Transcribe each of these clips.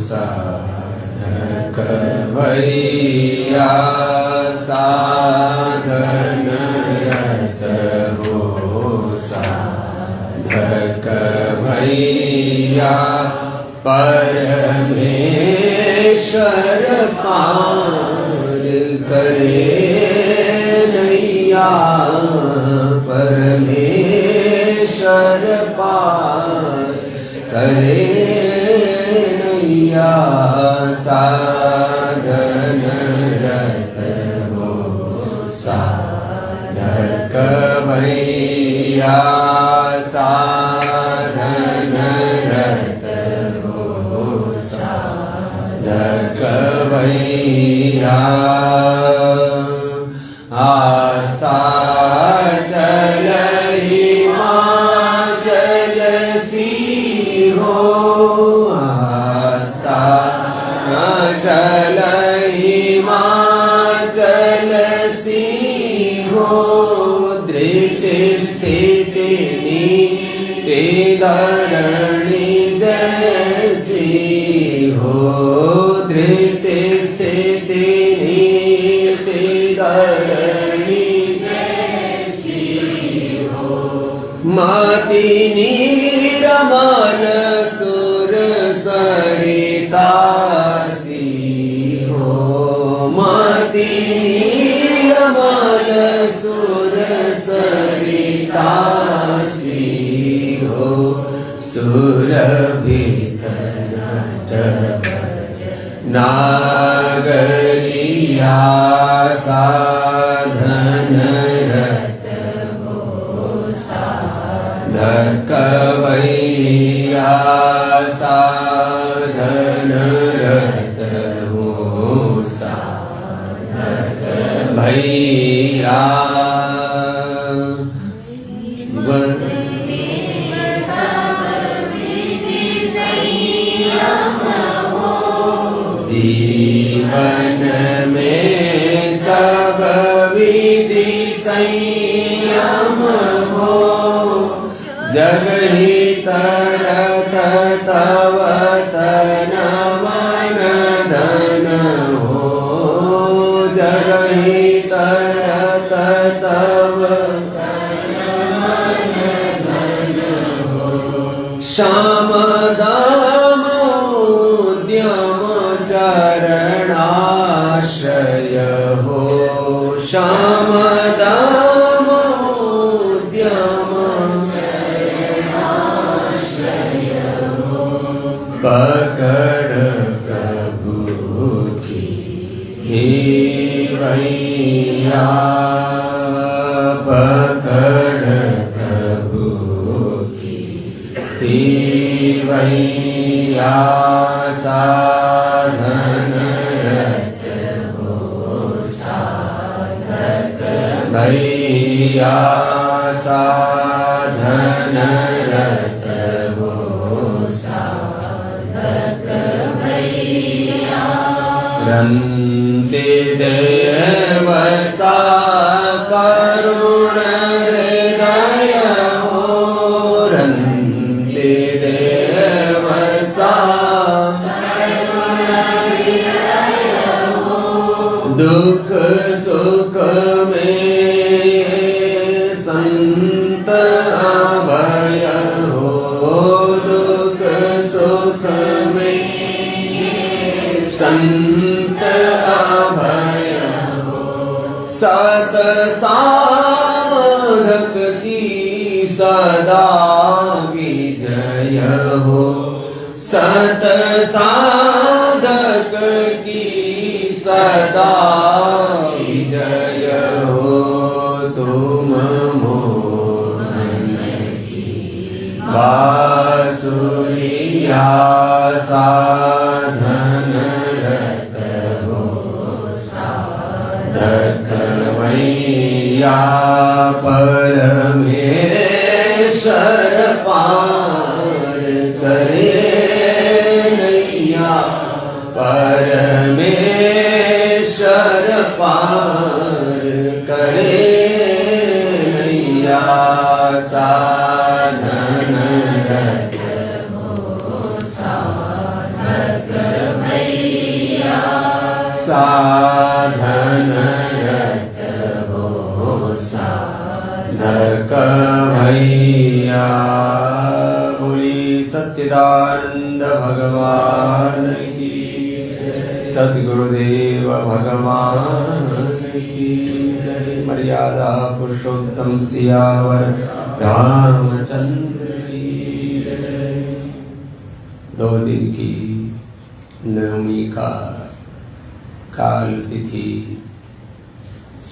साधक भैया साधन रत हो साधक भैया परमेश्वर पार करे नैया परमेश्वर पार करे नैया साधन रत हो साधक भैया साधन रत हो साधक भैया आस्था चल हिमाचल सी हो आस्था चल हिमाचल सी हो दृढ़ स्थिति नीति धरणी जैसी हो दृढ़ स्थिति नीति धरणी जैसी हो मति निरमन सुर सरितासी हो मति निरमन सुर सरितासी हो सुरभित नट नागरिया साधन रत हो साधक भैया साधन रत हो साधक भैया जीवन में सब विधि संयम हो जग हित रत तव तन मन धन हो जग हित रत तव तन मन धन हो श्याम दाम उद्यम चरणाश्रय हो श्याम दाम उद्यम चरणाश्रय हो पकड़ प्रभु की हे भैया पकड़ प्रभु की हे भैया साधन रत हो साधक भैया साधन रत हो साधक भैया रंते देव सा करुण हृदय हो रंते देव सा दुख सुख में संत अभय हो दुख सुख में संत अभय हो सत साधक की सदा विजय हो सत साधक की सदा विजय हो तुम मोहन की बांसुरिया साधन रत हो साधक मैया परमेश्वर पार करे नैया परमेश्वर पार करे नैया साधन रत हो साधक साधन रत हो साधक भैया। बोली सच्चिदानंद भगवान की जय। सद्गुरुदेव भगवान की जय। मर्यादा पुरुषोत्तम सियावर रामचंद्र की जय। 2 दिन की नवमी का काल तिथि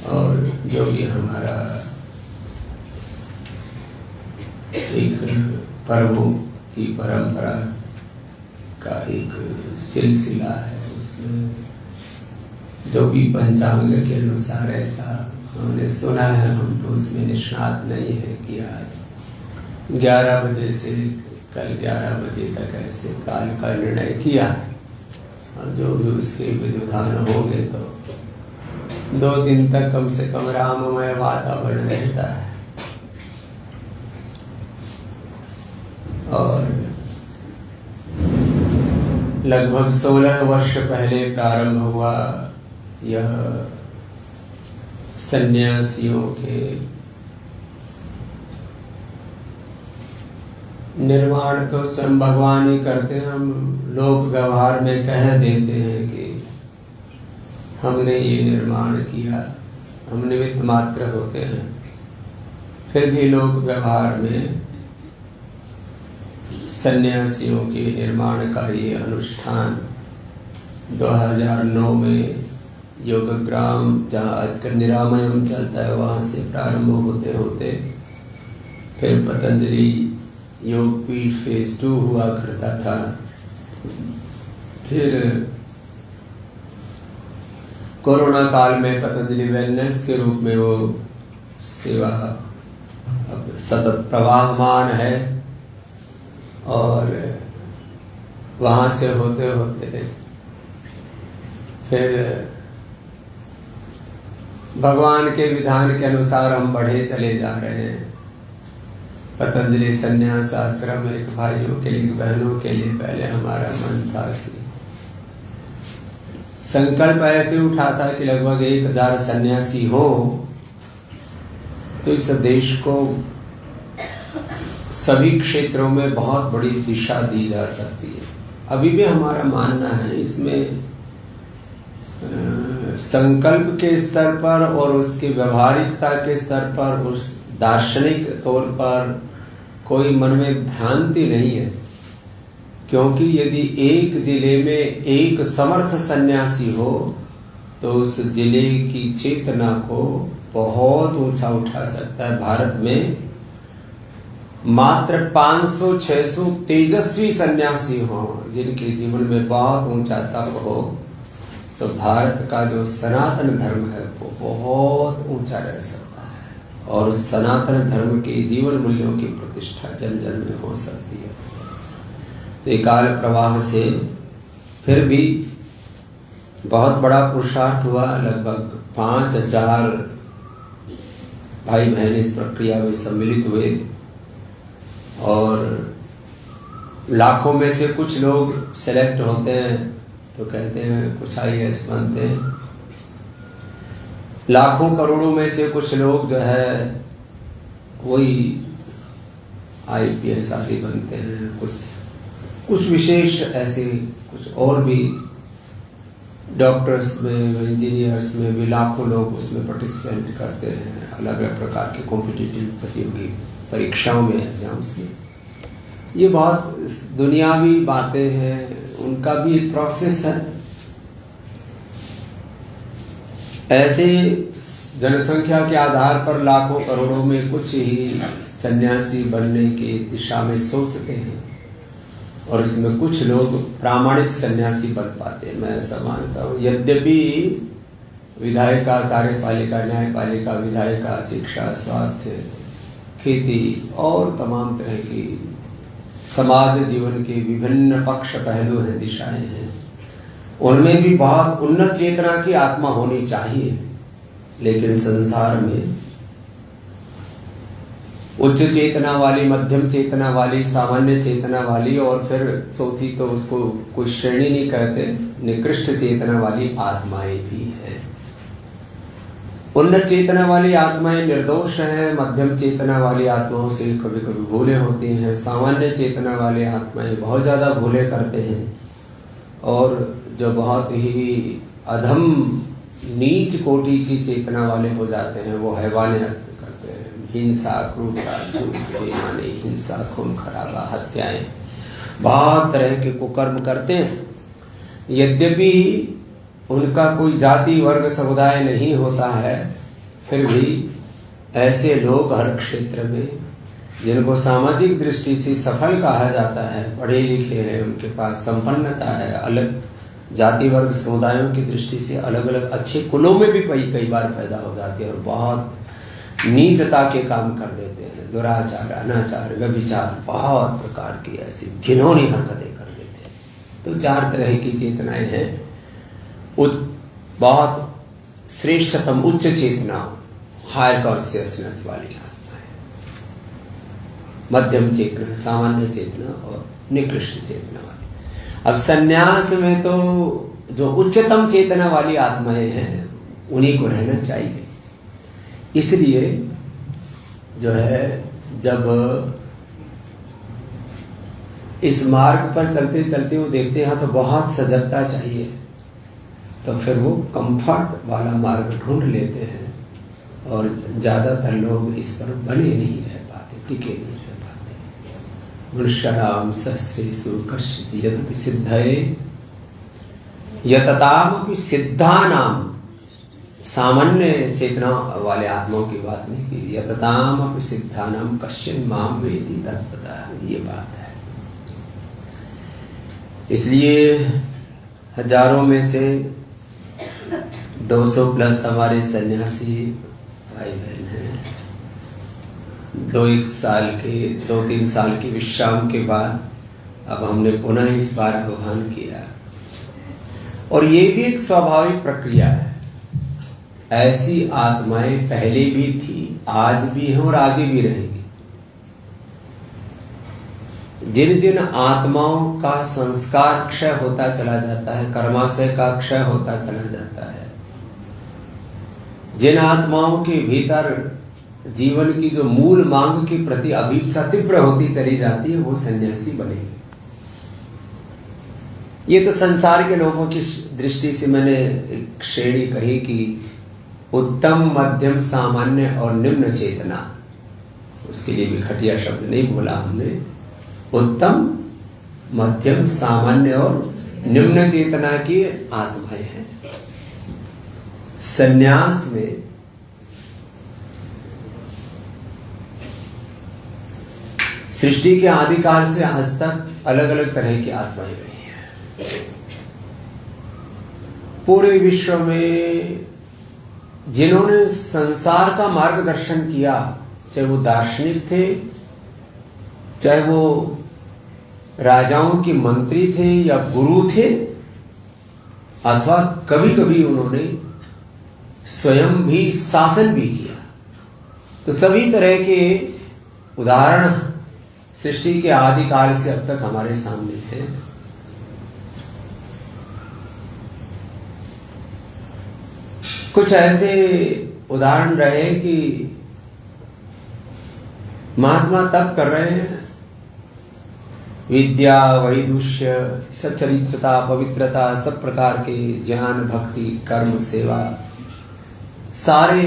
और जो भी हमारा एक पर्वों की परंपरा का एक सिलसिला है, उसमें जो भी पंचांग के अनुसार ऐसा हमने सुना है, हम तो उसमें निष्णात नहीं है कि आज 11 बजे से कल 11 बजे तक ऐसे काल का निर्णय किया है। और जो भी उसके विधान होंगे तो 2 दिन तक कम से कम राममय वातावरण रहता है। और लगभग 16 वर्ष पहले प्रारंभ हुआ यह सन्यासियों के निर्माण तो स्वयं भगवान ही करते हैं। हम लोक व्यवहार में कह देते हैं कि हमने ये निर्माण किया, हम निमित्त मात्र होते हैं। फिर भी लोक व्यवहार में सन्यासियों के निर्माण का ये अनुष्ठान 2009 में योगग्राम, जहाँ आजकल निरामयम चलता है, वहाँ से प्रारंभ होते होते फिर पतंजलि योगपीठ फेज 2 हुआ करता था। फिर कोरोना काल में पतंजलि वेलनेस के रूप में वो सेवा अब सतत प्रवाहमान है। और वहाँ से होते होते फिर भगवान के विधान के अनुसार हम बढ़े चले जा रहे हैं। पतंजलि संन्यास आश्रम एक भाइयों के लिए, बहनों के लिए पहले हमारा मन था कि संकल्प ऐसे उठा था कि लगभग 1000 सन्यासी हो तो इस देश को सभी क्षेत्रों में बहुत बड़ी दिशा दी जा सकती है। अभी भी हमारा मानना है इसमें संकल्प के स्तर पर और उसकी व्यवहारिकता के स्तर पर, उस दार्शनिक तौर पर कोई मन में भ्रांति नहीं है। क्योंकि यदि एक जिले में एक समर्थ सन्यासी हो तो उस जिले की चेतना को बहुत ऊंचा उठा सकता है। भारत में मात्र 500-600 तेजस्वी सन्यासी हो जिनके जीवन में बहुत ऊंचा तप हो तो भारत का जो सनातन धर्म है वो बहुत ऊंचा रह सकता है। और उस सनातन धर्म के जीवन मूल्यों की प्रतिष्ठा जन जन में हो सकती है। तो ये काल प्रवाह से फिर भी बहुत बड़ा पुरुषार्थ हुआ। लगभग 5000 भाई बहन इस प्रक्रिया में सम्मिलित हुए और लाखों में से कुछ लोग सेलेक्ट होते हैं तो कहते हैं कुछ IAS बनते हैं। लाखों करोड़ों में से कुछ लोग जो है वही IPS आदि बनते हैं। कुछ विशेष ऐसे, कुछ और भी डॉक्टर्स में, इंजीनियर्स में भी लाखों लोग उसमें पार्टिसिपेट करते हैं अलग अलग प्रकार के कॉम्पिटिटिव प्रतियोगी परीक्षाओं में, एग्जाम्स में। ये बहुत दुनियावी बातें हैं, उनका भी एक प्रोसेस है। ऐसे जनसंख्या के आधार पर लाखों करोड़ों में कुछ ही सन्यासी बनने की दिशा में सोचते हैं और इसमें कुछ लोग प्रामाणिक सन्यासी बन पाते हैं। मैं ऐसा मानता हूँ। यद्यपि विधायिका, कार्यपालिका, न्यायपालिका, विधायिका, शिक्षा, स्वास्थ्य, खेती और तमाम तरह की समाज जीवन के विभिन्न पक्ष, पहलू हैं, दिशाएं हैं, उनमें भी बहुत उन्नत चेतना की आत्मा होनी चाहिए। लेकिन संसार में उच्च चेतना वाली, मध्यम चेतना वाली, सामान्य चेतना वाली, और फिर चौथी तो उसको कोई श्रेणी नहीं कहते, निकृष्ट चेतना वाली आत्माएं भी है। उन्नत चेतना वाली आत्माएं निर्दोष हैं, मध्यम चेतना वाली आत्माओं से कभी कभी भूलें होती हैं, सामान्य चेतना वाली आत्माएं बहुत ज्यादा भूलें करते हैं, और जो बहुत ही अधम नीच कोटि की चेतना वाले हो जाते हैं वो हैवानियत करते हैं, हिंसा, क्रूरता, झूठ, बेईमानी, हिंसा, खून खराबा, हत्याएं, बहुत तरह के कुकर्म करते हैं। यद्यपि उनका कोई जाति वर्ग समुदाय नहीं होता है, फिर भी ऐसे लोग हर क्षेत्र में, जिनको सामाजिक दृष्टि से सफल कहा जाता है, पढ़े लिखे हैं, उनके पास संपन्नता है, अलग जाति वर्ग समुदायों की दृष्टि से अलग अलग अच्छे कुलों में भी कई बार पैदा हो जाती है, और बहुत नीचता के काम कर देते हैं, दुराचार, अनाचार, व्यभिचार, बहुत प्रकार की ऐसी घिनौनी हरकतें कर देते हैं। तो 4 तरह की चेतनाएं हैं। बहुत श्रेष्ठतम उच्च चेतना, हायर कॉन्शियसनेस वाली आत्माएं, मध्यम चेतना, सामान्य चेतना और निकृष्ट चेतना वाली। अब सन्यास में तो जो उच्चतम चेतना वाली आत्माएं हैं उन्हीं को रहना चाहिए। इसलिए जो है, जब इस मार्ग पर चलते चलते वो देखते हैं तो बहुत सजगता चाहिए, तो फिर वो कंफर्ट वाला मार्ग ढूंढ लेते हैं, और ज्यादातर लोग इस पर बने नहीं रह पाते, टिके नहीं रह पाते। मनुष्याणाम सहस्रेषु कश्चित् यतति सिद्धये यततामपि सिद्धानाम, सामान्य चेतना वाले आत्माओं की बात नहीं की, यततामपि सिद्धानाम कश्चिन् माम वेति तत्त्वतः, ये बात है। इसलिए हजारों में से 200 प्लस हमारे सन्यासी भाई बहन हैं। 2-3 साल के विश्राम के बाद अब हमने पुनः इस बार आह्वान किया, और ये भी एक स्वाभाविक प्रक्रिया है। ऐसी आत्माएं पहले भी थी, आज भी हैं और आगे भी रहेंगी। जिन जिन आत्माओं का संस्कार क्षय होता चला जाता है, कर्माशय का क्षय होता चला जाता है, जिन आत्माओं के भीतर जीवन की जो मूल मांग के प्रति अभिप्सा तीव्र होती चली जाती है, वो सन्यासी बनेंगे। ये तो संसार के लोगों की दृष्टि से मैंने एक श्रेणी कही कि उत्तम, मध्यम, सामान्य और निम्न चेतना। उसके लिए भी घटिया शब्द नहीं बोला हमने। उत्तम, मध्यम, सामान्य और निम्न चेतना की आत्माएं हैं। सन्यास में सृष्टि के आदिकाल से आज तक अलग अलग तरह की आत्माएं रही हैं। पूरे विश्व में जिन्होंने संसार का मार्गदर्शन किया, चाहे वो दार्शनिक थे, चाहे वो राजाओं के मंत्री थे या गुरु थे, अथवा कभी कभी उन्होंने स्वयं भी शासन भी किया, तो सभी तरह के उदाहरण सृष्टि के आदिकाल से अब तक हमारे सामने हैं। कुछ ऐसे उदाहरण रहे कि महात्मा तप कर रहे हैं, विद्या, वैदुष्य, सच्चरित्रता, पवित्रता, सब प्रकार के ज्ञान, भक्ति, कर्म, सेवा, सारे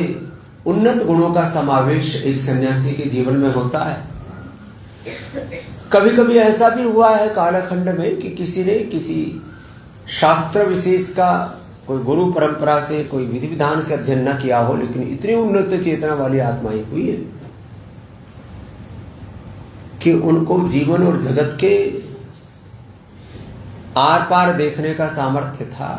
उन्नत गुणों का समावेश एक सन्यासी के जीवन में होता है। कभी कभी ऐसा भी हुआ है कालखंड में कि किसी ने किसी शास्त्र विशेष का कोई गुरु परंपरा से, कोई विधि विधान से अध्ययन न किया हो, लेकिन इतनी उन्नत चेतना वाली आत्माएं हुई है कि उनको जीवन और जगत के आर पार देखने का सामर्थ्य था।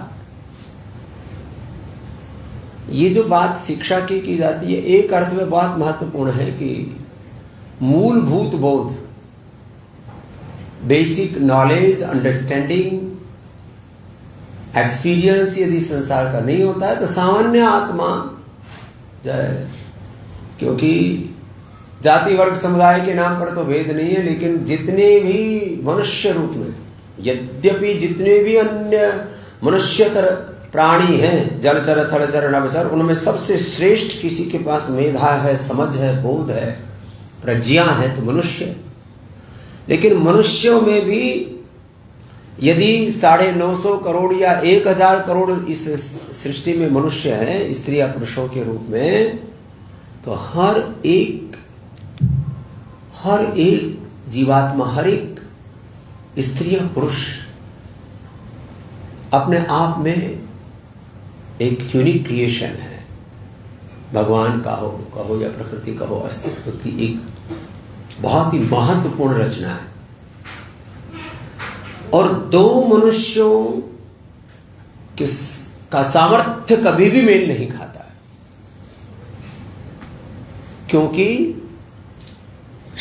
ये जो बात शिक्षा की जाती है, एक अर्थ में बहुत महत्वपूर्ण है कि मूलभूत बोध, बेसिक नॉलेज, अंडरस्टैंडिंग, एक्सपीरियंस यदि संसार का नहीं होता है तो सामान्य आत्मा जो है, क्योंकि जाति वर्ग समुदाय के नाम पर तो भेद नहीं है, लेकिन जितने भी मनुष्य रूप में, यद्यपि जितने भी अन्य मनुष्यतर प्राणी हैं, जलचर थलचर नभचर, उनमें सबसे श्रेष्ठ किसी के पास मेधा है, समझ है, बोध है, प्रज्ञा है तो मनुष्य। लेकिन मनुष्यों में भी यदि 950 करोड़ या 1000 करोड़ इस सृष्टि में मनुष्य हैं, स्त्री या पुरुषों के रूप में, तो हर एक जीवात्मा, हर एक स्त्री या पुरुष अपने आप में एक यूनिक क्रिएशन है। भगवान का कहो या प्रकृति का हो, अस्तित्व की एक बहुत ही महत्वपूर्ण रचना है। और दो मनुष्यों का सामर्थ्य कभी भी मेल नहीं खाता है, क्योंकि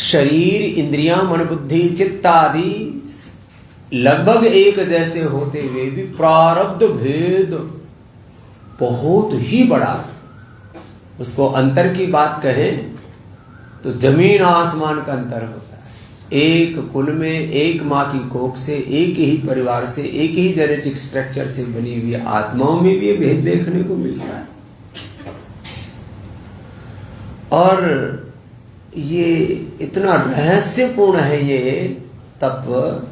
शरीर, इंद्रियां, मन, बुद्धि, चित्त आदि लगभग एक जैसे होते हुए भी प्रारब्ध भेद बहुत ही बड़ा। उसको अंतर की बात कहें तो जमीन आसमान का अंतर होता है। एक कुल में, एक माँ की कोख से, एक ही परिवार से, एक ही जेनेटिक स्ट्रक्चर से बनी हुई आत्माओं में भी ये भेद देखने को मिलता है। और ये इतना रहस्यपूर्ण है ये तत्व।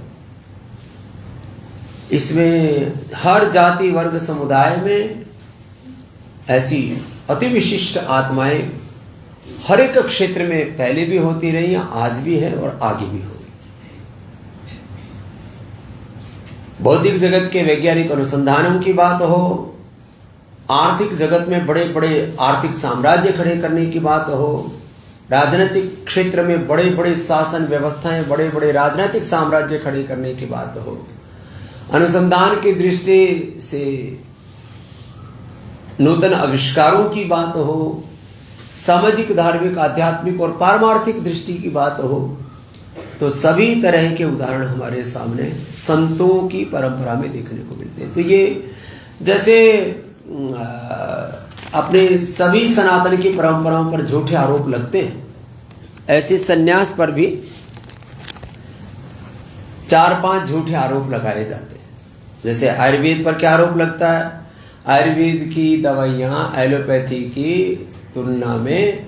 इसमें हर जाति वर्ग समुदाय में ऐसी अति विशिष्ट आत्माएं हर एक क्षेत्र में पहले भी होती रही हैं, आज भी है और आगे भी होगी। बौद्धिक जगत के वैज्ञानिक अनुसंधानों की बात हो, आर्थिक जगत में बड़े बड़े आर्थिक साम्राज्य खड़े करने की बात हो, राजनीतिक क्षेत्र में बड़े बड़े शासन व्यवस्थाएं, बड़े बड़े राजनीतिक साम्राज्य खड़े करने की बात हो, अनुसंधान की दृष्टि से नूतन आविष्कारों की बात हो, सामाजिक, धार्मिक, आध्यात्मिक और पारमार्थिक दृष्टि की बात हो, तो सभी तरह के उदाहरण हमारे सामने संतों की परंपरा में देखने को मिलते हैं। तो ये जैसे अपने सभी सनातन की परंपराओं पर झूठे आरोप लगते हैं, ऐसे सन्यास पर भी 4-5 झूठे आरोप लगाए जाते हैं। जैसे आयुर्वेद पर क्या आरोप लगता है? आयुर्वेद की दवाइयां एलोपैथी की तुलना में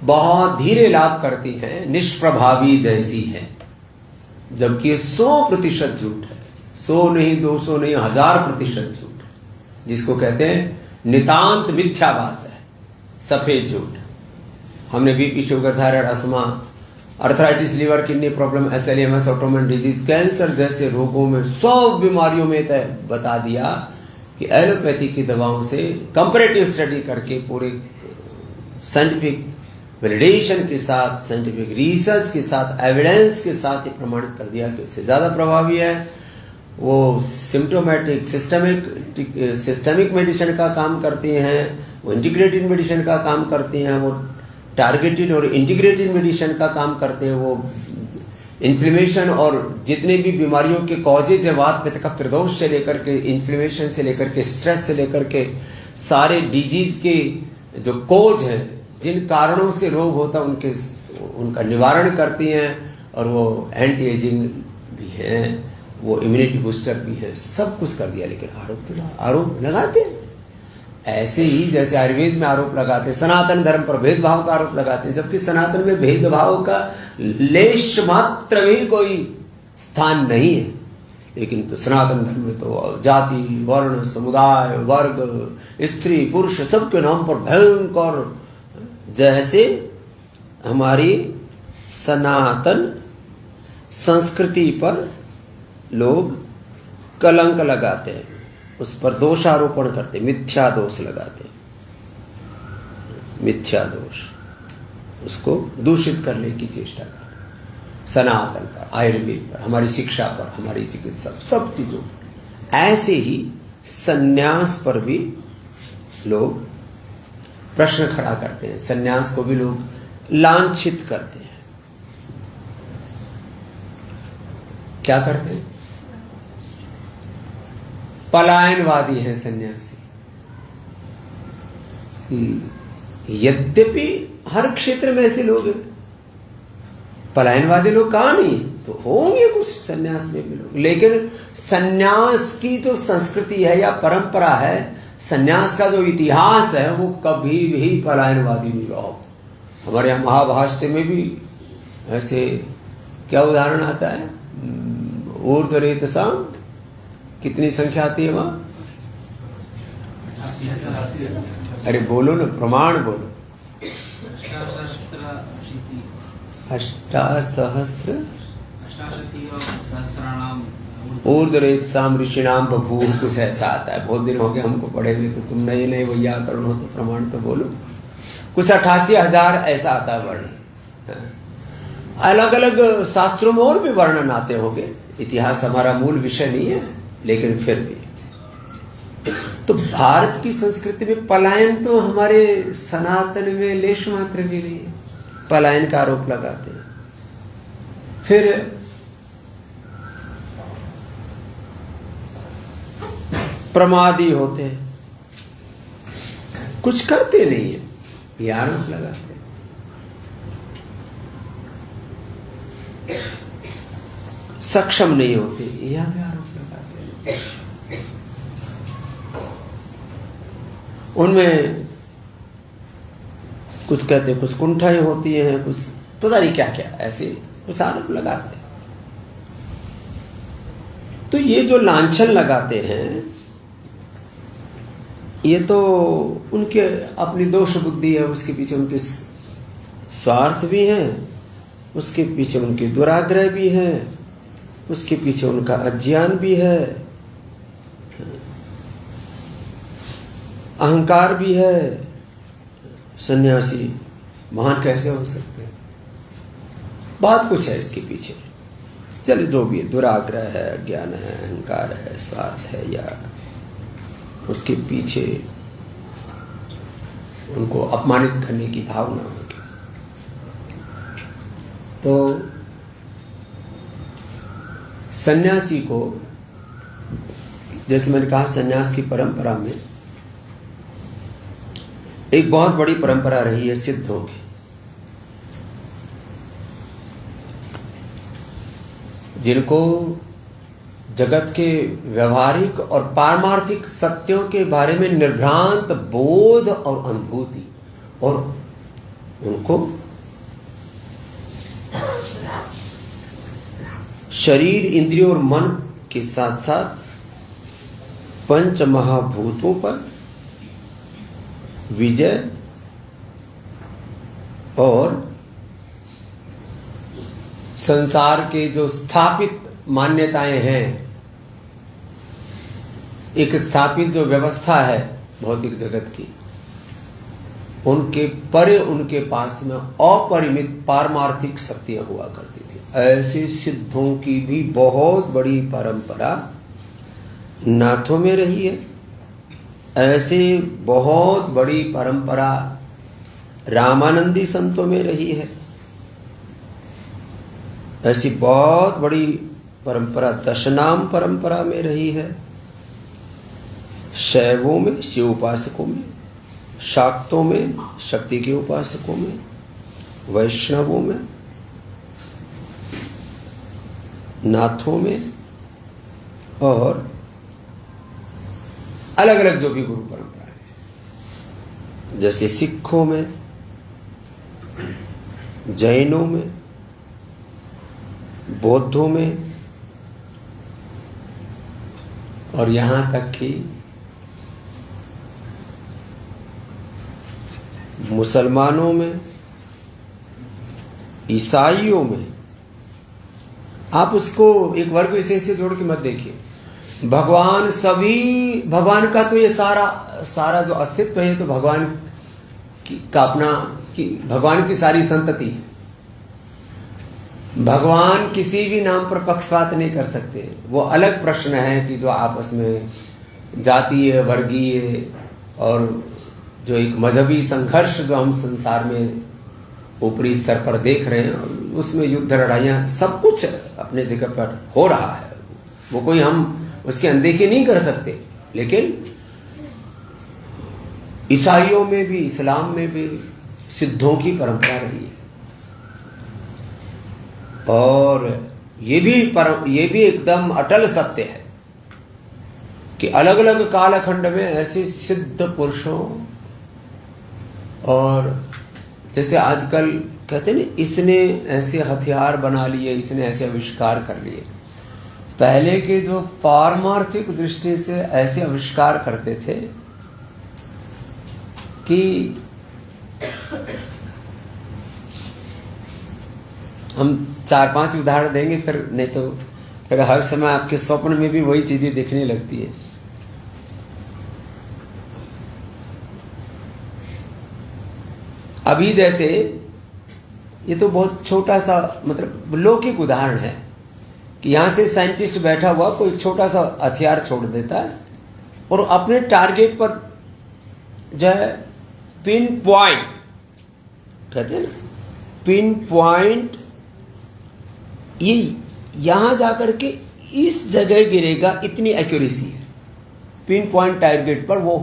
बहुत धीरे लाभ करती हैं, निष्प्रभावी जैसी है, जबकि 100% झूठ है। 100 नहीं, 200 नहीं, 1000% झूठ है, जिसको कहते हैं नितांत मिथ्या बात है, सफेद झूठ। हमने BP, sugar, thyroid, asthma, arthritis, liver, kidney problem, SLEMS, autoimmune disease, cancer जैसे रोगों में, 100 बीमारियों में बता दिया कि एलोपैथी की दवाओं से कंपैरेटिव स्टडी करके पूरे साइंटिफिक वैलिडेशन के साथ, साइंटिफिक रिसर्च के साथ, एविडेंस के साथ ये प्रमाणित कर दिया कि उससे ज्यादा प्रभावी है। वो सिम्टोमेटिक, सिस्टमिक मेडिसिन का काम करती हैं, वो इंटीग्रेटेड मेडिसिन का काम करती हैं, वो टारगेटेड और इंटीग्रेटेड मेडिसिन का काम करते हैं, वो इन्फ्लेमेशन और जितने भी बीमारियों के कॉजेज है, वात, पित्त, कफ, त्रिदोष से लेकर के, इन्फ्लेमेशन से लेकर के, स्ट्रेस से लेकर के, सारे डिजीज के जो कोज है, जिन कारणों से रोग होता है उनका निवारण करती हैं। और वो एंटी एजिंग भी है, वो इम्यूनिटी बूस्टर भी है, सब कुछ कर दिया। लेकिन आरोप लगाते हैं ऐसे ही जैसे आयुर्वेद में आरोप लगाते, सनातन धर्म पर भेदभाव का आरोप लगाते हैं, जबकि सनातन में भेदभाव का लेश मात्र भी कोई स्थान नहीं है। लेकिन तो सनातन धर्म में तो जाति, वर्ण, समुदाय, वर्ग, स्त्री, पुरुष सबके नाम पर भयंकर, जैसे हमारी सनातन संस्कृति पर लोग कलंक लगाते हैं, उस पर दोषारोपण करते, मिथ्या दोष लगाते, मिथ्या दोष, उसको दूषित करने की चेष्टा करते, सनातन पर, आयुर्वेद पर, हमारी शिक्षा पर, हमारी चिकित्सा, सब चीजों पर। ऐसे ही सन्यास पर भी लोग प्रश्न खड़ा करते हैं, सन्यास को भी लोग लांछित करते हैं। क्या करते हैं? पलायनवादी है सन्यासी। यद्यपि हर क्षेत्र में ऐसे लोग हैं। पलायनवादी लोग कहाँ नहीं, तो होंगे कुछ सन्यास में भी लोग, लेकिन सन्यास की जो संस्कृति है या परंपरा है, सन्यास का जो इतिहास है, वो कभी भी पलायनवादी नहीं रहा। हमारे यहाँ महाभाष्य में भी ऐसे क्या उदाहरण आता है, ऊर्ध्वरेतसाम कितनी संख्या आती है वहां? अरे बोलो ना, प्रमाण बोलो। 8,000 ऊर्ध्वरेतसाम ऋषिणाम बभूव, कुछ ऐसा आता है। बहुत दिन हो गए हमको पढ़े हुए, तो तुम नए नए व्याकरण हो तो प्रमाण तो बोलो। कुछ 88,000 ऐसा आता है वर्णन। अलग अलग शास्त्रों में और भी वर्णन आते होंगे, इतिहास हमारा मूल विषय नहीं है, लेकिन फिर भी तो भारत की संस्कृति में पलायन तो हमारे सनातन में लेश मात्र भी नहीं है। पलायन का आरोप लगाते हैं, फिर प्रमादी होते हैं, कुछ करते नहीं है, ये आरोप लगाते हैं। सक्षम नहीं होते, यह भी आरोप लगाते हैं। उनमें कुछ कहते हैं, कुछ कुंठाएं होती हैं, कुछ पता नहीं क्या क्या, ऐसे कुछ आरोप लगाते हैं। तो ये जो लांछन लगाते हैं, ये तो उनके अपनी दोष बुद्धि है, उसके पीछे उनके स्वार्थ भी हैं, उसके पीछे उनके दुराग्रह भी है, उसके पीछे उनका अज्ञान भी है, अहंकार भी है। सन्यासी महान कैसे हो सकते हैं? बात कुछ है इसके पीछे, चले जो भी है, दुराग्रह है, अज्ञान है, अहंकार है, स्वार्थ है, या उसके पीछे उनको अपमानित करने की भावना होगी। तो सन्यासी को, जैसे मैंने कहा, सन्यास की परंपरा में एक बहुत बड़ी परंपरा रही है सिद्धों की। जिनको जगत के व्यवहारिक और पारमार्थिक सत्यों के बारे में निर्भ्रांत बोध और अनुभूति, और उनको शरीर, इंद्रियों और मन के साथ साथ पंच महाभूतों पर विजय और संसार के जो स्थापित मान्यताएं हैं, एक स्थापित जो व्यवस्था है भौतिक जगत की, उनके परे उनके पास में अपरिमित पारमार्थिक शक्तियां हुआ करती थी। ऐसे सिद्धों की भी बहुत बड़ी परंपरा नाथों में रही है। ऐसे बहुत बड़ी परंपरा रामानंदी संतों में रही है। ऐसी बहुत बड़ी परंपरा दशनाम परंपरा में रही है। शैवों में, शिव उपासकों में, शाक्तों में, शक्ति के उपासकों में, वैष्णवों में, नाथों में, और अलग अलग जो भी गुरु परंपरा है, जैसे सिखों में, जैनों में, बौद्धों में, और यहां तक कि मुसलमानों में, ईसाइयों में। आप उसको एक वर्ग विशेष से जोड़ के मत देखिए। भगवान सभी, भगवान का तो ये सारा जो अस्तित्व है, तो भगवान का अपना, भगवान की सारी संतति है। भगवान किसी भी नाम पर पक्षपात नहीं कर सकते। वो अलग प्रश्न है कि जो आपस में जातीय, वर्गीय और जो एक मजहबी संघर्ष जो हम संसार में ऊपरी स्तर पर देख रहे हैं, उसमें युद्ध, लड़ाइयाँ, सब कुछ अपने जगह पर हो रहा है। वो कोई हम उसकी अनदेखी नहीं कर सकते। लेकिन ईसाइयों में भी, इस्लाम में भी, सिद्धों की परंपरा रही है। और ये भी एकदम अटल सत्य है कि अलग अलग कालखंड में ऐसे सिद्ध पुरुषों, और जैसे आजकल कहते हैं इसने ऐसे हथियार बना लिए, इसने ऐसे आविष्कार कर लिए। पहले के जो पारमार्थिक दृष्टि से ऐसे आविष्कार करते थे कि हम 4-5 उदाहरण देंगे, फिर नहीं तो फिर हर समय आपके स्वप्न में भी वही चीजें दिखने लगती है। अभी जैसे ये तो बहुत छोटा सा मतलब लौकिक उदाहरण है कि यहां से साइंटिस्ट बैठा हुआ कोई एक छोटा सा हथियार छोड़ देता है और अपने टारगेट पर जो है पिन पॉइंट, कहते हैं ना, पिन पॉइंट, ये यहां जाकर के इस जगह गिरेगा, इतनी एक्यूरेसी है। पिन पॉइंट टारगेट पर वो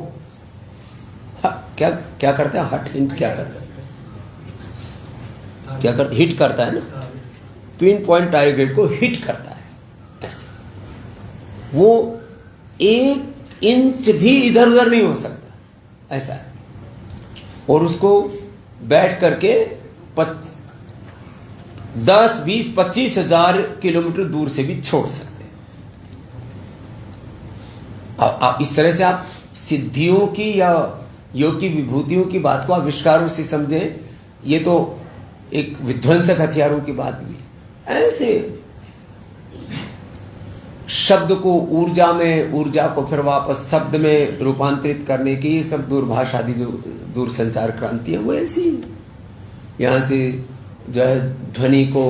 क्या क्या करता है, हट हिट क्या करता है, क्या करता, हिट करता है ना, पिन पॉइंट टारगेट को हिट करता है ऐसे। वो 1 इंच भी इधर उधर नहीं हो सकता, ऐसा है। और उसको बैठ करके 10, 20, 25 हजार किलोमीटर दूर से भी छोड़ सकते हैं। आप इस तरह से आप सिद्धियों की या योग की विभूतियों की बात को आविष्कारों से समझें। ये तो एक विध्वंसक हथियारों की बात भी, ऐसे शब्द को ऊर्जा में, ऊर्जा को फिर वापस शब्द में रूपांतरित करने की, ये सब दूरभाष आदि जो दूरसंचार क्रांति है वो ऐसी। यहां से जो है ध्वनि को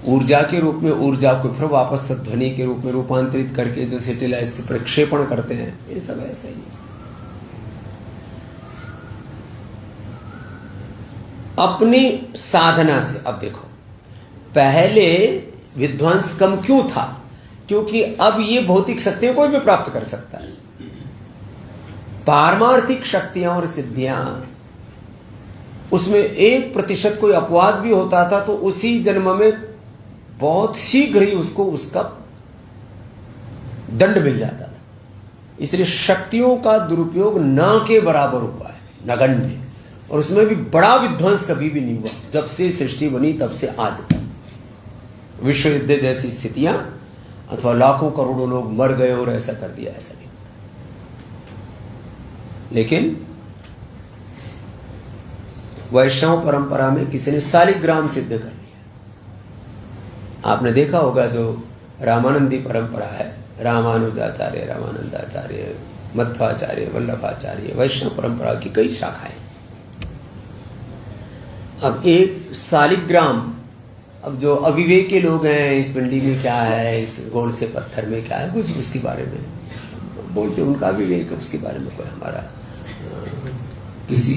ऊर्जा के रूप में, ऊर्जा को फिर वापस ध्वनि के रूप में रूपांतरित करके जो सैटेलाइट से प्रक्षेपण करते हैं, ये सब ऐसा ही है। अपनी साधना से, अब देखो पहले विध्वंस कम क्यों था? क्योंकि अब ये भौतिक शक्तियों को भी प्राप्त कर सकता है। पारमार्थिक शक्तियां और सिद्धियां, उसमें 1% कोई अपवाद भी होता था तो उसी जन्म में बहुत शीघ्र ही उसको उसका दंड मिल जाता था। इसलिए शक्तियों का दुरुपयोग न के बराबर हुआ है, नगण्य, और उसमें भी बड़ा विध्वंस कभी भी नहीं हुआ जब से सृष्टि बनी तब से आज तक। विश्व युद्ध जैसी स्थितियां अथवा लाखों करोड़ों लोग मर गए और ऐसा कर दिया, ऐसा नहीं। लेकिन वैष्णव परंपरा में किसी ने शालिग्राम सिद्ध कर लिया। आपने देखा होगा जो रामानंदी परंपरा है, रामानुजाचार्य, रामानंदाचार्य, मध्वाचार्य, वल्लभाचार्य, वैष्णव परंपरा की कई शाखाएं। अब एक शालिग्राम, अब जो अविवेकी लोग हैं, इस पिंडी में क्या है, इस गोल से पत्थर में क्या है, कुछ उसके बारे में बोलते, उनका विवेक, उसके बारे में कोई हमारा किसी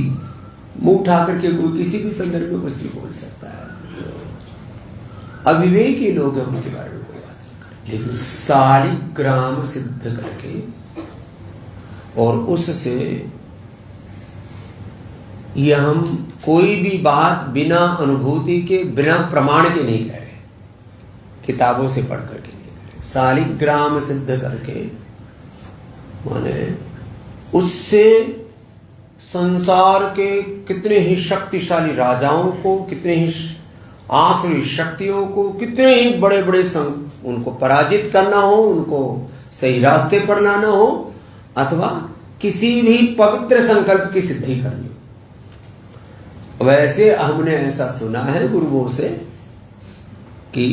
मुंह उठा करके कोई किसी भी संदर्भ में कुछ भी बोल सकता है। अविवेकी लोग हैं, उनके बारे में कोई बात नहीं करते। लेकिन शालिग्राम सिद्ध करके और उससे ये हम कोई भी बात बिना अनुभूति के, बिना प्रमाण के नहीं कह रहे, किताबों से पढ़ करके नहीं कह रहे। शालिग्राम सिद्ध करके माने उससे संसार के कितने ही शक्तिशाली राजाओं को, कितने ही आसुरी शक्तियों को, कितने ही बड़े बड़े उनको पराजित करना हो, उनको सही रास्ते पर लाना हो, अथवा किसी भी पवित्र संकल्प की सिद्धि करनी हो। वैसे हमने ऐसा सुना है गुरुओं से कि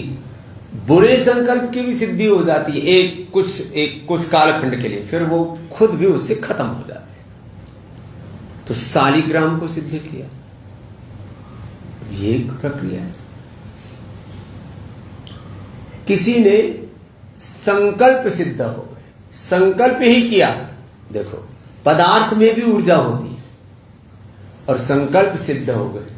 बुरे संकल्प की भी सिद्धि हो जाती है एक कुछ कालखंड के लिए, फिर वो खुद भी उससे खत्म हो जाते हैं। तो शालिग्राम को सिद्ध किया, ये एक प्रक्रिया है। किसी ने संकल्प सिद्ध हो गए, संकल्प ही किया। देखो पदार्थ में भी ऊर्जा होती है और संकल्प सिद्ध हो गए।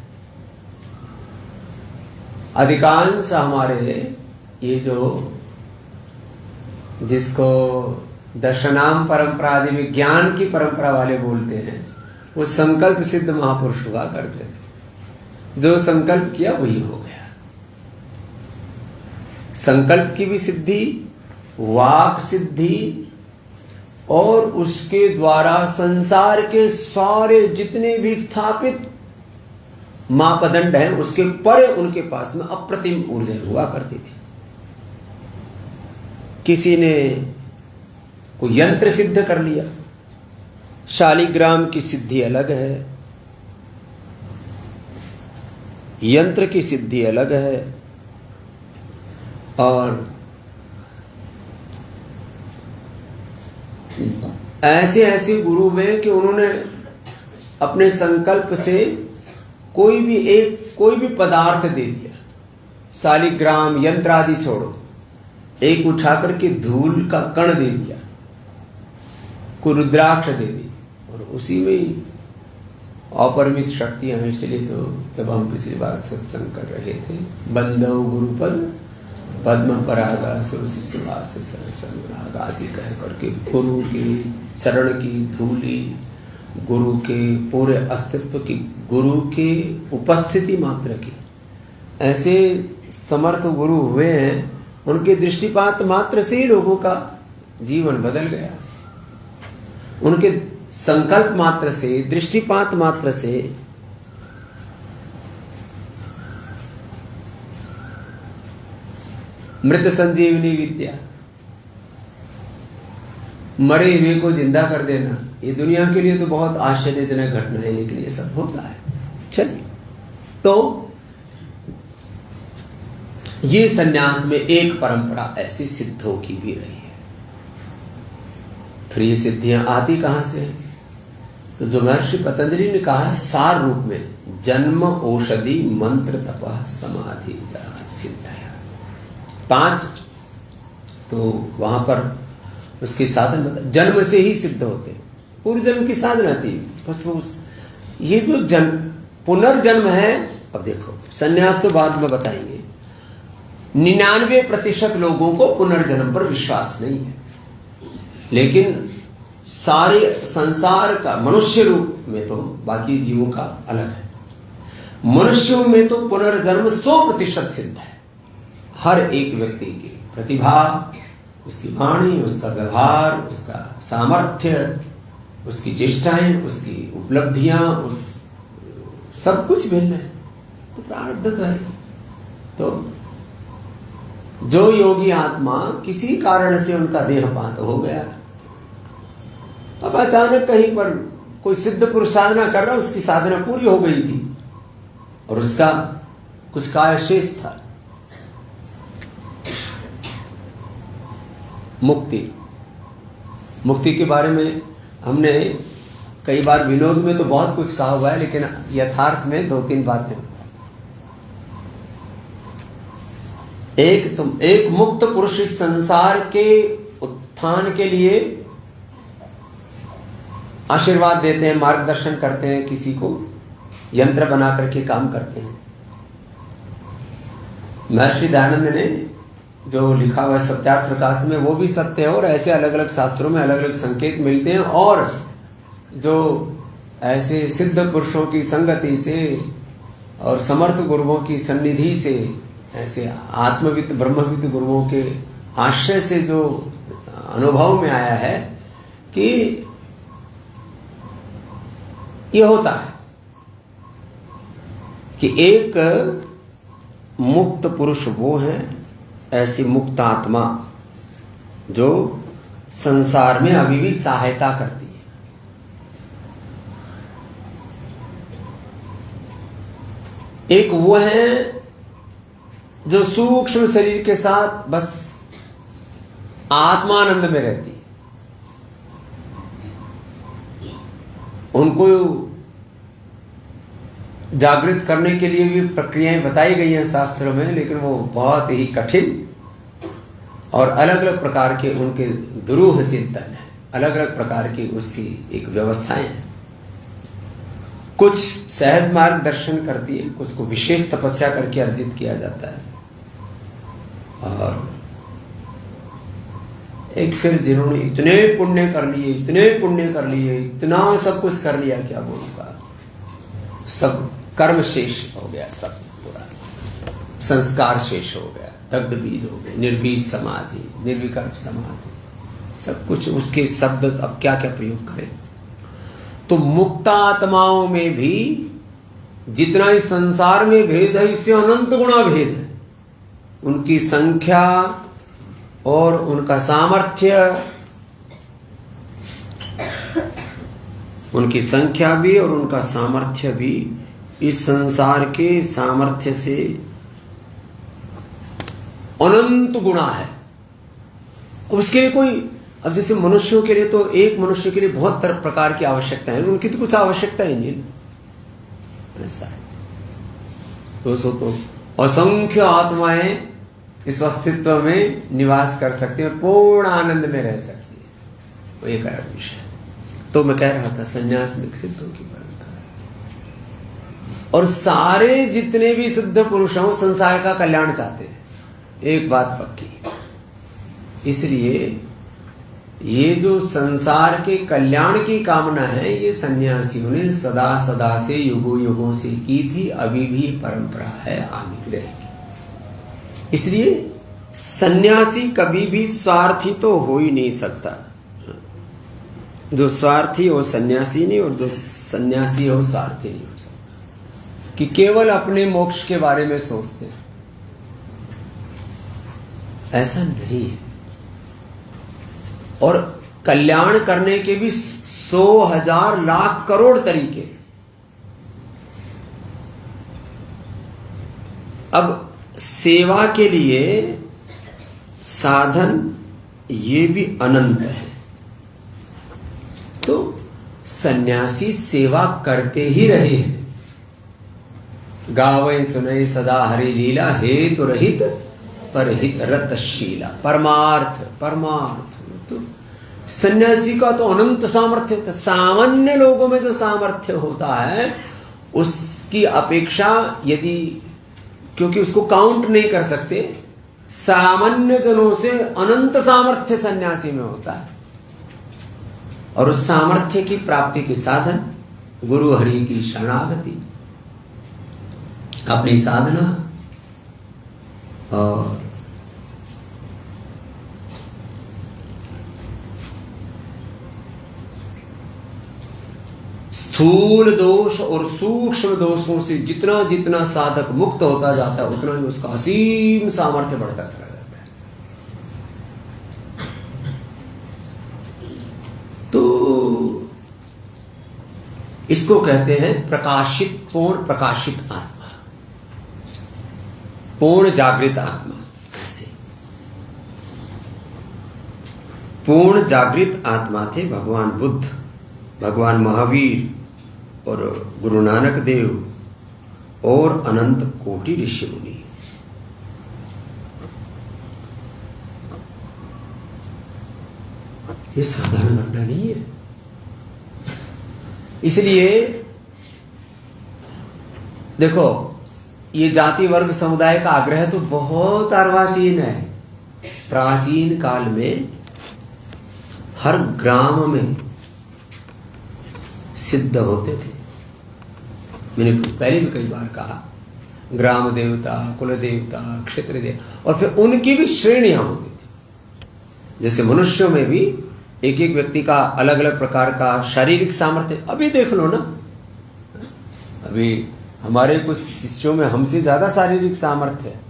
अधिकांश हमारे ये जो जिसको दर्शनाम परंपरा आदि में ज्ञान की परंपरा वाले बोलते हैं, वो संकल्प सिद्ध महापुरुष हुआ करते थे। जो संकल्प किया वही हो गया। संकल्प की भी सिद्धि, वाक सिद्धि, और उसके द्वारा संसार के सारे जितने भी स्थापित मापदंड हैं उसके परे उनके पास में अप्रतिम ऊर्जा हुआ करती थी। किसी ने कोई यंत्र सिद्ध कर लिया, शालिग्राम की सिद्धि अलग है, यंत्र की सिद्धि अलग है। और ऐसे ऐसे गुरु हैं कि उन्होंने अपने संकल्प से कोई भी पदार्थ दे दिया। शालिग्राम यंत्र आदि छोड़ो, एक उठाकर के धूल का कण दे दिया, कोई रुद्राक्ष दे दी, और उसी में ही अपरिमित शक्तियां हैं। इसलिए तो जब हम पिछली बार सत्संग कर रहे थे, बंदौ गुरुपद पद्म परागा सुरुचि सुवास सरसंग आदि कह करके गुरु के चरण की धूली, गुरु के पूरे अस्तित्व की, गुरु के उपस्थिति मात्र की, ऐसे समर्थ गुरु हुए हैं। उनके दृष्टिपात मात्र से ही लोगों का जीवन बदल गया। उनके संकल्प मात्र से, दृष्टिपात मात्र से मृत संजीवनी विद्या, मरे हुए को जिंदा कर देना, ये दुनिया के लिए तो बहुत आश्चर्यजनक घटना है, लेकिन ये सब होता है। चलिए, तो ये सन्यास में एक परंपरा ऐसी सिद्धों की भी रही है। फिर ये सिद्धियां आती कहां से? तो जो महर्षि पतंजलि ने कहा है सार रूप में, जन्म औषधि मंत्र तपः समाधि सिद्ध है। 5 तो वहां पर उसके साधन बता, जन्म से ही सिद्ध होते, पूर्व जन्म की साधना थी बस। वो ये जो पुनर्जन्म है, अब देखो सन्यास तो बाद में बताएंगे, 99% लोगों को पुनर्जन्म पर विश्वास नहीं है, लेकिन सारे संसार का मनुष्य रूप में तो बाकी जीवों का अलग है। मनुष्यों में तो पुनर्जन्म 100% सिद्ध है। हर एक व्यक्ति की प्रतिभा, उसकी वाणी, उसका व्यवहार, उसका सामर्थ्य, उसकी चेष्टाएं, उसकी उपलब्धियां, उस सब कुछ भिन्न है। तो प्रारब्ध तो है। तो जो योगी आत्मा किसी कारण से उनका देहपात हो गया, अब अचानक कहीं पर कोई सिद्ध पुरुष साधना कर रहा, उसकी साधना पूरी हो गई थी और उसका कुछ कार्य शेष था, मुक्ति के बारे में हमने कई बार विनोद में तो बहुत कुछ कहा हुआ है, लेकिन यथार्थ में 2-3 बातें। एक मुक्त पुरुष इस संसार के उत्थान के लिए आशीर्वाद देते हैं, मार्गदर्शन करते हैं, किसी को यंत्र बना करके काम करते हैं। महर्षि दयानंद ने जो लिखा हुआ है सत्यार्थ प्रकाश में, वो भी सत्य है, और ऐसे अलग अलग शास्त्रों में अलग अलग संकेत मिलते हैं। और जो ऐसे सिद्ध पुरुषों की संगति से और समर्थ गुरुओं की सन्निधि से, ऐसे आत्मविद ब्रह्मविद गुरुओं के आश्रय से जो अनुभव में आया है कि यह होता है कि एक मुक्त पुरुष वो है, ऐसी मुक्त आत्मा जो संसार में अभी भी सहायता करती है। एक वो है जो सूक्ष्म शरीर के साथ बस आत्मानंद में रहती है। उनको जागृत करने के लिए भी प्रक्रियाएं बताई गई हैं शास्त्रों में, लेकिन वो बहुत ही कठिन और अलग अलग प्रकार के उनके दुरूह चिंतन है, अलग अलग प्रकार की उसकी एक व्यवस्थाएं हैं। कुछ सहज मार्गदर्शन करती है, कुछ को विशेष तपस्या करके अर्जित किया जाता है। और एक फिर जिन्होंने इतने पुण्य कर लिए, इतना सब कुछ कर लिया, क्या बोलूं का, सब कर्म शेष हो गया, सब पूरा संस्कार शेष हो गया, दग्ध बीज हो गए, निर्बीज समाधि, निर्विकल्प समाधि, सब कुछ उसके शब्द अब क्या क्या प्रयोग करें। तो मुक्त आत्माओं में भी जितना इस संसार में भेद है, इससे अनंत गुणा भेद है। उनकी संख्या और उनका सामर्थ्य, उनकी संख्या भी और उनका सामर्थ्य भी इस संसार के सामर्थ्य से अनंत गुणा है। उसके लिए कोई, अब जैसे मनुष्यों के लिए तो एक मनुष्य के लिए बहुत प्रकार की आवश्यकता है, उनकी तो कुछ आवश्यकता ही नहीं, ऐसा है। तो असंख्य आत्माएं इस अस्तित्व में निवास कर सकती है, पूर्ण आनंद में रह सकती है, वो एक अलग विषय। तो मैं कह रहा था संन्यास में सिद्धों की परंपरा, और सारे जितने भी सिद्ध पुरुष हैं संसार का कल्याण चाहते हैं, एक बात पक्की। इसलिए ये जो संसार के कल्याण की कामना है, ये सन्यासियों ने सदा सदा से युगों युगों से की थी, अभी भी परंपरा है, आगे रहेगी। इसलिए सन्यासी कभी भी स्वार्थी तो हो ही नहीं सकता। जो स्वार्थी हो सन्यासी नहीं, और जो सन्यासी हो स्वार्थी नहीं हो सकता, कि केवल अपने मोक्ष के बारे में सोचते हैं, ऐसा नहीं है। और कल्याण करने के भी 100,000 लाख करोड़ तरीके। अब सेवा के लिए साधन ये भी अनंत है। तो सन्यासी सेवा करते ही रहे हैं। गावे सुने सदा हरि लीला, हेतु रहित परहित रतशीला। परमार्थ तो सन्यासी का तो अनंत सामर्थ्य होता है। सामान्य लोगों में जो सामर्थ्य होता है उसकी अपेक्षा, यदि, क्योंकि उसको काउंट नहीं कर सकते, सामान्य जनों से अनंत सामर्थ्य सन्यासी में होता है। और उस सामर्थ्य की प्राप्ति के साधन गुरु हरि की शरणागति, अपनी साधना और स्थूल दोष और सूक्ष्म दोषों से जितना जितना साधक मुक्त होता जाता है, उतना ही उसका असीम सामर्थ्य बढ़ता चला जाता है। तो इसको कहते हैं प्रकाशित, पूर्ण प्रकाशित आत्मा, पूर्ण जागृत आत्मा। ऐसे पूर्ण जागृत आत्मा थे भगवान बुद्ध, भगवान महावीर और गुरु नानक देव और अनंत कोटि ऋषि मुनि। ये साधारण घटना नहीं है। इसलिए देखो, ये जाति वर्ग समुदाय का आग्रह तो बहुत अर्वाचीन है। प्राचीन काल में हर ग्राम में सिद्ध होते थे। मैंने पहले भी कई बार कहा, ग्राम देवता, कुल देवता, क्षेत्र देवता, और फिर उनकी भी श्रेणियां होती थी। जैसे मनुष्यों में भी एक एक व्यक्ति का अलग अलग प्रकार का शारीरिक सामर्थ्य। अभी देख लो ना, अभी हमारे कुछ शिष्यों में हमसे ज्यादा शारीरिक सामर्थ्य है,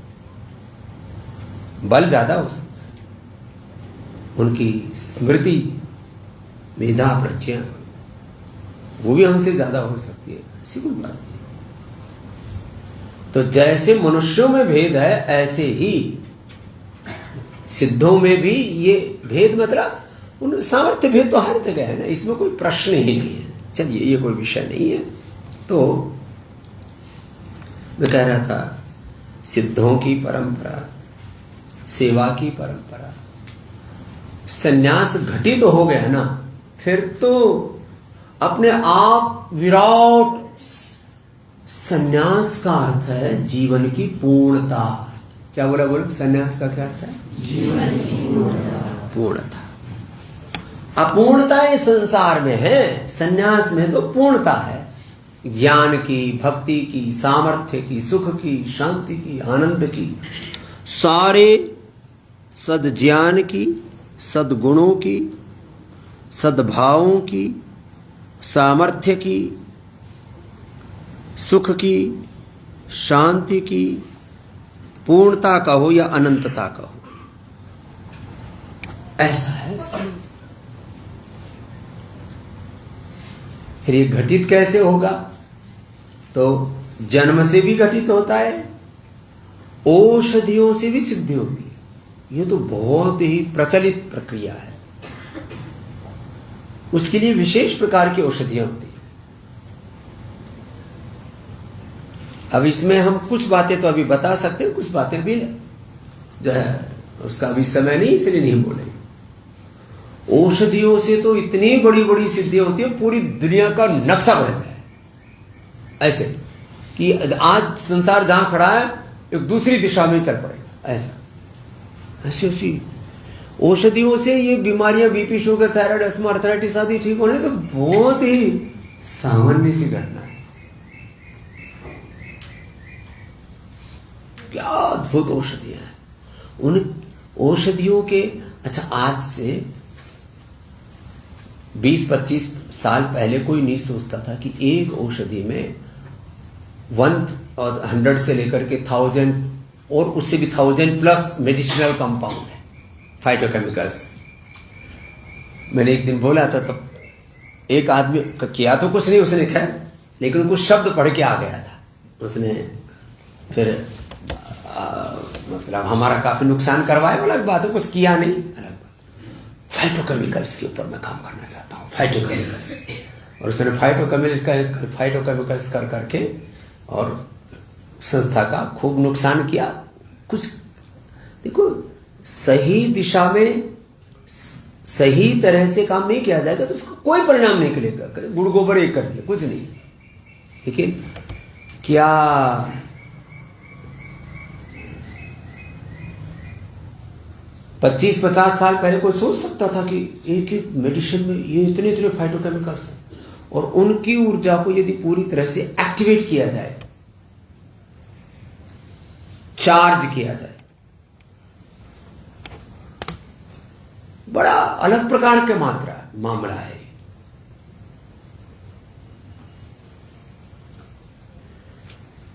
बल ज्यादा हो सकता है, उनकी स्मृति, मेधा, प्रज्ञा वो भी हमसे ज्यादा हो सकती है, ऐसी कोई बात नहीं। तो जैसे मनुष्यों में भेद है, ऐसे ही सिद्धों में भी ये भेद, मतलब उन सामर्थ्य भेद तो हर जगह है ना, इसमें कोई प्रश्न ही नहीं है। चलिए, ये कोई विषय नहीं है। तो मैं कह रहा था, सिद्धों की परंपरा, सेवा की परंपरा, सन्यास घटित तो हो गया ना, फिर तो अपने आप विराट। सन्यास का अर्थ है जीवन की पूर्णता। क्या बोला? बोलो, सन्यास का क्या अर्थ है? जीवन की पूर्णता। पूर्णता। अपूर्णता इस संसार में है, सन्यास में तो पूर्णता है। ज्ञान की, भक्ति की, सामर्थ्य की, सुख की, शांति की, आनंद की, सारे सद्ज्ञान की, सद्गुणों की, सद्भावों की, सामर्थ्य की, सुख की, शांति की, पूर्णता का हो या अनंतता का हो, ऐसा है सन्यास। फिर ये घटित कैसे होगा? तो जन्म से भी घटित होता है, औषधियों से भी सिद्धि होती है। ये तो बहुत ही प्रचलित प्रक्रिया है। उसके लिए विशेष प्रकार की औषधियां होती है। अब इसमें हम कुछ बातें तो अभी बता सकते हैं, कुछ बातें भी जो है उसका अभी समय नहीं, इसलिए नहीं बोलेंगे। औषधियों से तो इतनी बड़ी बड़ी सिद्धि होती है, पूरी दुनिया का नक्शा बदल है। ऐसे कि आज संसार जहां खड़ा है एक दूसरी दिशा में चल पड़ेगा, ऐसा। ऐसी ऐसी औषधियों से ये बीमारियां, BP, sugar, thyroid, asthma, arthritis आदि ठीक होने तो बहुत ही सामान्य सी घटना है। क्या अद्भुत औषधियां हैं उन औषधियों के। अच्छा, आज से 20-25 साल पहले कोई नहीं सोचता था कि एक औषधि में 100 से लेकर के 1000 और उससे भी 1000 प्लस मेडिसिनल कंपाउंड है, फाइटोकेमिकल्स। मैंने एक दिन बोला था, तब एक आदमी किया तो कुछ नहीं उसने, खैर, लेकिन कुछ शब्द पढ़ के आ गया था उसने। फिर मतलब हमारा काफी नुकसान करवाया, अलग बात है, कुछ किया नहीं, अलग बात। फाइटोकेमिकल्स के ऊपर मैं काम करना चाहता हूँ, फाइटोकेमिकल्स। और उसने फाइटोकेमिकल्स कर करके और संस्था का खूब नुकसान किया। कुछ देखो, सही दिशा में सही तरह से काम नहीं किया जाएगा तो उसका कोई परिणाम नहीं निकलेगा। गुड़ गोबर एक कर दिया, कुछ नहीं। लेकिन क्या 25-50 साल पहले कोई सोच सकता था कि एक एक मेडिसिन में ये इतने इतने फाइटोकेमिकल्स हैं, और उनकी ऊर्जा को यदि पूरी तरह से एक्टिवेट किया जाए, चार्ज किया जाए, बड़ा अलग प्रकार के मामला है।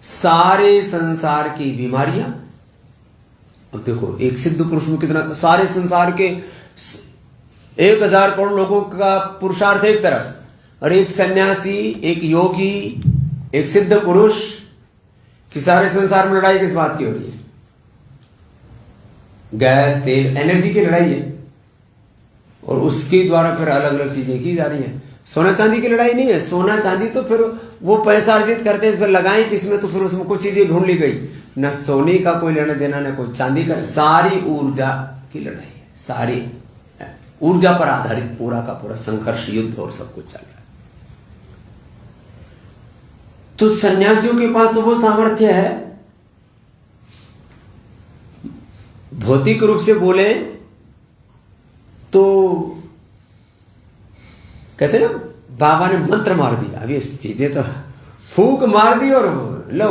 सारे संसार की बीमारियां, अब देखो एक सिद्ध पुरुष में कितना, सारे संसार के 1000 करोड़ लोगों का पुरुषार्थ एक तरफ, और एक सन्यासी, एक योगी, एक सिद्ध पुरुष कि सारे संसार में लड़ाई किस बात की हो रही है? गैस, तेल, एनर्जी की लड़ाई है, और उसके द्वारा फिर अलग अलग चीजें की जा रही है। सोना चांदी की लड़ाई नहीं है। सोना चांदी तो फिर वो पैसा अर्जित करते फिर लगाएं किसमें, तो फिर उसमें कुछ चीजें ढूंढ ली गई। न सोने का कोई लेना देना, न कोई चांदी का, सारी ऊर्जा की लड़ाई है। सारी ऊर्जा पर आधारित पूरा का पूरा संघर्ष, युद्ध और सब कुछ चल रहा है। तो सन्यासियों के पास तो वो सामर्थ्य है। भौतिक रूप से बोले तो कहते ना, बाबा ने मंत्र मार दिया। अभी चीजें तो फूक मार दी और लो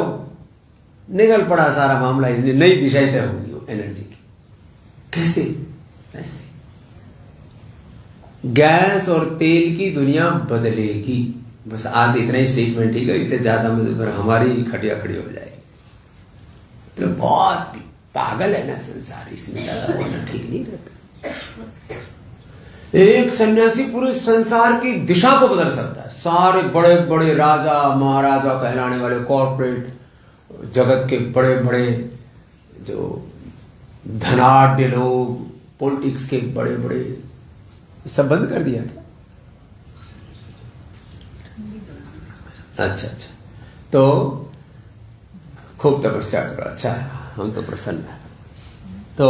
निकल पड़ा सारा मामला, नई दिशाएं तय होगी एनर्जी की। कैसे? ऐसे गैस और तेल की दुनिया बदलेगी। बस आज इतना ही स्टेटमेंट ठीक है, इससे ज्यादा हमारी खटिया खड़ी हो जाएगी। तो बहुत पागल है ना संसार, इसमें ज्यादा बोलना ठीक नहीं रहता। एक सन्यासी पूरे संसार की दिशा को बदल सकता है। सारे बड़े बड़े राजा महाराजा कहलाने वाले कॉर्पोरेट जगत के बड़े बड़े जो धनाढ्य लोग, पॉलिटिक्स के बड़े बड़े, सब बंद कर दिया क्या? अच्छा, तो खूब तपस्या करो। अच्छा, हम तो प्रसन्न हैं। तो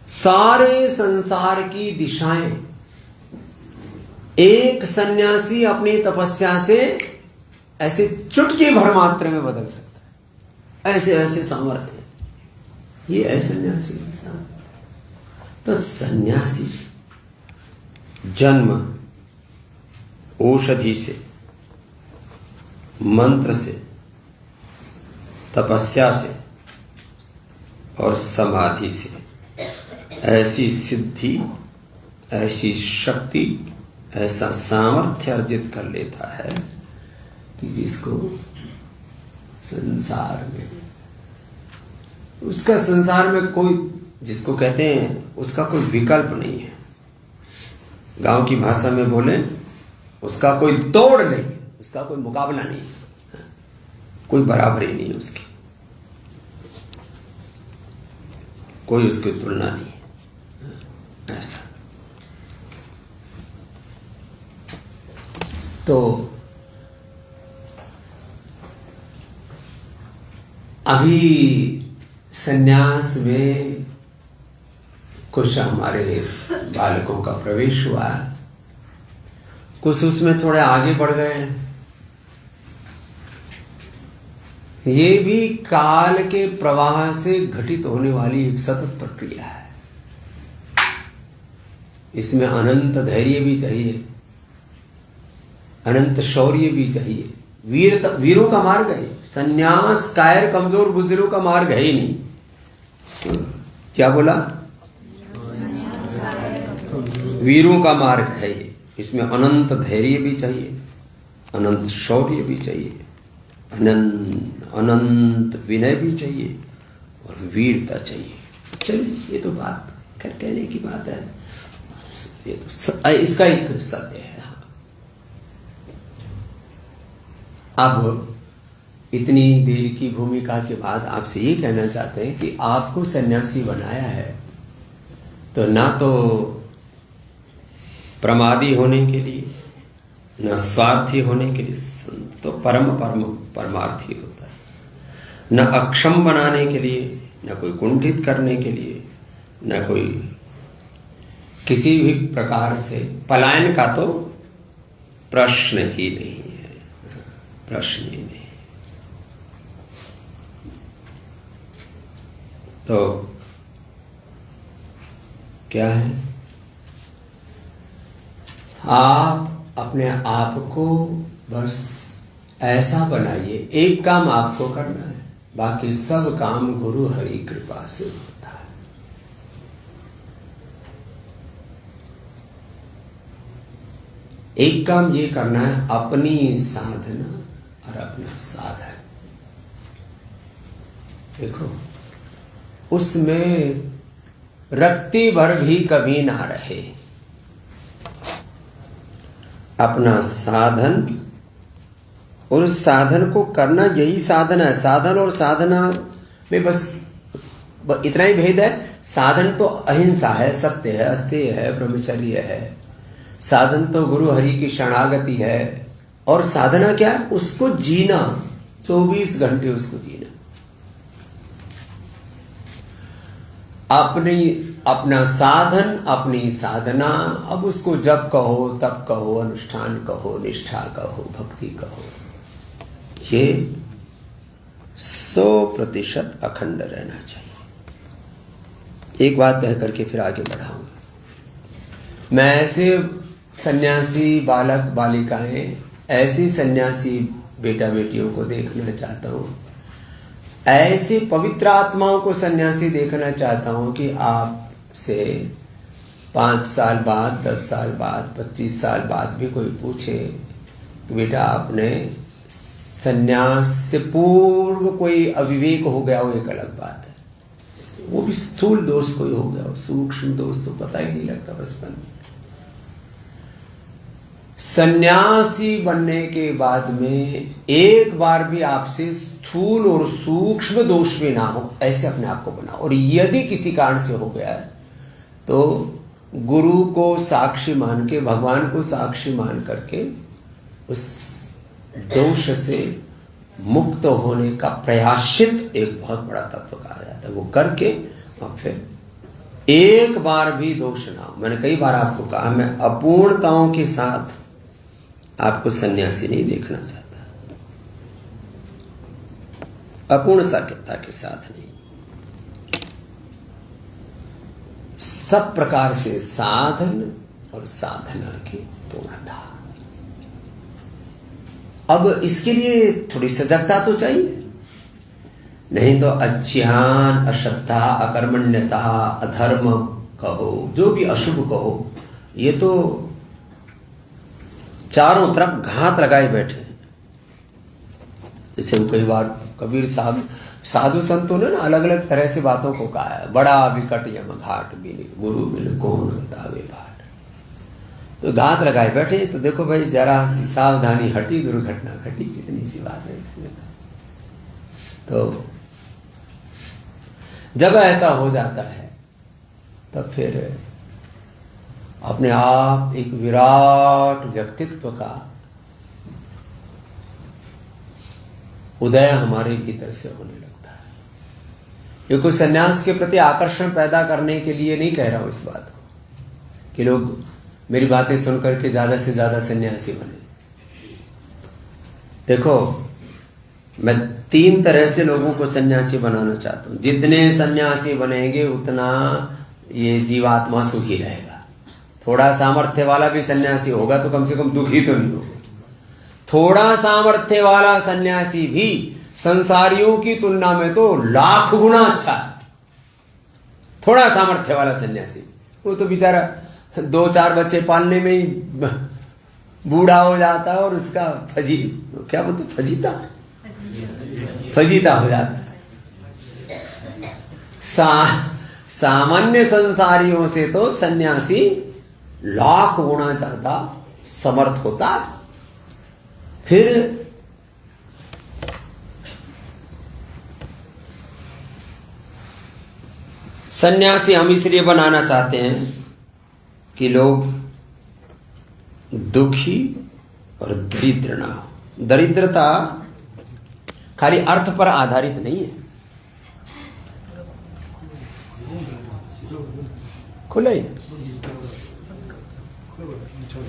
सारे संसार की दिशाएं एक सन्यासी अपनी तपस्या से ऐसे चुटकी भर मात्रा में बदल सकता है। ऐसे ऐसे सामर्थ्य ये है सन्यासी इंसान। तो सन्यासी जन्म औषधि से, मंत्र से, तपस्या से और समाधि से ऐसी सिद्धि, ऐसी शक्ति, ऐसा सामर्थ्य अर्जित कर लेता है कि जिसको संसार में, उसका संसार में कोई, जिसको कहते हैं उसका कोई विकल्प नहीं है। गांव की भाषा में बोले, उसका कोई तोड़ नहीं, उसका कोई मुकाबला नहीं, कोई बराबरी नहीं उसकी, कोई उसकी तुलना नहीं है, ऐसा। तो अभी सन्यास में कुछ हमारे बालकों का प्रवेश हुआ, कुछ उसमें थोड़े आगे बढ़ गए हैं। ये भी काल के प्रवाह से घटित होने वाली एक सतत प्रक्रिया है। इसमें अनंत धैर्य भी चाहिए, अनंत शौर्य भी चाहिए। वीरों का मार्ग है सन्यास। कायर कमजोर बुजदिलों का मार्ग है ही नहीं। क्या बोला? वीरों का मार्ग है ये। इसमें अनंत धैर्य भी चाहिए, अनंत शौर्य भी चाहिए, अनंत विनय भी चाहिए और वीरता चाहिए। चलिए, ये तो बात कहने की बात है, ये तो इसका एक सत्य है। अब इतनी देर की भूमिका के बाद आपसे ये कहना चाहते हैं कि आपको सन्यासी बनाया है तो ना तो प्रमादी होने के लिए, न स्वार्थी होने के लिए, तो परमार्थी होता है। न अक्षम बनाने के लिए, न कोई कुंठित करने के लिए, न कोई किसी भी प्रकार से पलायन का तो प्रश्न ही नहीं है, प्रश्न ही नहीं। तो क्या है, आप अपने आप को बस ऐसा बनाइए। एक काम आपको करना है, बाकी सब काम गुरु हरि कृपा से होता है। एक काम ये करना है, अपनी साधना और अपना साधन। देखो, उसमें रत्ती भर भी कभी ना रहे। अपना साधन और उस साधन को करना, यही साधन है। साधन और साधना में बस इतना ही भेद है। साधन तो अहिंसा है, सत्य है, अस्तेय है, ब्रह्मचर्य है। साधन तो गुरु हरि की शरणागति है। और साधना क्या है? उसको जीना, 24 घंटे उसको जीना। अपना साधन, अपनी साधना। अब उसको जप कहो, तप कहो, अनुष्ठान कहो, निष्ठा कहो, भक्ति कहो, ये 100% अखंड रहना चाहिए। एक बात कह करके फिर आगे बढ़ाऊंगा। मैं ऐसे सन्यासी बालक बालिकाएं, ऐसी सन्यासी बेटा बेटियों को देखना चाहता हूं, ऐसी पवित्र आत्माओं को सन्यासी देखना चाहता हूं कि आपसे 5 साल बाद, 10 साल बाद, 25 साल बाद भी कोई पूछे कि बेटा आपने सन्यास से पूर्व कोई अविवेक हो गया हो, एक अलग बात है। वो भी स्थूल दोष कोई हो गया हो, सूक्ष्म दोष तो पता ही नहीं लगता बचपन में। सन्यासी बनने के बाद में एक बार भी आपसे स्थूल और सूक्ष्म दोष भी ना हो, ऐसे अपने आप को बनाओ। और यदि किसी कारण से हो गया है तो गुरु को साक्षी मान के, भगवान को साक्षी मान करके उस दोष से मुक्त होने का प्रयासित एक बहुत बड़ा तत्व कहा जाता है। वो करके और फिर एक बार भी दोष ना हो। मैंने कई बार आपको कहा, मैं अपूर्णताओं के साथ आपको सन्यासी नहीं देखना चाहता, अपूर्ण साक्यता के साथ नहीं। सब प्रकार से साधन और साधना की पूर्णता। अब इसके लिए थोड़ी सजगता तो चाहिए, नहीं तो अज्ञान, अश्रद्धा, अकर्मण्यता, अधर्म कहो, जो भी अशुभ कहो, ये तो चारों तरफ घात लगाए बैठे। जैसे कई बार कबीर साहब, साधु संतों ने ना अलग अलग तरह से बातों को कहा है। बड़ा विकट यम घाट बिन गुरु मिल कौन बतावे घाट। तो घात लगाए बैठे। तो देखो भाई, जरा सी सावधानी हटी, दुर्घटना घटी। कितनी सी बात है इसमें। तो जब ऐसा हो जाता है तब फिर अपने आप एक विराट व्यक्तित्व का उदय हमारे भीतर से होने लगता है। ये कोई सन्यास के प्रति आकर्षण पैदा करने के लिए नहीं कह रहा हूं इस बात को कि लोग मेरी बातें सुनकर के ज्यादा से ज्यादा सन्यासी बने। देखो, मैं 3 तरह से लोगों को सन्यासी बनाना चाहता हूं। जितने सन्यासी बनेंगे उतना ये जीवात्मा सुखी रहेगा। थोड़ा सामर्थ्य वाला भी सन्यासी होगा तो कम से कम दुखी तो नहीं होगा। थोड़ा सामर्थ्य वाला सन्यासी भी संसारियों की तुलना में तो लाख गुना अच्छा है। थोड़ा सामर्थ्य वाला सन्यासी, वो तो बेचारा 2-4 बच्चे पालने में ही बूढ़ा हो जाता है और उसका क्या बोलते, फजीता हो जाता है। सामान्य संसारियों से तो सन्यासी लाख गुना ज्यादा समर्थ होता है। फिर सन्यासी हम इसलिए बनाना चाहते हैं कि लोग दुखी और दरिद्र ना हो। दरिद्रता खाली अर्थ पर आधारित नहीं है। खुला ही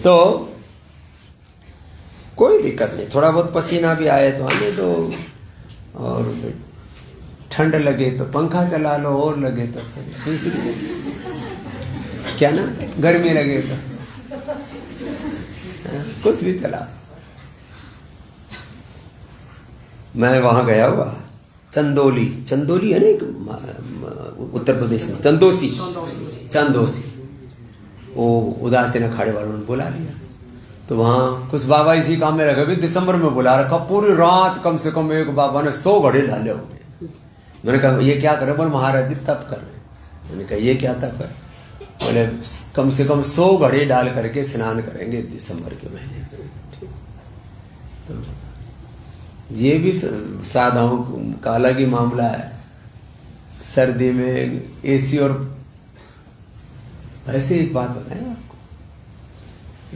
तो कोई दिक्कत नहीं। थोड़ा बहुत पसीना भी आए तो आने दो, और ठंड लगे तो पंखा चला लो, और लगे तो फिर दूसरी क्या ना, गर्मी लगे तो कुछ भी चला। मैं वहां गया हुआ चंदोली है ना, एक उत्तर प्रदेश में, चंदोसी। वो उदासीन अखाड़े वालों ने बुला लिया। तो वहां कुछ बाबा इसी काम में लगे हुए। दिसंबर में बुला रखा, पूरी रात कम से कम एक बाबा ने 100 घड़े डाले हुए। मैंने कहा ये क्या करे? बोले महाराज जी तप कर रहे। मैंने कहा ये क्या तप है? बोले कम से कम 100 घड़े डाल करके स्नान करेंगे दिसंबर के महीने में। तो ये भी साधाओं का अलग ही मामला है। सर्दी में एसी, और वैसे एक बात बताएं आपको,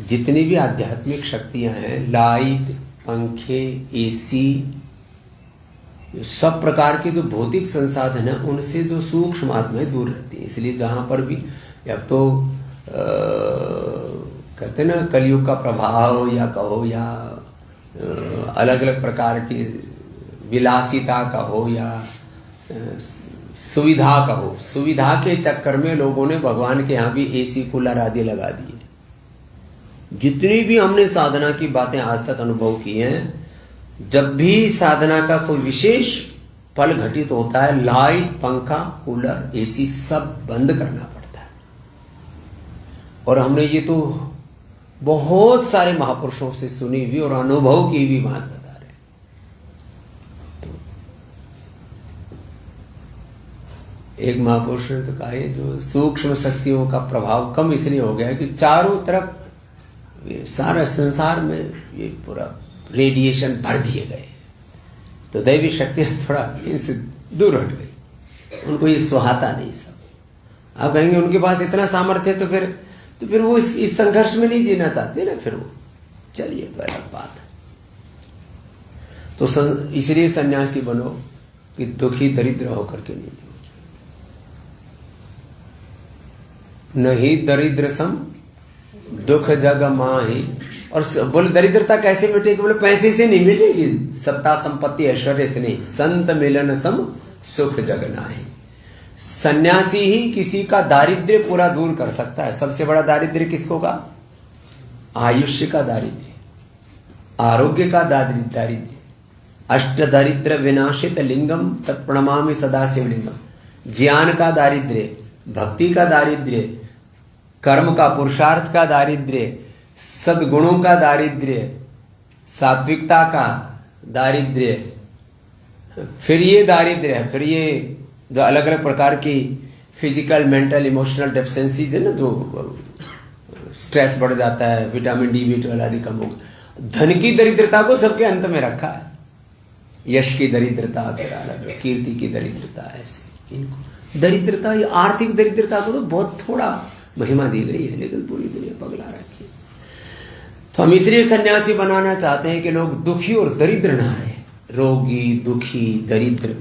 जितनी भी आध्यात्मिक शक्तियां हैं, लाइट, पंखे, एसी, सब प्रकार के जो भौतिक संसाधन है, उनसे जो सूक्ष्म आत्माएं दूर रहती है। इसलिए जहां पर भी अब तो कहते ना कलयुग का प्रभाव या कहो, या अलग अलग प्रकार की विलासिता का हो, या सुविधा का हो, सुविधा के चक्कर में लोगों ने भगवान के यहाँ भी एसी, कूलर आदि लगा दिए। जितनी भी हमने साधना की बातें आज तक अनुभव की हैं, जब भी साधना का कोई विशेष फल घटित होता है, लाइट, पंखा, कूलर, एसी सब बंद करना पड़ता है। और हमने ये तो बहुत सारे महापुरुषों से सुनी हुई और अनुभव की भी बात बता रहे। एक महापुरुष ने तो कहा है, जो सूक्ष्म शक्तियों का प्रभाव कम इसलिए हो गया है कि चारों तरफ सारा संसार में ये पूरा रेडिएशन भर दिए गए, तो दैवी शक्ति थोड़ा इनसे दूर हट गई। उनको ये सुहाता नहीं सब। आप कहेंगे उनके पास इतना सामर्थ्य, तो फिर वो इस संघर्ष में नहीं जीना चाहते ना। फिर वो चलिए, तो अलग बात है। तो इसलिए सन्यासी बनो कि दुखी दरिद्र होकर के नहीं जियो। नहीं दरिद्र सम दुख जग माही। और बोले दरिद्रता कैसे मिटेगी? बोले पैसे से नहीं मिटेगी, सत्ता संपत्ति ऐश्वर्य से नहीं। संत मिलन सम सुख जग नाहि। सन्यासी ही किसी का दारिद्र्य पूरा दूर कर सकता है। सबसे बड़ा दारिद्र्य किसको का? आयुष्य का दारिद्र्य, आरोग्य का दारिद्र्य। अष्ट दारिद्र्य विनाशित लिंगम तत्प्रणमामि सदा शिवलिंगम। ज्ञान का दारिद्र्य, भक्ति का दारिद्र्य, कर्म का पुरुषार्थ का दारिद्र्य, सद्गुणों का दारिद्र्य, सात्विकता का दारिद्र्य, फिर ये दारिद्र्य है, फिर ये जो अलग अलग प्रकार की फिजिकल मेंटल इमोशनल डेफिशिएंसीज है ना, तो स्ट्रेस बढ़ जाता है, विटामिन डी B12 आदि कम होगा। धन की दरिद्रता को सबके अंत में रखा है। यश की दरिद्रता, फिर अलग कीर्ति की दरिद्रता, ऐसे इनको दरिद्रता, ये आर्थिक दरिद्रता को तो बहुत थोड़ा महिमा दी गई है, लेकिन पूरी दुनिया पगला रखी है। तो हम इसलिए सन्यासी बनाना चाहते हैं कि लोग दुखी और दरिद्र ना रहे, रोगी, दुखी, दरिद्र।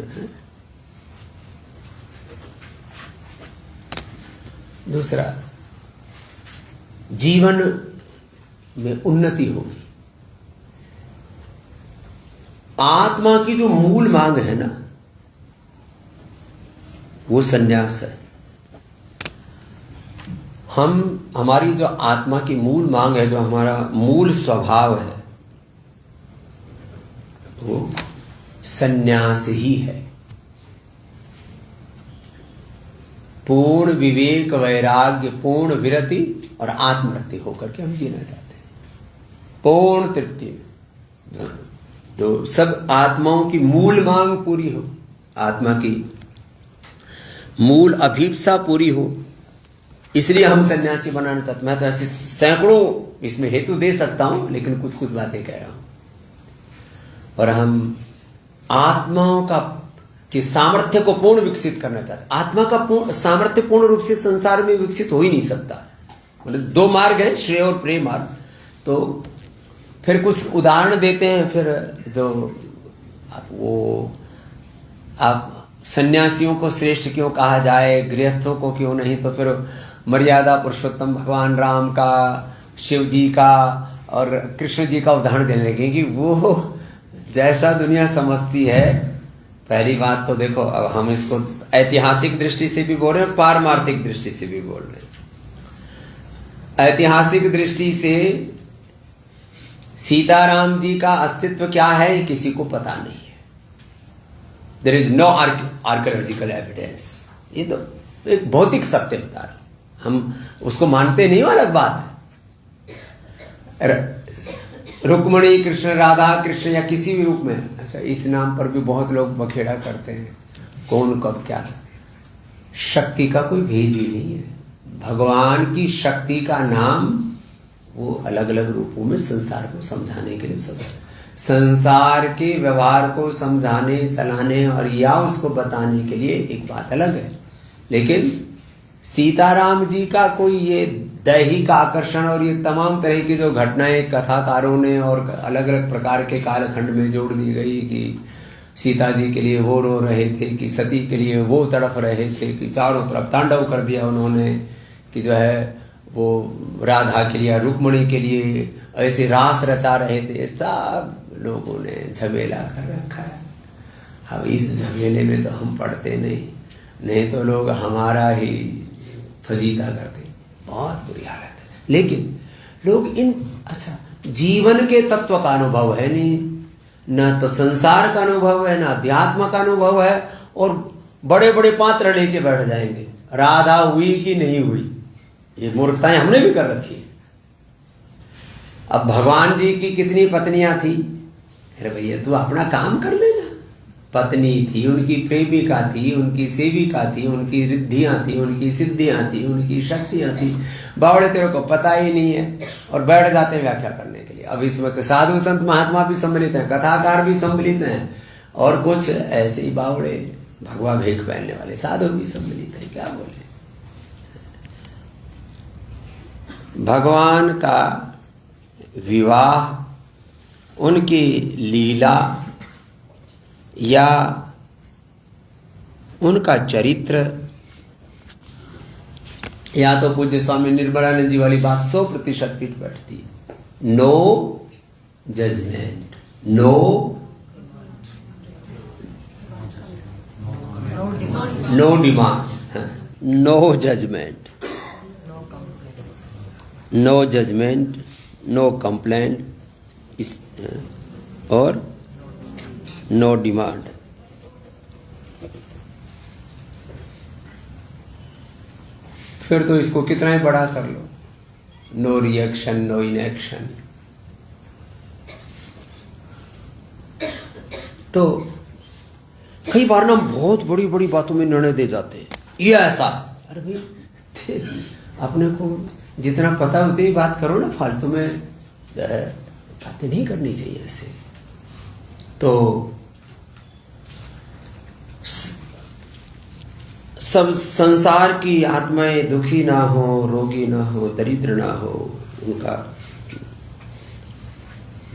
दूसरा, जीवन में उन्नति होगी। आत्मा की जो मूल मांग है ना, वो सन्यास है। हमारी जो आत्मा की मूल मांग है, जो हमारा मूल स्वभाव है, वो सन्यास ही है। पूर्ण विवेक, वैराग्य, पूर्ण विरति और आत्मरति होकर के हम जीना चाहते हैं, पूर्ण तृप्ति में। तो सब आत्माओं की मूल मांग पूरी हो, आत्मा की मूल अभिप्सा पूरी हो, इसलिए हम सन्यासी बनाना चाहते। मैं तो ऐसे सैकड़ों इसमें हेतु दे सकता हूं, लेकिन कुछ कुछ बातें कह रहा हूं। और हम आत्माओं का कि सामर्थ्य को पूर्ण विकसित करना चाहते। आत्मा का सामर्थ्य पूर्ण रूप से संसार में विकसित हो ही नहीं सकता। मतलब दो मार्ग है, श्रेय और प्रेय मार्ग। तो फिर कुछ उदाहरण देते हैं, फिर जो वो आप सन्यासियों को श्रेष्ठ क्यों कहा जाए, गृहस्थों को क्यों नहीं, तो फिर मर्यादा पुरुषोत्तम भगवान राम का, शिव जी का और कृष्ण जी का उदाहरण देने लगे कि वो जैसा दुनिया समझती है। पहली बात तो देखो, अब हम इसको ऐतिहासिक दृष्टि से भी बोल रहे हैं, पारमार्थिक दृष्टि से भी बोल रहे हैं। ऐतिहासिक दृष्टि से सीताराम जी का अस्तित्व क्या है, ये किसी को पता नहीं है। There is no archaeological evidence. ये तो एक भौतिक सत्य बता रहा हूं, हम उसको मानते नहीं, वो अलग बात है। रुक्मणी कृष्ण, राधा कृष्ण या किसी भी रूप में, अच्छा इस नाम पर भी बहुत लोग बखेड़ा करते हैं, कौन कब क्या। शक्ति का कोई भेद ही नहीं है। भगवान की शक्ति का नाम वो अलग अलग रूपों में संसार को समझाने के लिए सब, संसार के व्यवहार को समझाने, चलाने और या उसको बताने के लिए एक बात अलग है। लेकिन सीताराम जी का कोई ये दैहिक आकर्षण और ये तमाम तरह की जो घटनाएं कथाकारों ने और अलग अलग प्रकार के कालखंड में जोड़ दी गई कि सीता जी के लिए वो रो रहे थे, कि सती के लिए वो तड़प रहे थे, कि चारों तरफ तांडव कर दिया उन्होंने, कि जो है वो राधा के लिए, रुक्मणी के लिए ऐसे रास रचा रहे थे। सब लोगों ने झमेला कर रखा है। अब इस झमेले में तो हम पढ़ते नहीं तो लोग हमारा ही फजीता करते। बहुत बुरी हालत है। लेकिन लोग इन जीवन के तत्व का अनुभव है नहीं, न तो संसार का अनुभव है, न अध्यात्म का अनुभव है, और बड़े बड़े पात्र लेके बैठ जाएंगे, राधा हुई कि नहीं हुई। ये मूर्खताएं हमने भी कर रखी है। अब भगवान जी की कितनी पत्नियां थी, अरे भैया तू अपना काम कर लेना। पत्नी थी, उनकी प्रेमिका थी, उनकी सेविका थी, उनकी रिद्धियां थी, उनकी सिद्धियां थी, उनकी शक्तियां थी। बावड़े तेरे को पता ही नहीं है और बैठ जाते हैं व्याख्या करने के लिए। अब इसमें साधु संत महात्मा भी सम्मिलित हैं, कथाकार भी सम्मिलित हैं, और कुछ ऐसे ही बावड़े भगवा भेख पहनने वाले साधु भी सम्मिलित हैं। क्या बोले, भगवान का विवाह, उनकी लीला या उनका चरित्र, या तो पूज्य स्वामी निर्मलानंद जी वाली बात 100% फिट बैठती है। No judgement, no no demand, no judgement, no judgement, no complaint और नो डिमांड। फिर तो इसको कितना ही बड़ा कर लो, नो रिएक्शन, नो इनएक्शन। तो कई बार ना बहुत बड़ी बड़ी बातों में निर्णय दे जाते हैं, ये ऐसा। अरे भाई अपने को जितना पता उतनी ही बात करो ना, फालतू में बातें नहीं करनी चाहिए ऐसे। तो सब संसार की आत्माएं दुखी ना हो, रोगी ना हो, दरिद्र ना हो, उनका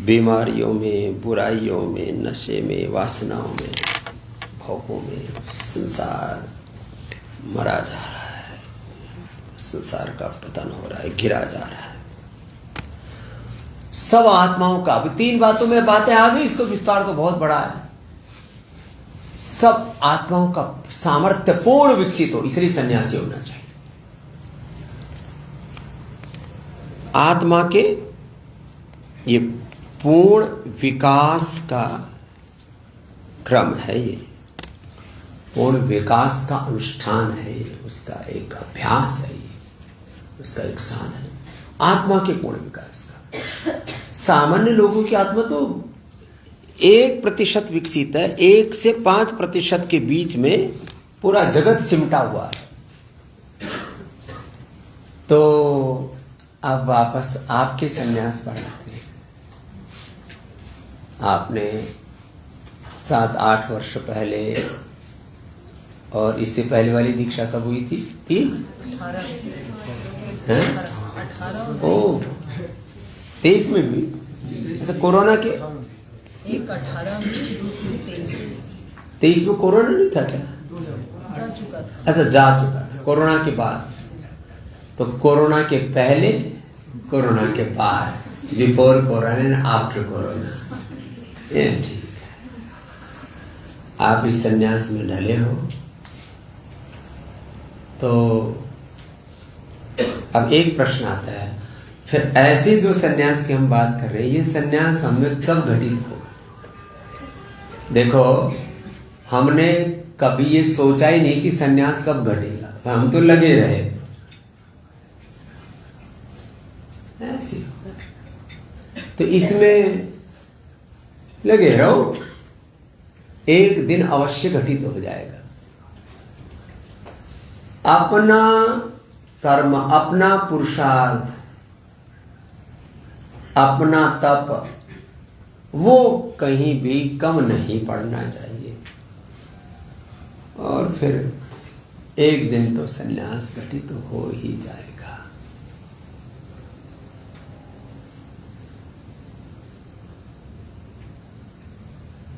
बीमारियों में, बुराइयों में, नशे में, वासनाओं में, भोगों में संसार मरा जा रहा है, संसार का पतन हो रहा है, गिरा जा रहा है। सब आत्माओं का, अभी 3 बातों में बातें आ गई, इसको विस्तार तो बहुत बड़ा है। सब आत्माओं का सामर्थ्य पूर्ण विकसित हो, इसलिए सन्यासी होना चाहिए। आत्मा के ये पूर्ण विकास का क्रम है, ये पूर्ण विकास का अनुष्ठान है, ये उसका एक अभ्यास है, ये उसका एक साधन है आत्मा के पूर्ण विकास का। सामान्य लोगों की आत्मा तो 1% विकसित है, 1 से 5% के बीच में पूरा जगत सिमटा हुआ है। तो अब वापस आपके संन्यास पर आते हैं। आपने 7-8 वर्ष पहले, और इससे पहले वाली दीक्षा कब हुई थी? 23 में भी। अच्छा, कोरोना के एक 18 में, दूसरी 23 में कोरोना नहीं था क्या? जा चुका था। अच्छा, जा चुका था कोरोना के बाद। तो कोरोना के पहले, कोरोना के बाद, before corona and after corona. ये ठीक है, आप इस संन्यास में ढले हो। तो अब एक प्रश्न आता है, फिर ऐसे जो संन्यास की हम बात कर रहे हैं, ये संन्यास हमें कब घटित हो? देखो, हमने कभी ये सोचा ही नहीं कि संन्यास कब घटेगा, हम तो लगे रहे ऐसे। तो इसमें लगे रहो, एक दिन अवश्य घटित हो जाएगा। अपना कर्म, अपना पुरुषार्थ, अपना तप, वो कहीं भी कम नहीं पड़ना चाहिए, और फिर एक दिन तो संन्यास घटित तो हो ही जाएगा।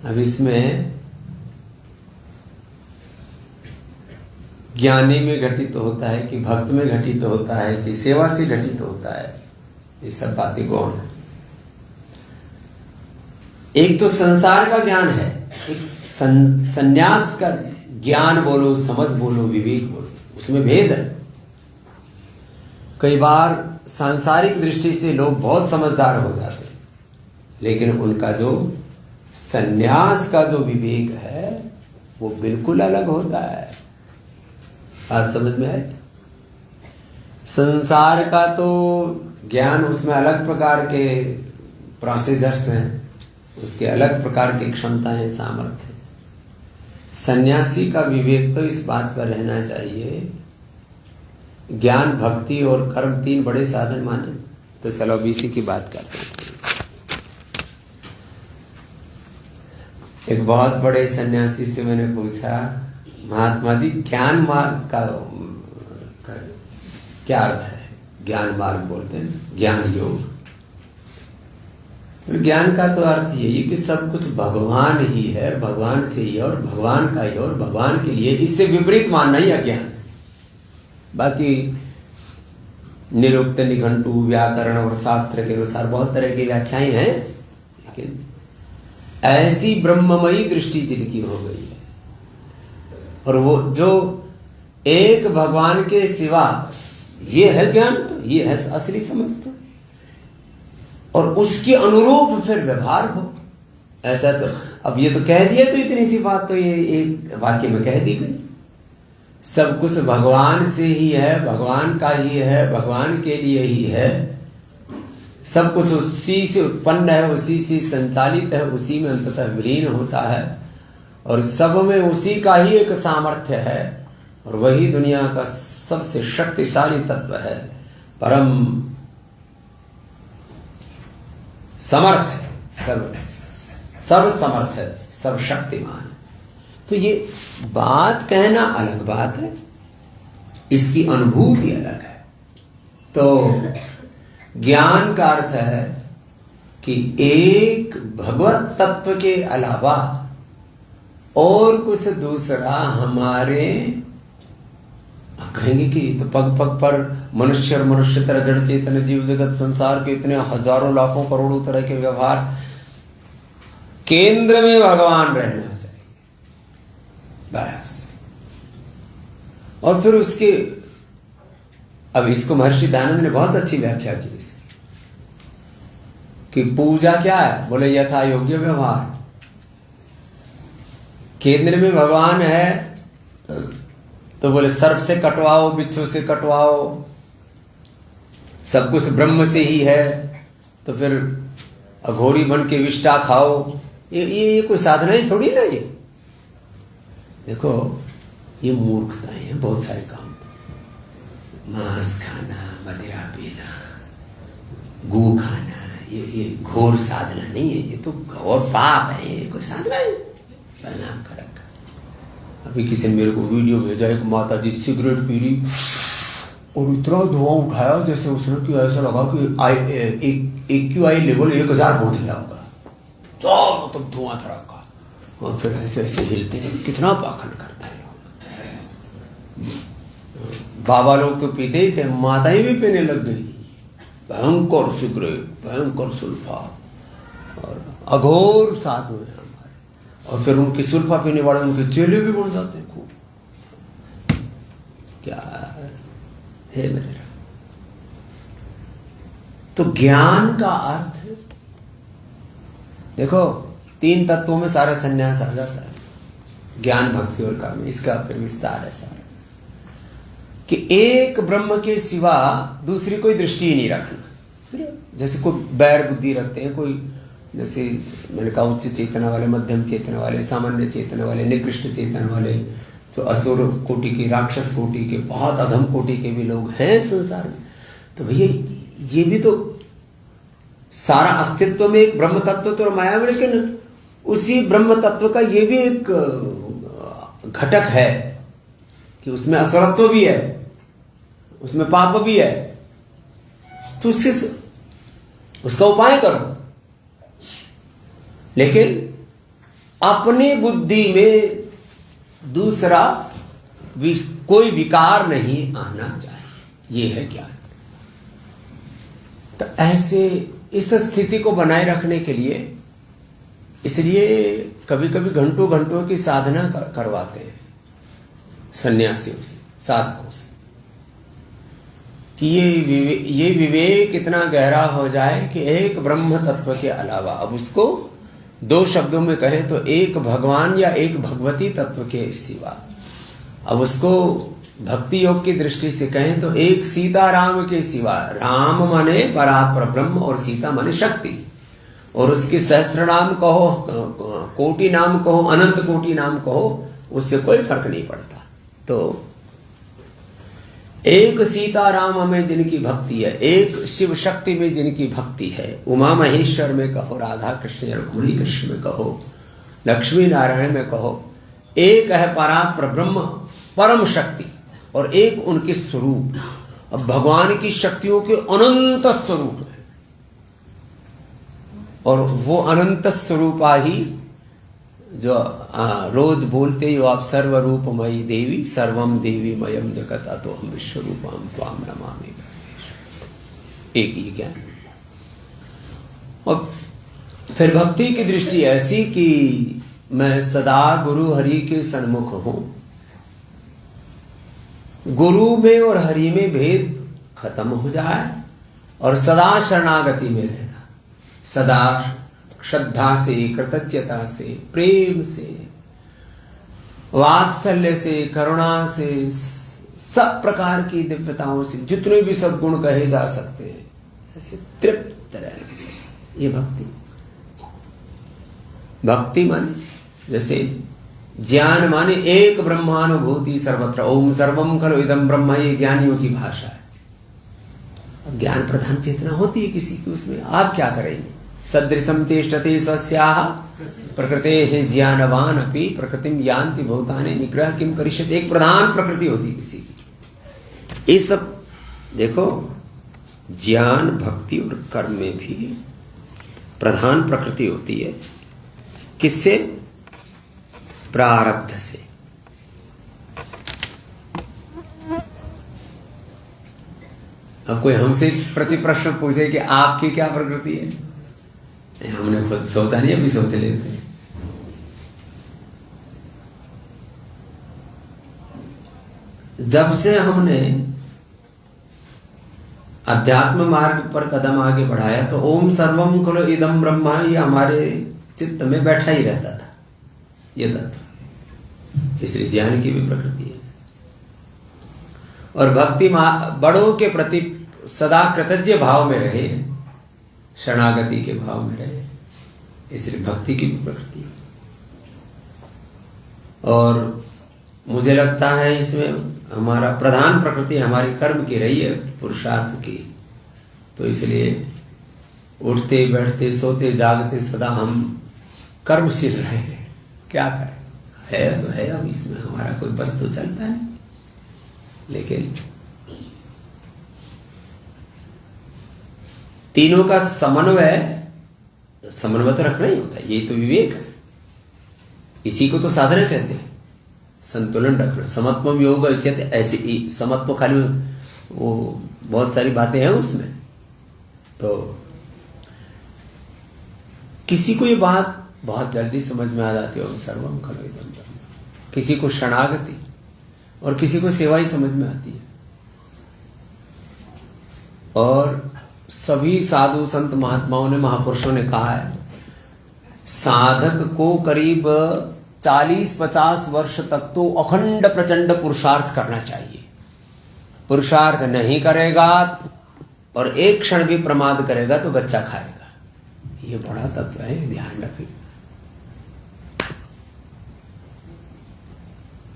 अब इसमें ज्ञानी में घटित होता है कि भक्त में घटित होता है कि सेवा से घटित होता है, ये सब बातें गौण है। एक तो संसार का ज्ञान है, एक संन्यास का ज्ञान बोलो, समझ बोलो, विवेक बोलो, उसमें भेद है। कई बार सांसारिक दृष्टि से लोग बहुत समझदार हो जाते हैं, लेकिन उनका जो संन्यास का जो विवेक है वो बिल्कुल अलग होता है। बात समझ में आए? संसार का तो ज्ञान, उसमें अलग प्रकार के प्रोसीजर्स हैं, उसके अलग प्रकार की क्षमताएं, सामर्थ्य। सन्यासी का विवेक तो इस बात पर रहना चाहिए, ज्ञान, भक्ति और कर्म 3 बड़े साधन माने। तो चलो अब इसी की बात करते हैं। एक बहुत बड़े सन्यासी से मैंने पूछा, महात्मा जी, ज्ञान मार्ग का क्या अर्थ है? ज्ञान मार्ग बोलते हैं, ज्ञान योग। तो ज्ञान का तो अर्थ यही कि सब कुछ भगवान ही है, भगवान से ही, और भगवान का ही, और भगवान के लिए। इससे विपरीत मानना ही अज्ञान। बाकी निरुक्त, निघंटु, व्याकरण और शास्त्र के अनुसार बहुत तरह की व्याख्याएं हैं, लेकिन ऐसी ब्रह्ममयी दृष्टि जिनकी हो गई है, और वो जो एक भगवान के सिवा, ये है ज्ञान, ये है असली समझ। तो और उसके अनुरूप फिर व्यवहार हो, ऐसा तो अब ये तो कह दिया, तो इतनी सी बात तो ये एक वाक्य में कह दी गई। सब कुछ भगवान से ही है, भगवान का ही है, भगवान के लिए ही है। सब कुछ उसी से उत्पन्न है, उसी से संचालित है, उसी में अंततः विलीन होता है, और सब में उसी का ही एक सामर्थ्य है, और वही दुनिया का सबसे शक्तिशाली तत्व है, परम समर्थ है, सर्व समर्थ है, सर्व शक्तिमान है। तो ये बात कहना अलग बात है, इसकी अनुभूति अलग है। तो ज्ञान का अर्थ है कि एक भगवत तत्व के अलावा और कुछ दूसरा हमारे, कहेंगे कि तो पग पग पर मनुष्य और मनुष्य तरह जड़ चेतन जीव जगत संसार के इतने हजारों लाखों करोड़ों तरह के व्यवहार, केंद्र में भगवान रहना चाहिए बस। और फिर उसके, अब इसको महर्षि दयानंद ने बहुत अच्छी व्याख्या की इसकी, कि पूजा क्या है, बोले यथा योग्य व्यवहार। केंद्र में भगवान है तो बोले सर्प से कटवाओ, बिच्छू से कटवाओ, सब कुछ ब्रह्म से ही है, तो फिर अघोरी बन के विष्ठा खाओ। ये कोई साधना ही थोड़ी ना। ये देखो, ये मूर्खताएं हैं बहुत सारे काम। मांस खाना, मदिरा पीना, गू खाना, ये घोर साधना नहीं है, ये तो घोर पाप है, ये कोई साधना है? प्रणाम कर रखा। अभी किसी ने मेरे को वीडियो भेजा, एक माता जी सिगरेट पी रही और इतना धुआं उठाया जैसे उसने कि ऐसा लगा कि AQI लेवल 1000 पहुंच गया होगा, तो मतलब धुआं तरह, और फिर ऐसे ऐसे हिलते हैं। कितना पाखंड करता है लोग। बाबा लोग तो पीते ही थे, माताएं भी पीने लग गई। भयंकर सिगरेट, भयंकर सुल्फा, और अघोर साधु है हमारे। और फिर उनकी सुल्फा पीने वाले उनके चेले भी बन जाते हैं खूब। क्या है मेरे। तो ज्ञान का अर्थ, देखो 3 तत्वों में सारा संन्यास आ जाता है, ज्ञान भक्ति और कर्म। इसका फिर विस्तार है सारा, कि एक ब्रह्म के सिवा दूसरी कोई दृष्टि ही नहीं रखना। जैसे कोई बैर बुद्धि रखते हैं, कोई जैसे मैंने कहा उच्च चेतना वाले, मध्यम चेतना वाले, सामान्य चेतना वाले, निकृष्ट चेतना वाले, जो असुर कोटि के, राक्षस कोटि के, बहुत अधम कोटि के भी लोग हैं संसार में। तो भैया ये भी तो सारा अस्तित्व में एक ब्रह्म तत्व तो माया में, लेकिन उसी ब्रह्म तत्व का ये भी एक घटक है कि उसमें असुरत्व भी है, उसमें पाप भी है। तो उसका उपाय करो, लेकिन अपनी बुद्धि में दूसरा कोई विकार नहीं आना चाहिए। ये है ज्ञान। तो ऐसे इस स्थिति को बनाए रखने के लिए, इसलिए कभी कभी घंटों घंटों की साधना करवाते हैं सन्यासियों से, साधकों से, कि ये विवेक इतना गहरा हो जाए कि एक ब्रह्म तत्व के अलावा, अब उसको 2 शब्दों में कहें तो एक भगवान या एक भगवती तत्व के सिवा, अब उसको भक्ति योग की दृष्टि से कहें तो एक सीताराम के सिवा, राम माने परात्पर ब्रह्म और सीता माने शक्ति, और उसकी सहस्त्र नाम कहो, कोटि नाम कहो, अनंत कोटि नाम कहो, उससे कोई फर्क नहीं पड़ता। तो एक सीताराम में जिनकी भक्ति है, एक शिव शक्ति में जिनकी भक्ति है, उमा महेश्वर में कहो, राधा कृष्ण रुक्मिणी कृष्ण में कहो, लक्ष्मी नारायण में कहो, एक है परात्पर ब्रह्म परम शक्ति, और एक उनके स्वरूप। अब भगवान की शक्तियों के अनंत स्वरूप है, और वो अनंत स्वरूपा ही जो रोज बोलते हो आप, सर्वरूपमयी देवी सर्वम देवी मयम जगत अतो हम विश्वरूपम त्वाम नमामि। एक ही ज्ञान। और फिर भक्ति की दृष्टि ऐसी कि मैं सदा गुरु हरि के सन्मुख हूं, गुरु में और हरि में भेद खत्म हो जाए और सदा शरणागति में रहना, सदा श्रद्धा से, कृतज्ञता से, प्रेम से, वात्सल्य से, करुणा से, सब प्रकार की दिव्यताओं से, जितने भी सद्गुण कहे जा सकते हैं, ऐसे तृप्त रहने से, ये भक्ति। भक्ति माने जैसे ज्ञान माने एक ब्रह्मानुभूति सर्वत्र, ओम सर्वम खलु इदं ब्रह्म, ये ज्ञानियों की भाषा है। अब ज्ञान प्रधान चेतना होती है किसी की, उसमें आप क्या करेंगे? सदृशम चेष्टते स्वस्याः प्रकृतेः ज्ञानवान अपि प्रकृतिम यान्ति भूतानि निग्रह किम करिष्यति। एक प्रधान प्रकृति होती है किसी की। ये सब देखो, ज्ञान, भक्ति और कर्म में भी प्रधान प्रकृति होती है। किससे? प्रारब्ध से। अब कोई हमसे प्रति प्रश्न पूछे कि आपकी क्या प्रकृति है, हमने खुद सोचा नहीं, अभी सोच लेते हैं। जब से हमने अध्यात्म मार्ग पर कदम आगे बढ़ाया तो ओम सर्वम खलु इदं ब्रह्म, ये हमारे चित्त में बैठा ही रहता था ये तत्व। इसलिए ज्ञान की भी प्रकृति है। और भक्ति बड़ों के प्रति सदा कृतज्ञ भाव में रहे, शरणागति के भाव में रहे, इसलिए भक्ति की भी प्रकृति है। और मुझे लगता है इसमें हमारा प्रधान प्रकृति हमारी कर्म की रही है, पुरुषार्थ की। तो इसलिए उठते बैठते सोते जागते सदा हम कर्मशील रहे हैं। क्या करें, है तो है, अब इसमें हमारा कोई बस तो चलता है। लेकिन तीनों का समन्वय तो रखना ही होता है, ये तो विवेक है। इसी को तो साधना कहते हैं, संतुलन रखना। समत्वम योग उच्यते, ऐसे ही समत्व खाली वो बहुत सारी बातें हैं उसमें। तो किसी को ये बात बहुत जल्दी समझ में आ जाती है, ओम सर्वम खलु इदं ब्रह्म। किसी को शरणागति और किसी को सेवा ही समझ में आती है। और सभी साधु संत महात्माओं ने, महापुरुषों ने कहा है, साधक को करीब 40-50 वर्ष तक तो अखंड प्रचंड पुरुषार्थ करना चाहिए। पुरुषार्थ नहीं करेगा और एक क्षण भी प्रमाद करेगा तो बच्चा खाएगा। ये बड़ा तत्व है, ध्यान रखिए।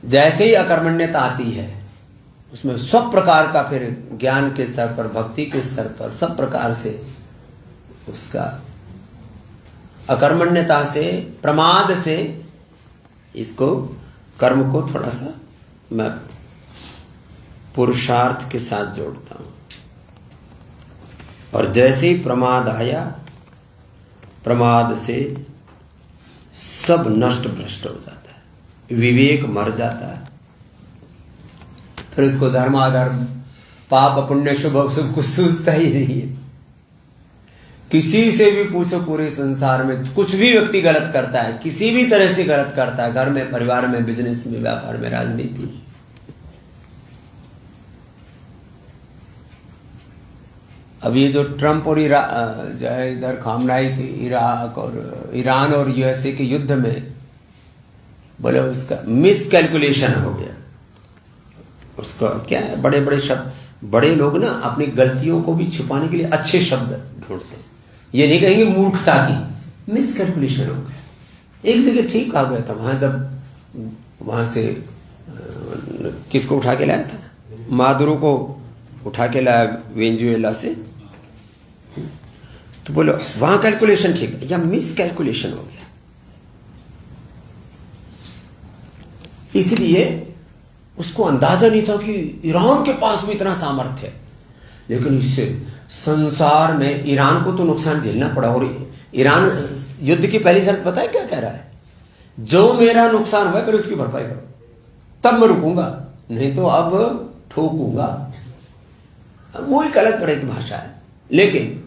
जैसे ही अकर्मण्यता आती है उसमें सब प्रकार का, फिर ज्ञान के स्तर पर, भक्ति के स्तर पर, सब प्रकार से उसका अकर्मण्यता से, प्रमाद से, इसको कर्म को थोड़ा सा मैं पुरुषार्थ के साथ जोड़ता हूं। और जैसे ही प्रमाद आया, प्रमाद से सब नष्ट भ्रष्ट हो जाता है, विवेक मर जाता है। फिर इसको धर्म अधर्म, पाप पुण्य, शुभ अशुभ कुछ सूझता ही नहीं है। किसी से भी पूछो, पूरे संसार में कुछ भी व्यक्ति गलत करता है, किसी भी तरह से गलत करता है, घर में, परिवार में, बिजनेस में, व्यापार में, राजनीति में। अब ये जो ट्रंप और जो है इधर खामनाई के इराक और ईरान और यूएसए के युद्ध में, बोले उसका मिसकैलकुलेशन हो गया। उसका क्या है, बड़े बड़े शब्द, बड़े लोग ना अपनी गलतियों को भी छुपाने के लिए अच्छे शब्द ढूंढते हैं। ये नहीं कहेंगे मूर्खता की, मिसकैलकुलेशन हो गया। एक जगह ठीक आ गया था, वहां जब वहां से किसको उठा के लाया था, मादुरो को उठा के लाया वेनेजुएला से, तो बोलो वहां कैलकुलेशन ठीक है या मिसकैलकुलेशन हो गया। इसलिए उसको अंदाजा नहीं था कि ईरान के पास भी इतना सामर्थ्य है। लेकिन इससे संसार में ईरान को तो नुकसान झेलना पड़ा। और ईरान युद्ध की पहली शर्त पता है क्या कह रहा है, जो मेरा नुकसान हुआ फिर उसकी भरपाई करो, तब मैं रुकूंगा, नहीं तो अब ठोकूंगा। वो एक अलग तरह की भाषा है। लेकिन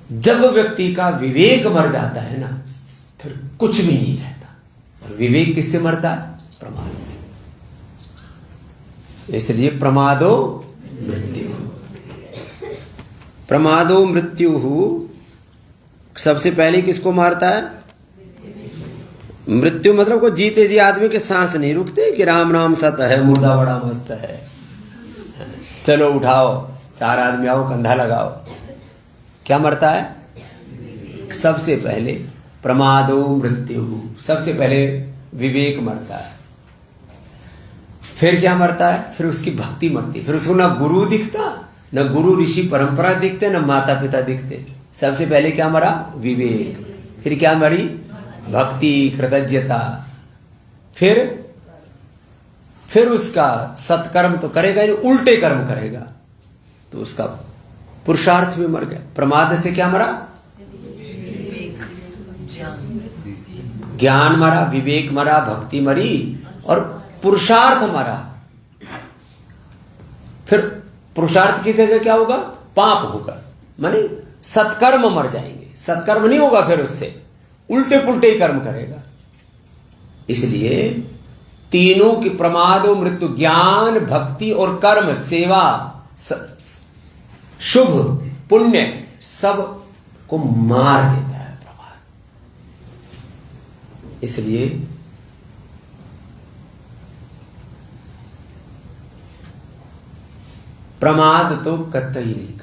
जब व्यक्ति का विवेक मर जाता है ना, फिर कुछ भी नहीं रहता। और विवेक किससे मरता है? प्रमाद से। इसलिए प्रमादो मृत्यु, प्रमादो मृत्यु सबसे पहले किसको मारता है? मृत्यु मतलब को जीते जी आदमी के सांस नहीं रुकते कि राम नाम सत है, मुर्दा बड़ा मस्त है, चलो उठाओ 4 आदमी आओ कंधा लगाओ। क्या मरता है? सबसे पहले प्रमादो मृत्यु, सबसे पहले विवेक मरता है। फिर क्या मरता है? फिर उसकी भक्ति मरती है। फिर उसको ना गुरु दिखता, न गुरु ऋषि परंपरा दिखते, न माता पिता दिखते। सबसे पहले क्या मरा? विवेक। फिर क्या मरी? भक्ति, कृतज्ञता। फिर उसका सत्कर्म तो करेगा ही, उल्टे कर्म करेगा तो उसका पुरुषार्थ भी मर गया। प्रमाद से क्या मरा? ज्ञान मरा, विवेक मरा, भक्ति मरी और पुरुषार्थ मरा। फिर पुरुषार्थ की जगह क्या होगा? पाप होगा, माने सत्कर्म मर जाएंगे। सत्कर्म नहीं होगा, फिर उससे उल्टे पुल्टे ही कर्म करेगा। इसलिए तीनों की प्रमाद और मृत्यु, ज्ञान, भक्ति और कर्म, सेवा, शुभ पुण्य, सब को मार देता है प्रमाद। इसलिए प्रमाद तो कतई नहीं करना।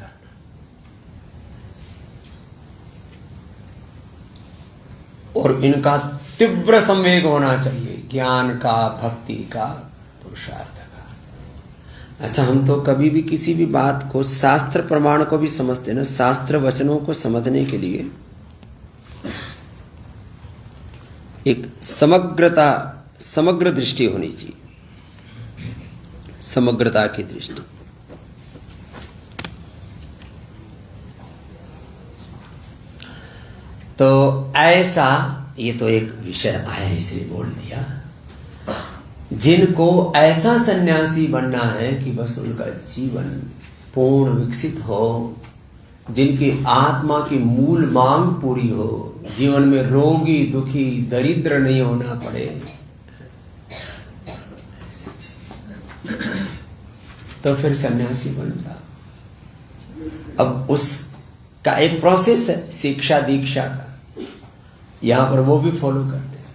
और इनका तीव्र संवेग होना चाहिए, ज्ञान का, भक्ति का, पुरुषार्थ का। अच्छा, हम तो कभी भी किसी भी बात को, शास्त्र प्रमाण को भी समझते ना, शास्त्र वचनों को समझने के लिए एक समग्र दृष्टि होनी चाहिए, समग्रता की दृष्टि। तो ऐसा, ये तो एक विषय आया इसलिए बोल दिया, जिनको ऐसा सन्यासी बनना है कि बस उनका जीवन पूर्ण विकसित हो, जिनकी आत्मा की मूल मांग पूरी हो, जीवन में रोगी, दुखी, दरिद्र नहीं होना पड़े, तो फिर सन्यासी बन जाओ। अब उसका एक प्रोसेस है शिक्षा दीक्षा का, यहां पर वो भी फॉलो करते हैं।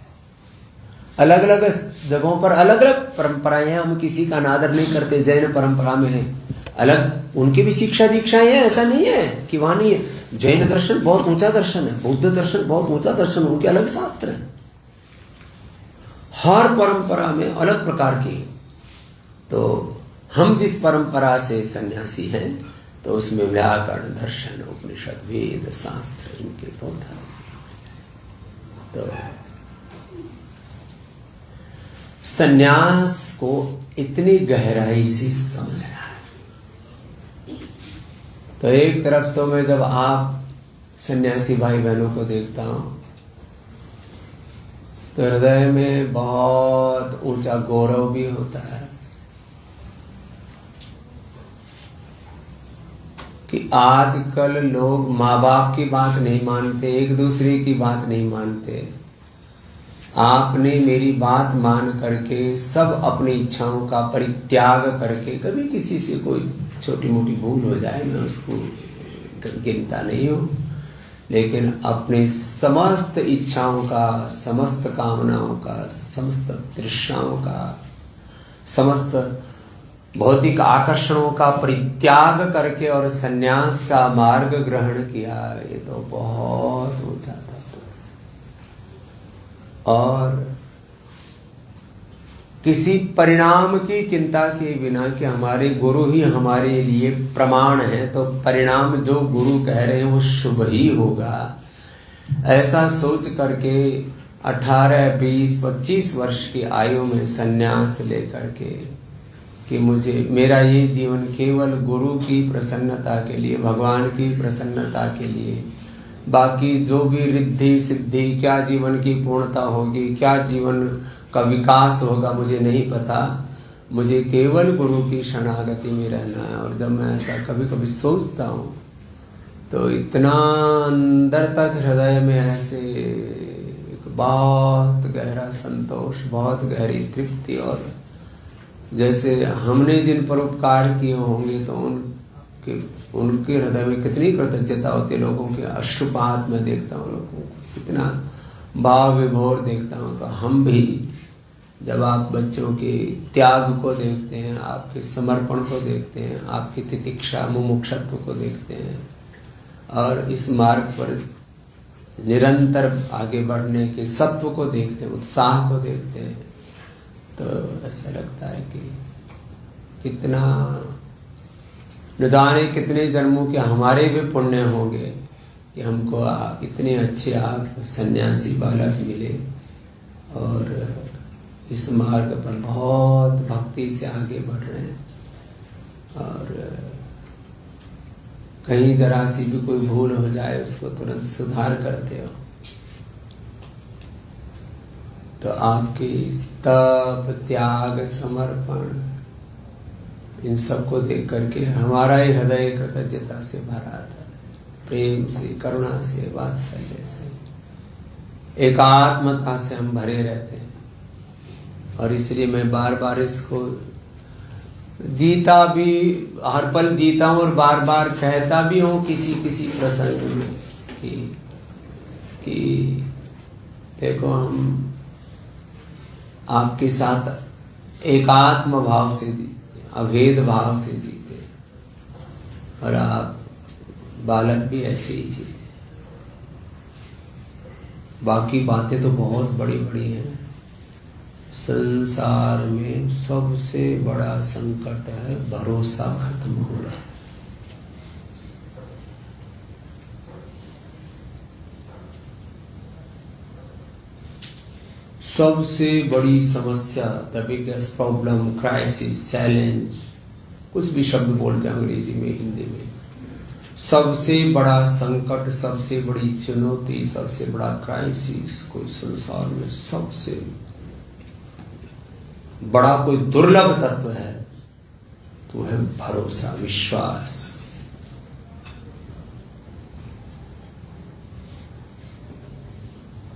अलग अलग जगहों पर अलग अलग परंपराएं हैं, हम किसी का अनादर नहीं करते। जैन परंपरा में है अलग, उनकी भी शिक्षा दीक्षाएं हैं, ऐसा नहीं है कि वहां नहीं है। जैन दर्शन बहुत ऊंचा दर्शन है, बौद्ध दर्शन बहुत ऊंचा दर्शन, उनके अलग शास्त्र है। हर परंपरा में अलग प्रकार की। तो हम जिस परंपरा से सन्यासी हैं, तो उसमें व्याकरण, दर्शन, उपनिषद, वेद, शास्त्र, इनके बहुत है। तो सन्यास को इतनी गहराई से समझना है। तो एक तरफ तो मैं जब आप सन्यासी भाई बहनों को देखता हूं, तो हृदय में बहुत ऊंचा गौरव भी होता है कि आजकल लोग माँ बाप की बात नहीं मानते, एक दूसरे की बात नहीं मानते। आपने मेरी बात मान करके सब अपनी इच्छाओं का परित्याग करके, कभी किसी से कोई छोटी मोटी भूल हो जाए, मैं उसको गिनता नहीं हूं, लेकिन अपने समस्त इच्छाओं का, समस्त कामनाओं का, समस्त तृष्णाओं का, समस्त भौतिक आकर्षणों का परित्याग करके और सन्यास का मार्ग ग्रहण किया, ये तो बहुत ऊंचा था। और किसी परिणाम की चिंता के बिना कि हमारे गुरु ही हमारे लिए प्रमाण है, तो परिणाम जो गुरु कह रहे हैं वो शुभ ही होगा, ऐसा सोच करके 18, 20, 25 वर्ष की आयु में सन्यास लेकर के कि मुझे मेरा ये जीवन केवल गुरु की प्रसन्नता के लिए, भगवान की प्रसन्नता के लिए, बाकी जो भी रिद्धि सिद्धि, क्या जीवन की पूर्णता होगी, क्या जीवन का विकास होगा, मुझे नहीं पता। मुझे केवल गुरु की शरणागति में रहना है। और जब मैं ऐसा कभी कभी सोचता हूँ, तो इतना अंदर तक हृदय में ऐसे एक बहुत गहरा संतोष, बहुत गहरी तृप्ति। और जैसे हमने जिन पर उपकार किए होंगे तो उनके हृदय में कितनी कृतज्ञता होती है। लोगों के अश्रुपात में देखता हूँ, लोगों को कितना भाव विभोर देखता हूँ। तो हम भी जब आप बच्चों के त्याग को देखते हैं, आपके समर्पण को देखते हैं, आपकी तितिक्षा मुमुक्षत्व को देखते हैं और इस मार्ग पर निरंतर आगे बढ़ने के सत्व को देखते हैं, उत्साह को देखते हैं, तो ऐसा लगता है कि कितना न जाने कितने जन्मों के हमारे भी पुण्य होंगे कि हमको इतने अच्छे आप सन्यासी बालक मिले और इस मार्ग पर बहुत भक्ति से आगे बढ़ रहे हैं। और कहीं जरा सी भी कोई भूल हो जाए उसको तुरंत सुधार करते हो। तो आपके तप, त्याग, समर्पण, इन सबको देख करके हमारा ही हृदय कृतज्ञता से भरा था, प्रेम से, करुणा से, वात्सल्य से, एकात्मता से हम भरे रहते हैं। और इसलिए मैं बार बार इसको जीता भी, हर पल जीता हूं और बार बार कहता भी हूं किसी किसी प्रसंग में कि देखो हम आपके साथ एकात्म भाव से जीते, अभेद भाव से जीते और आप बालक भी ऐसे ही जीते। बाकी बातें तो बहुत बड़ी बड़ी हैं। संसार में सबसे बड़ा संकट है भरोसा खत्म होना। सबसे बड़ी समस्या, the biggest problem, crisis, challenge, कुछ भी शब्द बोलते हैं अंग्रेजी में, हिंदी में। सबसे बड़ा संकट, सबसे बड़ी चुनौती, सबसे बड़ा क्राइसिस कोई संसार में सबसे बड़ा कोई दुर्लभ तत्व है तो है भरोसा, विश्वास।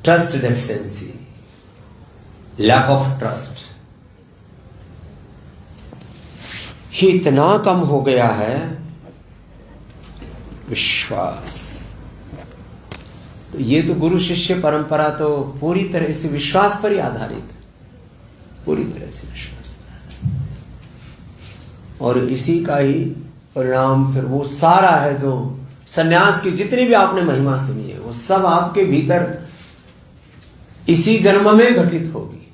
Trust deficiency, lack of trust, ये इतना कम हो गया है। विश्वास, तो ये तो गुरु शिष्य परंपरा तो पूरी तरह से विश्वास पर ही आधारित है, पूरी तरह से विश्वास पर। और इसी का ही परिणाम फिर वो सारा है जो सन्यास की जितनी भी आपने महिमा सुनी है वो सब आपके भीतर इसी जन्म में घटित होगी।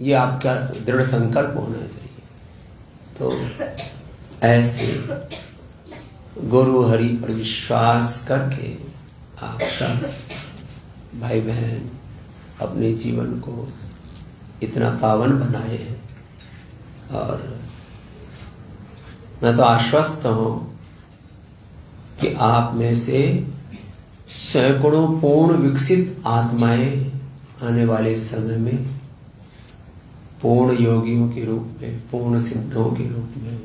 ये आपका दृढ़ संकल्प होना चाहिए। तो ऐसे गुरु हरि पर विश्वास करके आप सब भाई बहन अपने जीवन को इतना पावन बनाए हैं। और मैं तो आश्वस्त हूं कि आप में से सैकड़ों पूर्ण विकसित आत्माएं आने वाले समय में पूर्ण योगियों के रूप में, पूर्ण सिद्धों के रूप में,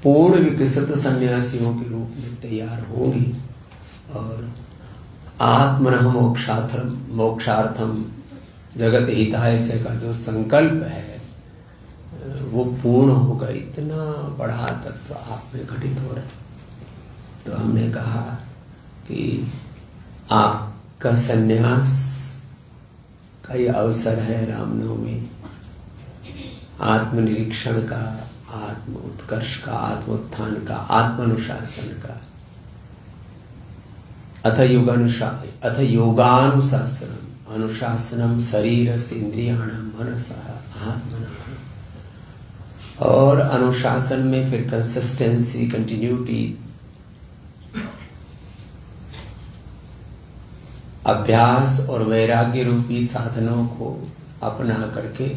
पूर्ण विकसित सन्यासियों के रूप में तैयार होंगी। और आत्मनः मोक्षार्थम जगत हिताय च का जो संकल्प है वो पूर्ण होगा। इतना बड़ा तत्व आप में घटित हो रहा है। तो हमने कहा कि आपका सन्यास का ये अवसर है रामनवमी, आत्मनिरीक्षण का, आत्म उत्कर्ष का, आत्म उत्थान का, आत्मानुशासन का। अथ योगानुशासनम अनुशासनम शरीर से इंद्रियाणाम मनसा आत्मना। और अनुशासन में फिर कंसिस्टेंसी, कंटिन्यूटी, अभ्यास और वैराग्य रूपी साधनों को अपना करके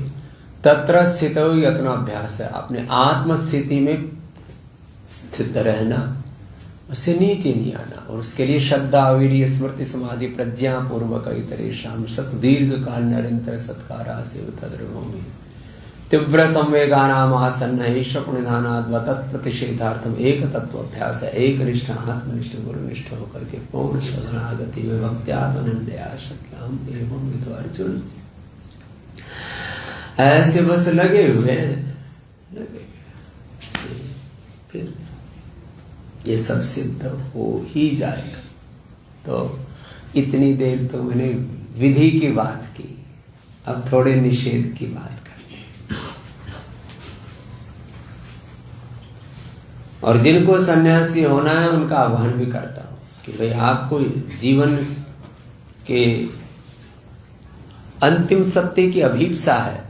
तत्र स्थित यत्न अभ्यास है। अपने आत्म स्थिति में स्थित रहना, उससे नीचे नहीं आना। और उसके लिए श्रद्धा, वीर्य, स्मृति, समाधि, प्रज्ञा पूर्वक इतरेषाम सत दीर्घ काल निरंतर सत्कारा से तद्रभूमि। तीव्र संवेगानाम आसन्न शकुनिधानात् तत्प्रतिषेधार्थम एक तत्वाभ्यास एक निष्ठ आत्मनिष्ठ गुरुनिष्ठ होकर के पूर्ण शरणागति में भक्त्यात्मनंदया शक्याम एवं विदो अर्जुन। ऐसे बस लगे हुए हैं, फिर ये सब सिद्ध हो ही जाएगा। तो इतनी देर तो मैंने विधि की बात की, अब थोड़े निषेध की बात करते हैं। और जिनको सन्यासी होना है उनका आह्वान भी करता हूं कि भाई आपको जीवन के अंतिम सत्य की अभीप्सा है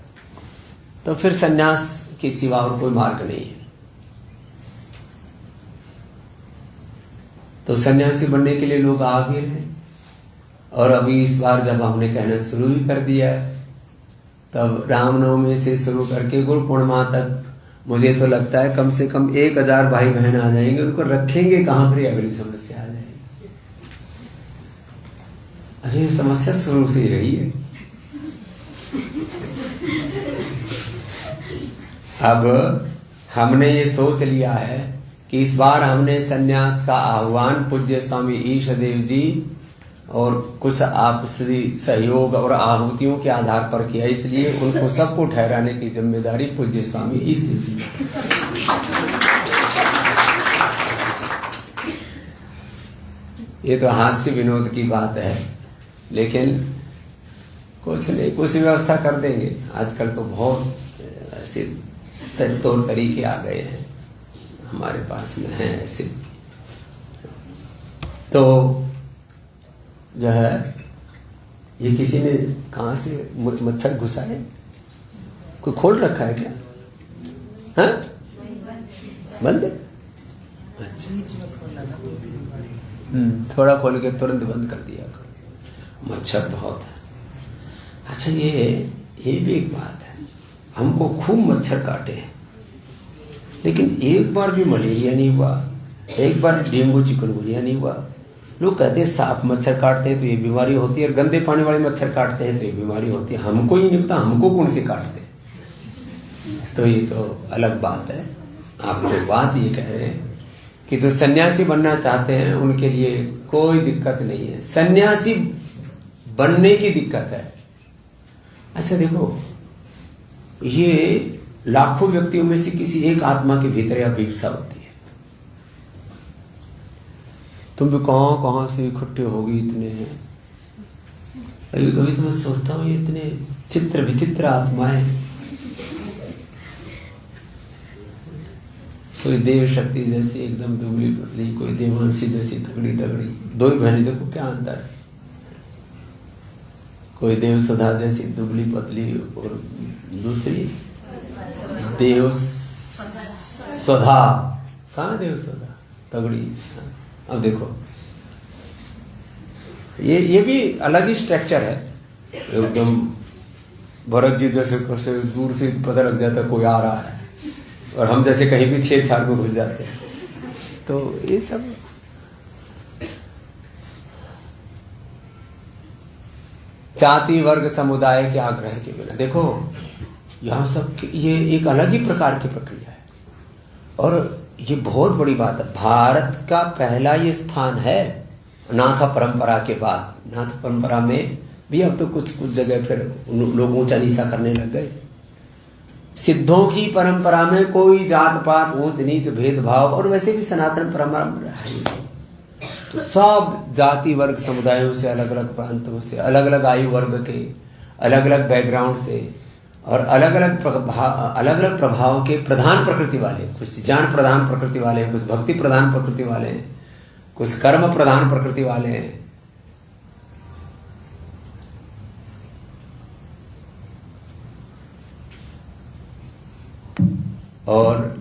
तो फिर सन्यास के सिवा और कोई मार्ग नहीं है। तो सन्यासी बनने के लिए लोग आगे हैं। और अभी इस बार जब हमने कहना शुरू ही कर दिया है, तब रामनवमी से शुरू करके गुरु पूर्णिमा तक मुझे तो लगता है कम से कम 1000 भाई बहन आ जाएंगे। उनको रखेंगे कहां पर, अगली समस्या आ जाएगी। अरे समस्या शुरू से ही रही है। अब हमने ये सोच लिया है कि इस बार हमने सन्यास का आह्वान पूज्य स्वामी ईशदेव जी और कुछ आपसी सहयोग और आहुतियों के आधार पर किया, इसलिए उनको सबको ठहराने की जिम्मेदारी पूज्य स्वामी ईशदेव जी। ये तो हास्य विनोद की बात है, लेकिन कुछ नहीं, कुछ व्यवस्था कर देंगे। आजकल तो बहुत ऐसे तौर तरीके आ गए हैं हमारे पास में हैं ऐसे। तो जो है ये किसी ने कहां से मच्छर घुसा है, कोई खोल रखा है क्या? हाँ बंद है, अच्छा थोड़ा खोल के तुरंत बंद कर दिया करो, मच्छर बहुत है। अच्छा ये भी एक बात है, हमको खूब मच्छर काटे हैं लेकिन एक बार भी मलेरिया नहीं हुआ, एक बार डेंगू चिकनगुनिया नहीं हुआ। लोग कहते हैं साफ मच्छर काटते हैं तो ये बीमारी होती है, और गंदे पानी वाले मच्छर काटते हैं तो ये बीमारी होती है। हमको ही नहीं पता हमको कौन से काटते हैं। तो ये तो अलग बात है। आपको बात ये कह रहे हैं कि जो सन्यासी बनना चाहते हैं उनके लिए कोई दिक्कत नहीं है, सन्यासी बनने की दिक्कत है। अच्छा देखो, ये लाखों व्यक्तियों में से किसी एक आत्मा के भीतर यह अभिप्सा होती है। तुम भी कहां से इकट्ठे होगी इतने हैं। कभी कभी तो मैं सोचता हूं ये इतने चित्र विचित्र आत्माएं, कोई देव शक्ति जैसी एकदम दुबली पतली, कोई देवांशी जैसी तगड़ी तगड़ी। दो ही बहनें, देखो क्या अंतर है। कोई देव सदा जैसी दुबली पतली और दूसरी देव स्वधा। कहाँ देव स्वधा तगड़ी। अब देखो ये भी अलग ही स्ट्रक्चर है एकदम। भरत जी जैसे दूर से पता लग जाता है कोई आ रहा है, और हम जैसे कहीं भी छेड़छाड़ में घुस जाते हैं। तो ये सब जाति वर्ग समुदाय के आग्रह के बिना, देखो यहाँ सब ये एक अलग ही प्रकार की प्रक्रिया है। और ये बहुत बड़ी बात है, भारत का पहला ये स्थान है नाथ परंपरा के बाद। नाथ परंपरा में भी अब तो कुछ जगह फिर लोग ऊंचा नीचा करने लग गए। सिद्धों की परंपरा में कोई जात पात ऊंच नीच भेदभाव, और वैसे भी सनातन परंपरा है तो सब जाति वर्ग समुदायों से, अलग अलग प्रांतों से, अलग अलग आयु वर्ग के, अलग अलग बैकग्राउंड से, और अलग अलग प्रभाव के प्रधान प्रकृति वाले, कुछ ज्ञान प्रधान प्रकृति वाले हैं, कुछ भक्ति प्रधान प्रकृति वाले हैं, कुछ कर्म प्रधान प्रकृति वाले हैं। और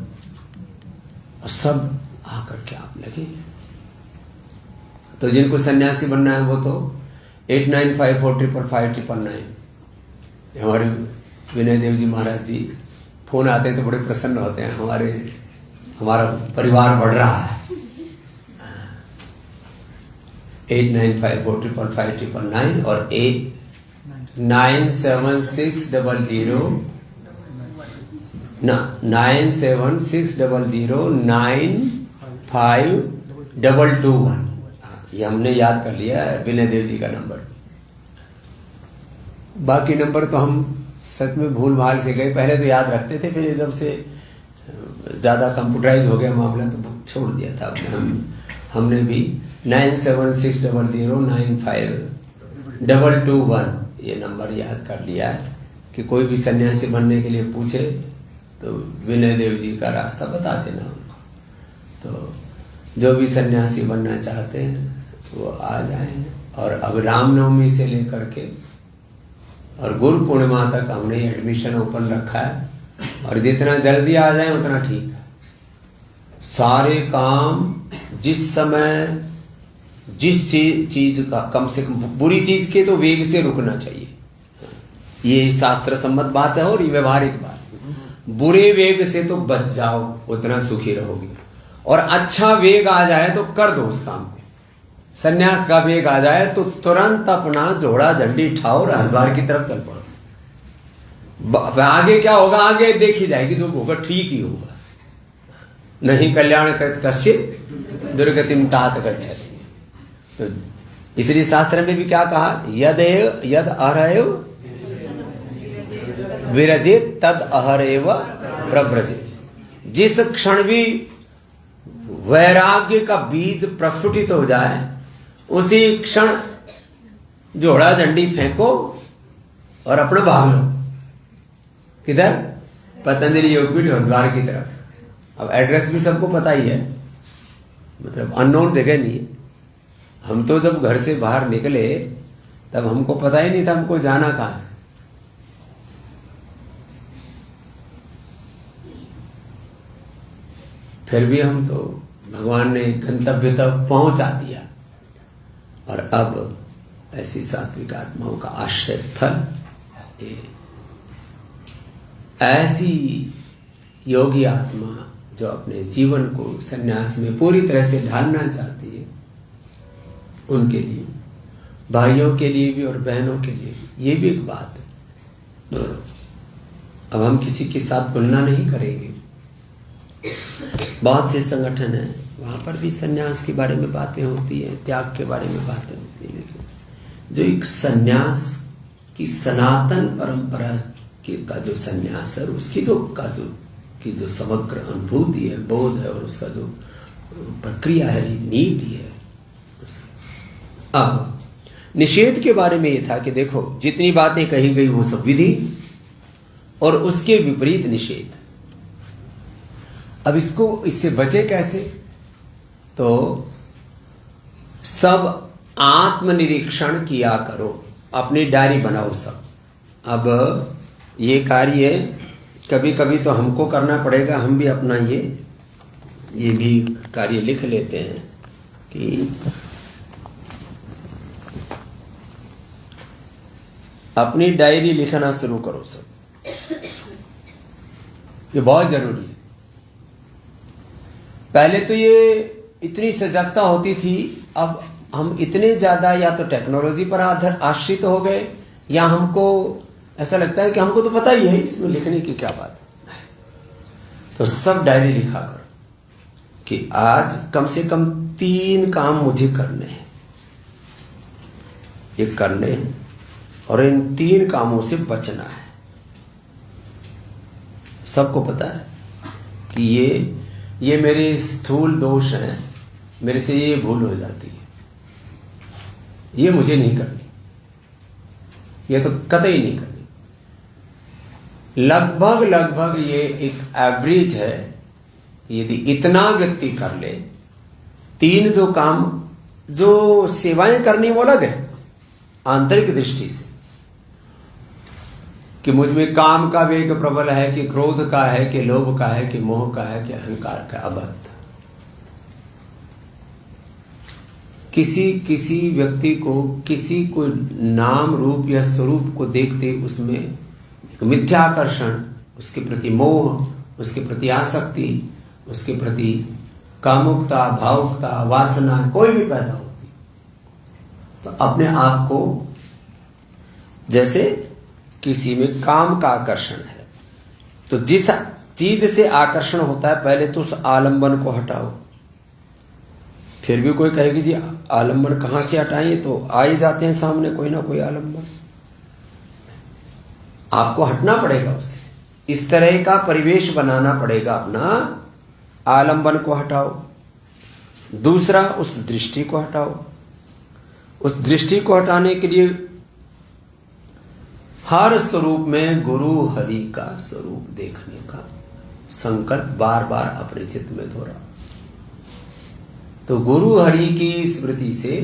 सब आकर के आप लगे। तो जिनको सन्यासी बनना है वो तो 89545559 हमारे विनय देव जी महाराज जी फोन आते हैं तो बड़े प्रसन्न होते हैं। हमारा परिवार बढ़ रहा है। 89545559 और 897600 9760095221। ये हमने याद कर लिया है विनय देव जी का नंबर। बाकी नंबर तो हम सच में भूल भाल से गए, पहले तो याद रखते थे, फिर जब से ज्यादा कंप्यूटराइज हो गया मामला तो छोड़ दिया था हमने भी। 9760095221 ये नंबर याद कर लिया है कि कोई भी सन्यासी बनने के लिए पूछे तो विनय देव जी का रास्ता बता देना उनको। तो जो भी सन्यासी बनना चाहते हैं वो आ जाएं। और अब रामनवमी से लेकर के और गुरु पूर्णिमा तक हमने एडमिशन ओपन रखा है, और जितना जल्दी आ जाए उतना ठीक है। सारे काम जिस समय जिस चीज का कम से कम, बुरी चीज के तो वेग से रुकना चाहिए, ये शास्त्र सम्मत बात है और ये व्यवहारिक बात। बुरे वेग से तो बच जाओ, उतना सुखी रहोगे। और अच्छा वेग आ जाए तो कर दो उस काम को। सन्यास का वेग आ जाए तो तुरंत अपना जोड़ा झंडी उठाओ और हरिद्वार की तरफ चल पड़ो। आगे क्या होगा आगे देखी जाएगी, जो होगा ठीक ही होगा। नहीं कल्याण कश्चित दुर्गतिम तात गच्छति। तो इसलिए शास्त्र में भी क्या कहा, यद अहरएव विरजित तद अहरएव प्रव्रजित। जिस क्षण भी वैराग्य का बीज प्रस्फुटित हो जाए उसी क्षण जोड़ा झंडी फेंको और अपना भाग लो। किधर? पतंजलि योगपीठ हरिद्वार की तरफ। अब एड्रेस भी सबको पता ही है, मतलब अननोन जगह नहीं है। हम तो जब घर से बाहर निकले तब हमको पता ही नहीं था हमको जाना कहाँ है। फिर भी हम तो भगवान ने गंतव्य तक पहुंचा दिया। और अब ऐसी सात्विक आत्माओं का आश्रय स्थल, ऐसी योगी आत्मा जो अपने जीवन को सन्यास में पूरी तरह से ढालना चाहती है, उनके लिए, भाइयों के लिए भी और बहनों के लिए ये भी एक बात है। अब हम किसी के साथ तुलना नहीं करेंगे। बहुत से संगठन है वहां पर भी सन्यास के बारे में बातें होती है, त्याग के बारे में बातें होती है, जो एक सन्यास की सनातन परंपरा का जो सन्यास है, उसकी जो समग्र अनुभूति है, बोध है, और उसका जो प्रक्रिया है, नीति है। अब निषेध के बारे में यह था कि देखो जितनी बातें कही गई वो सब विधि और उसके विपरीत निषेध। अब इससे बचे कैसे? तो सब आत्मनिरीक्षण किया करो, अपनी डायरी बनाओ सब। अब ये कार्य कभी कभी तो हमको करना पड़ेगा, हम भी अपना ये भी कार्य लिख लेते हैं कि अपनी डायरी लिखना शुरू करो सब। ये बहुत जरूरी है। पहले तो ये इतनी सजगता होती थी, अब हम इतने ज्यादा या तो टेक्नोलॉजी पर आश्रित हो गए, या हमको ऐसा लगता है कि हमको तो पता ही है, इसमें लिखने की क्या बात है। तो सब डायरी लिखा करो कि आज कम से कम 3 काम मुझे करने हैं, ये करने हैं, और इन 3 कामों से बचना है। सबको पता है कि ये मेरे स्थूल दोष हैं, मेरे से ये भूल हो जाती है, ये मुझे नहीं करनी, ये तो कतई नहीं करनी। लगभग ये एक एवरेज है, यदि इतना व्यक्ति कर ले, 3 जो काम, जो सेवाएं करनी वो अलग है आंतरिक दृष्टि से, कि मुझ में काम का वेग प्रबल है, कि क्रोध का है, कि लोभ का है, कि मोह का है, कि अहंकार का। अबद्ध किसी व्यक्ति को, किसी को नाम रूप या स्वरूप को देखते उसमें एक मिथ्याकर्षण, उसके प्रति मोह, उसके प्रति आसक्ति, उसके प्रति कामुकता, भावुकता, वासना कोई भी पैदा होती, तो अपने आप को जैसे किसी में काम का आकर्षण है, तो जिस चीज से आकर्षण होता है, पहले तो उस आलंबन को हटाओ। फिर भी कोई कहेगी जी आलंबन कहाँ से हटाएं, तो आ ही जाते हैं सामने कोई ना कोई आलंबन। आपको हटना पड़ेगा उससे, इस तरह का परिवेश बनाना पड़ेगा अपना। आलंबन को हटाओ। दूसरा, उस दृष्टि को हटाओ। उस दृष्टि को हटाने के लिए हर स्वरूप में गुरु हरि का स्वरूप देखने का संकल्प बार बार अपने चित्त में दोहराओ। तो गुरु हरि की स्मृति से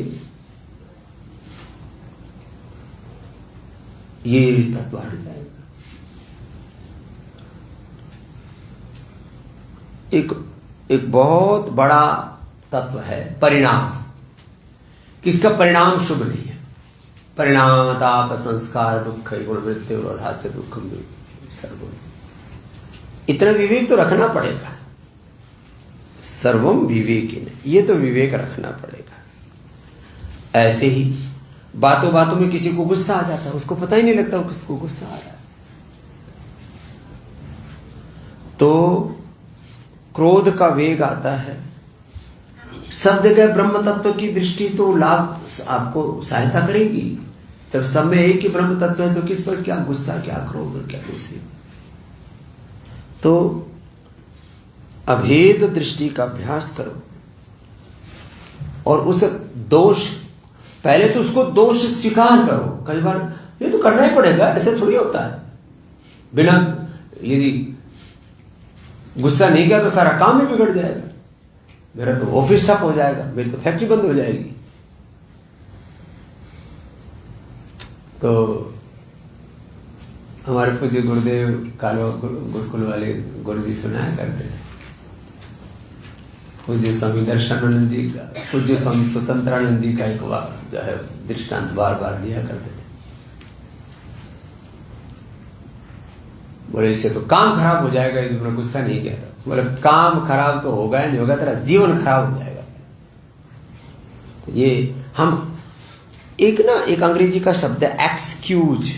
ये तत्व हट जाएगा। एक बहुत बड़ा तत्व है परिणाम, किसका परिणाम शुभ नहीं है। परिणाम ताप संस्कार दुख गुण मृत्यु रोधाच दुखम सर्वम, इतना विवेक तो रखना पड़ेगा। सर्वम विवेकिन, ये तो विवेक रखना पड़ेगा। ऐसे ही बातों बातों में किसी को गुस्सा आ जाता है, उसको पता ही नहीं लगता किसको गुस्सा आ रहा है। तो क्रोध का वेग आता है। सब जगह ब्रह्म तत्व की दृष्टि तो लाभ आपको सहायता करेगी। जब सब में एक ही ब्रह्म तत्व है तो किस पर क्या गुस्सा, क्या क्रोध और क्या दूसरी। तो अभेद दृष्टि का अभ्यास करो और उस दोष, पहले तो उसको दोष स्वीकार करो। कई बार ये तो करना ही पड़ेगा, ऐसे थोड़ी होता है। बिना यदि गुस्सा नहीं किया तो सारा काम ही बिगड़ जाएगा। मेरा तो ऑफिस ठप हो जाएगा, मेरी तो फैक्ट्री बंद हो जाएगी। तो हमारे पूज्य गुरुदेव कालो गुरुकुल वाले गुरु जी सुनाया करते हैं। पूज्य स्वामी दर्शनानंद जी का, पूज्य स्वामी स्वतंत्रानंद जी का एक जो है दृष्टांत बार बार लिया करते थे। बोले इससे तो काम खराब हो जाएगा यदि तुमने गुस्सा नहीं किया था। बोले काम खराब तो होगा नहीं होगा, तेरा जीवन खराब हो जाएगा। तो ये हम एक अंग्रेजी का शब्द है एक्सक्यूज।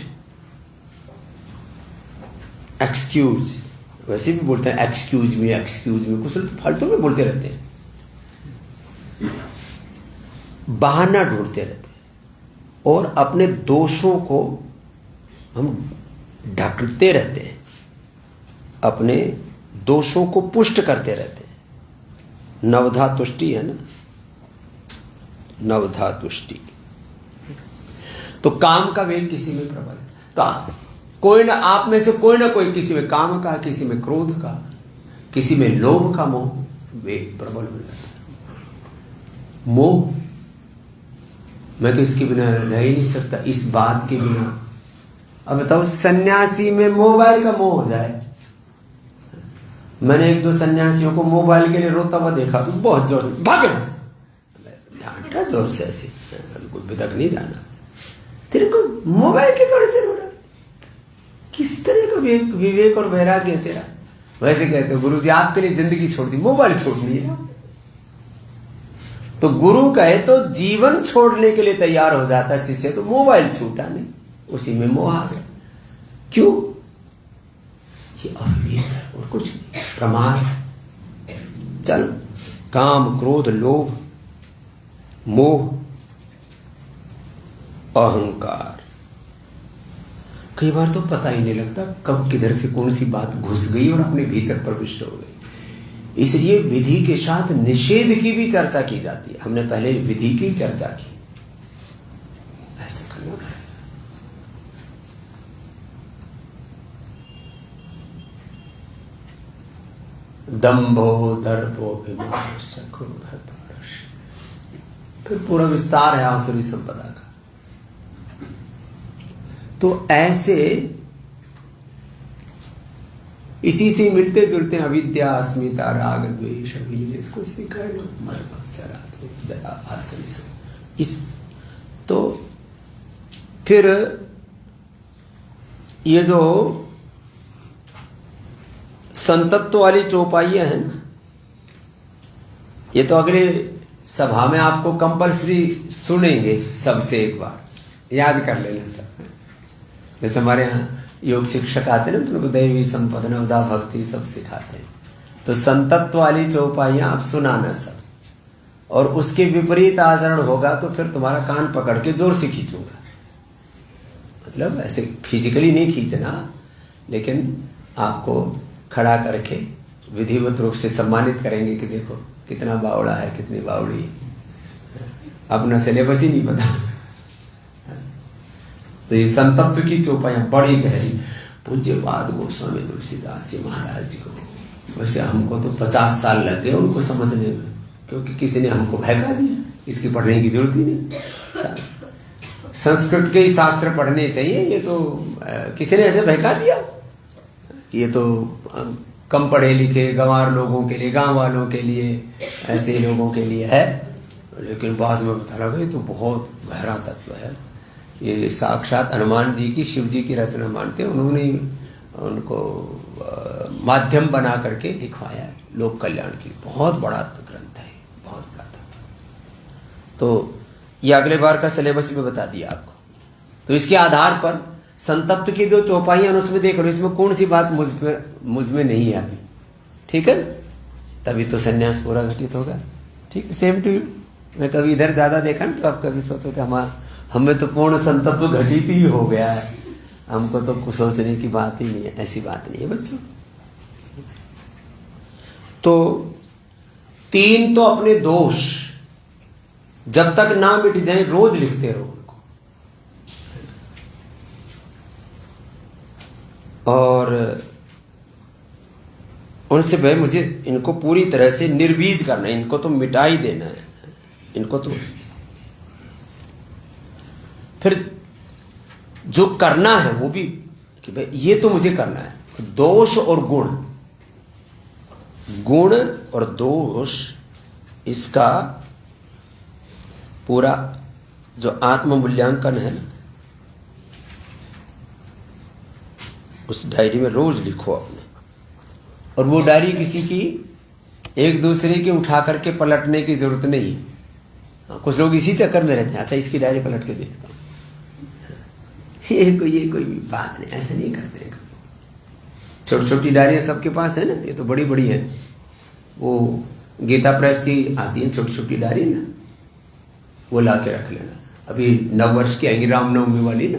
एक्सक्यूज वैसे भी बोलते हैं एक्सक्यूज में, कुछ लोग फालतू में बोलते रहते हैं, बहाना ढूंढते रहते हैं और अपने दोषों को हम ढकते रहते हैं, अपने दोषों को पुष्ट करते रहते हैं। नवधा तुष्टि है ना, नवधा तुष्टि। तो काम का वेग किसी में प्रबल, तो कोई ना आप में से कोई ना कोई, किसी में काम का, किसी में क्रोध का, किसी में लोभ का मोह वेग प्रबल हो जाता है। मोह, मैं तो इसके बिना रह ही नहीं सकता, इस बात के बिना। अब बताओ सन्यासी में मोबाइल का मोह हो जाए। मैंने एक दो सन्यासियों को मोबाइल के लिए रोता हुआ देखा, तो बहुत जोर से भागे, डांटा जोर से, ऐसे बिल्कुल बिदक नहीं जाना, तेरे को मोबाइल के कारण से रोना। किस तरह का विवेक और वैराग्य है तेरा। वैसे कहते हो गुरुजी आपके लिए जिंदगी छोड़ दी, मोबाइल छोड़नी है। तो गुरु कहे तो जीवन छोड़ने के लिए तैयार हो जाता है शिष्य, तो मोबाइल छूटा नहीं, उसी में मोह आ गया। क्यों? ये अविवेक है और कुछ नहीं, प्रमाद है। चल काम क्रोध लोभ मोह अहंकार, कई बार तो पता ही नहीं लगता कब किधर से कौन सी बात घुस गई और अपने भीतर प्रविष्ट हो गई। इसलिए विधि के साथ निषेध की भी चर्चा की जाती है। हमने पहले विधि की चर्चा की, ऐसा करना है। दंभो दर्पो फिर पूरा विस्तार है आसुरी संपदा का। तो ऐसे इसी से मिलते जुलते अविद्या अस्मिता राग द्वेष अभिनिवेश, इसको स्वीकार इस। तो फिर ये जो संतत्व वाली चौपाइयां हैं ना, ये तो अगले सभा में आपको कंपल्सरी सुनेंगे सबसे, एक बार याद कर लेना सब। जैसे हमारे यहाँ योग शिक्षक आते हैं ना, तो उनको दैवी संपदा उदा भक्ति सब सिखाते हैं। तो संतत्व वाली चौपाइयां आप सुनाना सब, और उसके विपरीत आचरण होगा तो फिर तुम्हारा कान पकड़ के जोर से खींचूंगा। मतलब ऐसे फिजिकली नहीं खींचना, लेकिन आपको खड़ा करके विधिवत रूप से सम्मानित करेंगे कि देखो कितना बावड़ा है, कितनी बावड़ी है, अपना सिलेबस ही नहीं पता। तो ये संतत्व की चौपाइयां बड़ी गहरी। पूज्यपाद गोस्वामी तुलसीदास जी महाराज जी को, वैसे हमको तो 50 साल लग गए उनको समझने में, क्योंकि किसी ने हमको बहका दिया, इसकी पढ़ने की जरूरत ही नहीं। संस्कृत के ही शास्त्र पढ़ने चाहिए, ये तो किसी ने ऐसे बहका दिया, ये तो कम पढ़े लिखे गंवार लोगों के लिए, गांव वालों के लिए, ऐसे लोगों के लिए है। लेकिन बाद में पता लगा ये तो बहुत गहरा तत्व है। ये साक्षात हनुमान जी की, शिव जी की रचना मानते हैं, उन्होंने उनको माध्यम बना करके लिखवाया है लोक कल्याण के लिए। बहुत बड़ा ग्रंथ है, बहुत बड़ा तत्व। तो ये अगले बार का सिलेबस में बता दिया आपको। तो इसके आधार पर संतत्व की जो चौपाइयां उसमें देख लो, इसमें कौन सी बात मुझ में नहीं है अभी, ठीक है, तभी तो संन्यास पूरा घटित होगा। ठीक है, सेम टू यू। मैं कभी इधर ज्यादा देखा ना, तो आप कभी सोचो कि हमें तो पूर्ण संतत्व घटित ही हो गया है, हमको तो कुछ सोचने की बात ही नहीं है। ऐसी बात नहीं है बच्चों। तो 3 तो अपने दोष जब तक ना मिट जाए रोज लिखते रहो उनको, और उनसे भाई मुझे इनको पूरी तरह से निर्बीज करना है, इनको तो मिटा ही देना है, इनको तो फिर जो करना है वो भी कि भाई ये तो मुझे करना है। तो दोष और गुण, गुण और दोष, इसका पूरा जो आत्म मूल्यांकन है ना, उस डायरी में रोज लिखो अपने। और वो डायरी किसी की एक दूसरे के उठा करके पलटने की जरूरत नहीं है। कुछ लोग इसी चक्कर में रहते हैं, अच्छा इसकी डायरी पलट के देखता हूं, ये कोई भी बात नहीं, ऐसे नहीं करते। छोटी छोटी डायरियां सबके पास है ना, ये तो बड़ी बड़ी है। वो गीता प्रेस की आती है छोटी छोटी डायरी ना, वो ला के रख लेना। अभी नव वर्ष की आएंगी रामनवमी वाली ना,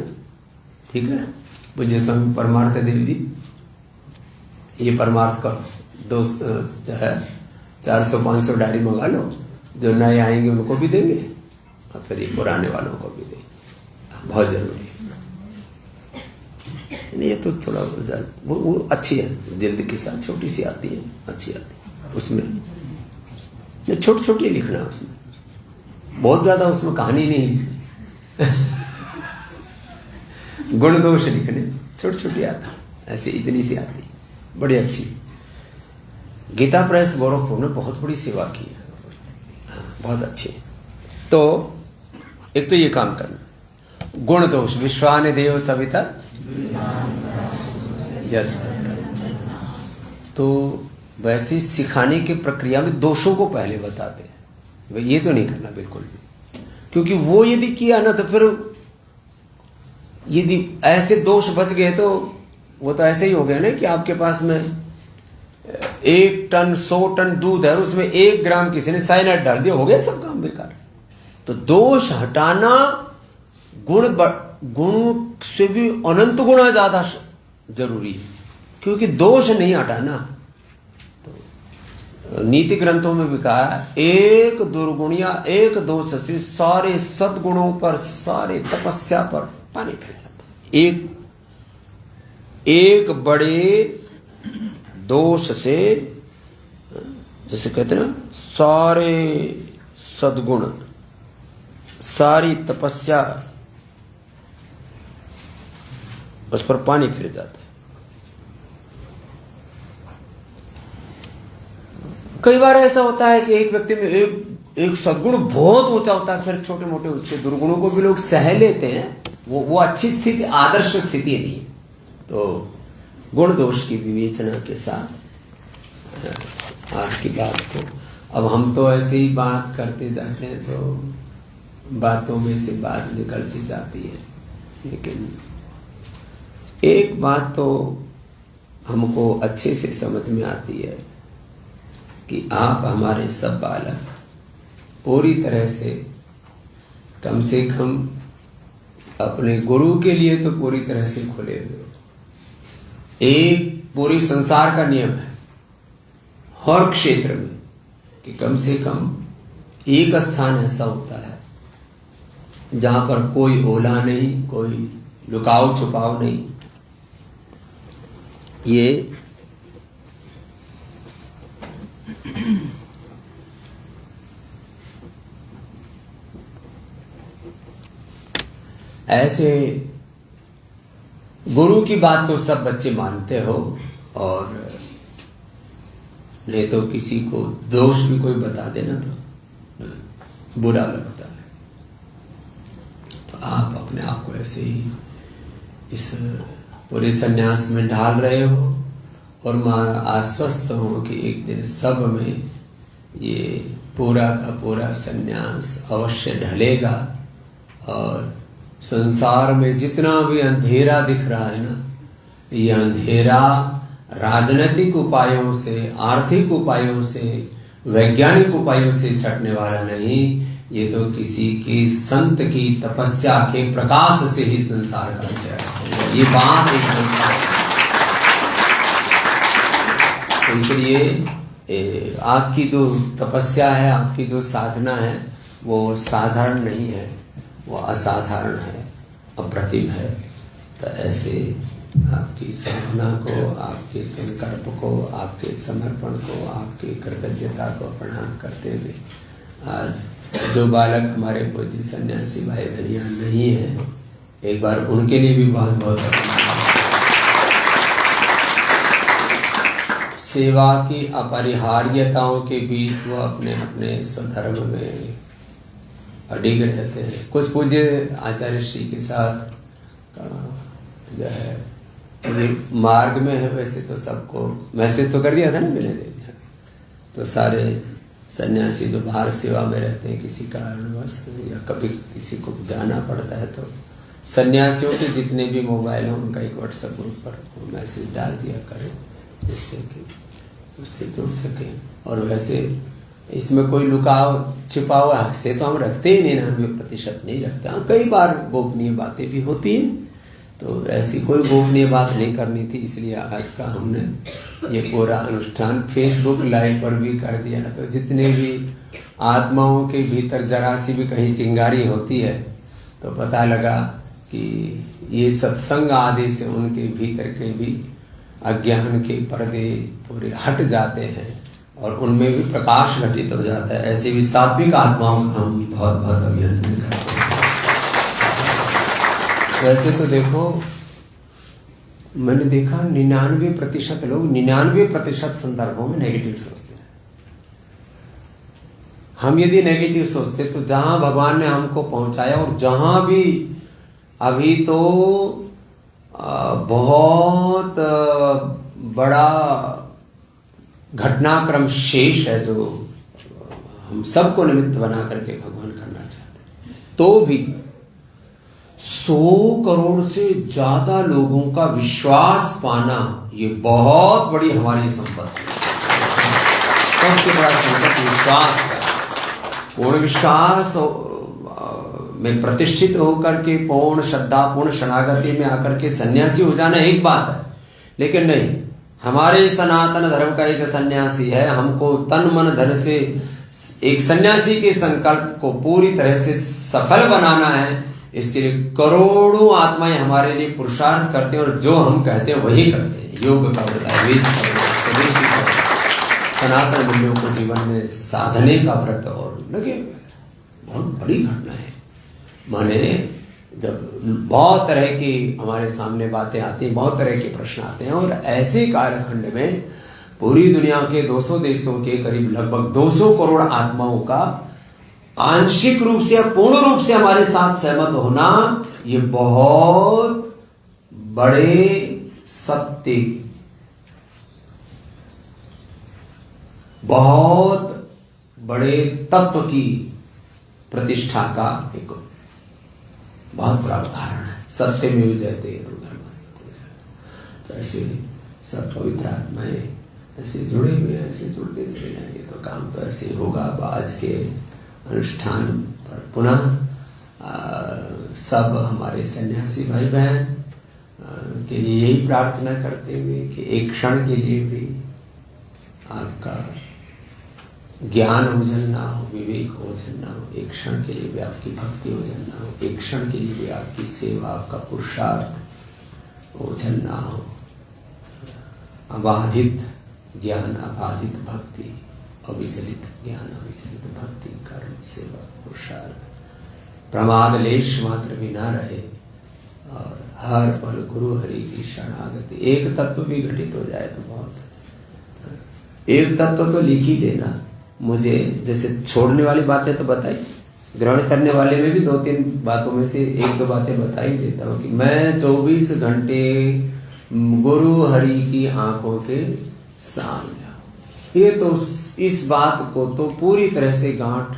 ठीक है, पूज्य स्वामी परमार्थ देव जी, ये परमार्थ करो, 400-500 डायरी मंगा लो, जो नए आएंगे उनको भी देंगे और फिर ये पुराने वालों को भी देंगे। बहुत जरूरी है ये तो थोड़ा वो अच्छी है, जल्द के साथ छोटी सी आती है, अच्छी आती है। उसमें छोटी छोटी लिखना, उसमें बहुत ज्यादा उसमें कहानी नहीं लिखनी। गुण दोष लिखने छोटी छोटी आती, ऐसे इतनी सी आती, बड़ी अच्छी। गीता प्रेस गोरखपुर ने बहुत बड़ी सेवा की है, बहुत अच्छी। तो एक तो ये काम करना, गुण दोष, विश्वान देव सविता यद। तो वैसे सिखाने की प्रक्रिया में दोषों को पहले बताते हैं, ये तो नहीं करना बिल्कुल भी, क्योंकि वो यदि किया ना तो फिर यदि ऐसे दोष बच गए तो वो तो ऐसे ही हो गया ना कि आपके पास में 1 टन 100 टन दूध है, उसमें 1 ग्राम किसी ने साइनाइड डाल दिया, हो गया सब काम बेकार। तो दोष हटाना गुण से भी अनंत गुना ज्यादा जरूरी है, क्योंकि दोष नहीं हटाना। तो नीति ग्रंथों में भी कहा है, एक दुर्गुण या एक दोष से सारे सद्गुणों पर, सारे तपस्या पर पानी फिर जाता है। एक बड़े दोष से, जैसे कहते हैं ना, सारे सद्गुण, सारी तपस्या, उस पर पानी फिर जाता है। कई बार ऐसा होता है कि एक व्यक्ति में एक सद्गुण बहुत ऊंचा होता है, फिर छोटे मोटे उसके दुर्गुणों को भी लोग सह लेते हैं। वो अच्छी स्थिति, आदर्श स्थिति नहीं है। तो गुण दोष की विवेचना के साथ आज की बात को, अब हम तो ऐसे ही बात करते जाते हैं, तो बातों में से बात निकलती जाती है, लेकिन एक बात तो हमको अच्छे से समझ में आती है कि आप हमारे सब बालक पूरी तरह से कम अपने गुरु के लिए तो पूरी तरह से खुले हुए हो। एक पूरी संसार का नियम है हर क्षेत्र में कि कम से कम एक स्थान ऐसा होता है जहां पर कोई ओला नहीं, कोई लुकाव छुपाव नहीं। ये ऐसे गुरु की बात तो सब बच्चे मानते हो, और नहीं तो किसी को दोष भी कोई बता देना तो बुरा लगता है। तो आप अपने आप को ऐसे ही इस पूरे संन्यास में ढाल रहे हो, और मैं आश्वस्त हूं कि एक दिन सब में ये पूरा का पूरा संन्यास अवश्य ढलेगा, और संसार में जितना भी अंधेरा दिख रहा है ना, ये अंधेरा राजनीतिक उपायों से, आर्थिक उपायों से, वैज्ञानिक उपायों से सटने वाला नहीं, ये तो किसी की संत की तपस्या के प्रकाश से ही संसार का अंधेरा है। ये बात एकदम तो इसलिए आपकी जो तपस्या है, आपकी जो साधना है, वो साधारण नहीं है, वो असाधारण है, अप्रतिम है। तो ऐसे आपकी साधना को, आपके संकल्प को, आपके समर्पण को, आपकी कृतज्ञता को प्रणाम करते हुए आज जो बालक हमारे पूज्य सन्यासी भाई बहनियां नहीं है, एक बार उनके लिए भी बहुत बहुत सेवा की अपरिहार्यताओं के बीच वो अपने अपने स्वधर्म में अडिग रहते हैं। कुछ पूज्य आचार्य श्री के साथ जो है मार्ग में है, वैसे तो सबको मैसेज तो कर दिया था ना, मैंने दे दिया। तो सारे सन्यासी जो बाहर सेवा में रहते हैं किसी कारणवश, या कभी किसी को जाना पड़ता है, तो सन्यासियों के जितने भी मोबाइल हैं उनका एक व्हाट्सएप ग्रुप पर मैसेज डाल दिया करें, जिससे कि उससे जुड़ सके। और वैसे इसमें कोई लुकाव छिपाव से तो हम रखते ही नहीं, 99% नहीं रखते। हम कई बार गोपनीय बातें भी होती हैं, तो ऐसी कोई गोपनीय बात नहीं करनी थी, इसलिए आज का हमने ये पूरा अनुष्ठान फेसबुक लाइव पर भी कर दिया। तो जितने भी आत्माओं के भीतर जरा सी भी कहीं चिंगारी होती है, तो पता लगा कि ये सत्संग आदि से उनके भीतर के भी अज्ञान के पर्दे पूरे हट जाते हैं, और उनमें भी प्रकाश घटित हो जाता है। ऐसे भी सात्विक आत्माओं का हम बहुत बहुत अभिनंदन करते हैं। वैसे तो देखो, मैंने देखा 99% लोग 99% संदर्भों में नेगेटिव सोचते हैं। हम यदि नेगेटिव सोचते तो जहां भगवान ने हमको पहुंचाया, और जहां भी अभी तो बहुत बड़ा घटनाक्रम शेष है जो हम सबको निमित्त बना करके भगवान करना चाहते हैं, तो भी 100 करोड़ से ज्यादा लोगों का विश्वास पाना, ये बहुत बड़ी हमारी संपत्ति है। सबसे बड़ा संकट विश्वास का। पूर्ण विश्वास में प्रतिष्ठित होकर के पूर्ण श्रद्धा, पूर्ण शरणागति में आकर के सन्यासी हो जाना एक बात है, लेकिन नहीं, हमारे सनातन धर्म का एक सन्यासी है, हमको तन मन धन से एक सन्यासी के संकल्प को पूरी तरह से सफल बनाना है। इसके लिए करोड़ों आत्माएं हमारे लिए पुरुषार्थ करते हैं, और जो हम कहते हैं वही करते हैं। योग का व्रत है, वेद का व्रत, सदैव का व्रत, सनातन मूल्यों को जीवन में साधने का व्रत, और लगे हुए। बहुत बड़ी घटना है। माने जब बहुत तरह की हमारे सामने बातें आती हैं, बहुत तरह के प्रश्न आते हैं, और ऐसे कालखंड में पूरी दुनिया के 200 देशों के करीब लगभग 200 करोड़ आत्माओं का आंशिक रूप से या पूर्ण रूप से हमारे साथ सहमत होना, ये बहुत बड़े सत्य, बहुत बड़े तत्व की प्रतिष्ठा का एक बहुत बड़ा उदाहरण है। सत्य में जयते तो धर्म। तो ऐसे सब पवित्र आत्माएं ऐसे जुड़े हुए हैं, ऐसे जुड़ते चले जाएंगे तो काम तो ऐसे ही होगा। अब आज के अनुष्ठान पर पुनः सब हमारे सन्यासी भाई बहन के लिए यही प्रार्थना करते हुए कि एक क्षण के लिए भी आपका ज्ञान ओझल ना हो, विवेक ओझल ना हो, एक क्षण के लिए भी आपकी भक्ति ओझल ना हो, एक क्षण के लिए भी आपकी सेवा, आपका पुरुषार्थ ओझल ना हो। अबाधित ज्ञान, अबाधित भक्ति, अविचलित ज्ञान, अविचलित भक्ति, कर्म, सेवा, पुरुषार्थ, प्रमाद लेश मात्र भी ना रहे और हर पल गुरु हरि की शरणागति। एक तत्व भी घटित हो जाए तो बहुत, एक तत्व तो लिख ही देना मुझे। जैसे छोड़ने वाली बातें तो बताई, ग्रहण करने वाले में भी 2-3 बातों में से 1-2 बातें बता ही देता हूँ कि मैं 24 घंटे गुरु हरि की आंखों के सामने हूं। ये तो इस बात को तो पूरी तरह से गांठ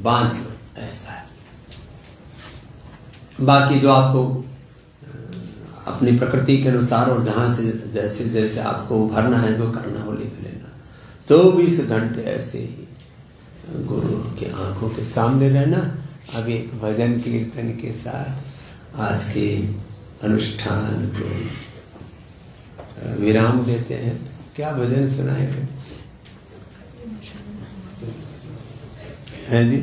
बांध लो, ऐसा है। बाकी जो आपको अपनी प्रकृति के अनुसार और जहां से जैसे जैसे आपको उभरना है, जो करना हो लिख लेना। 24 घंटे ऐसे ही गुरु के आंखों के सामने रहना। अब एक भजन कीर्तन के साथ आज के अनुष्ठान को विराम देते हैं। क्या भजन सुनाएंगे? है जी?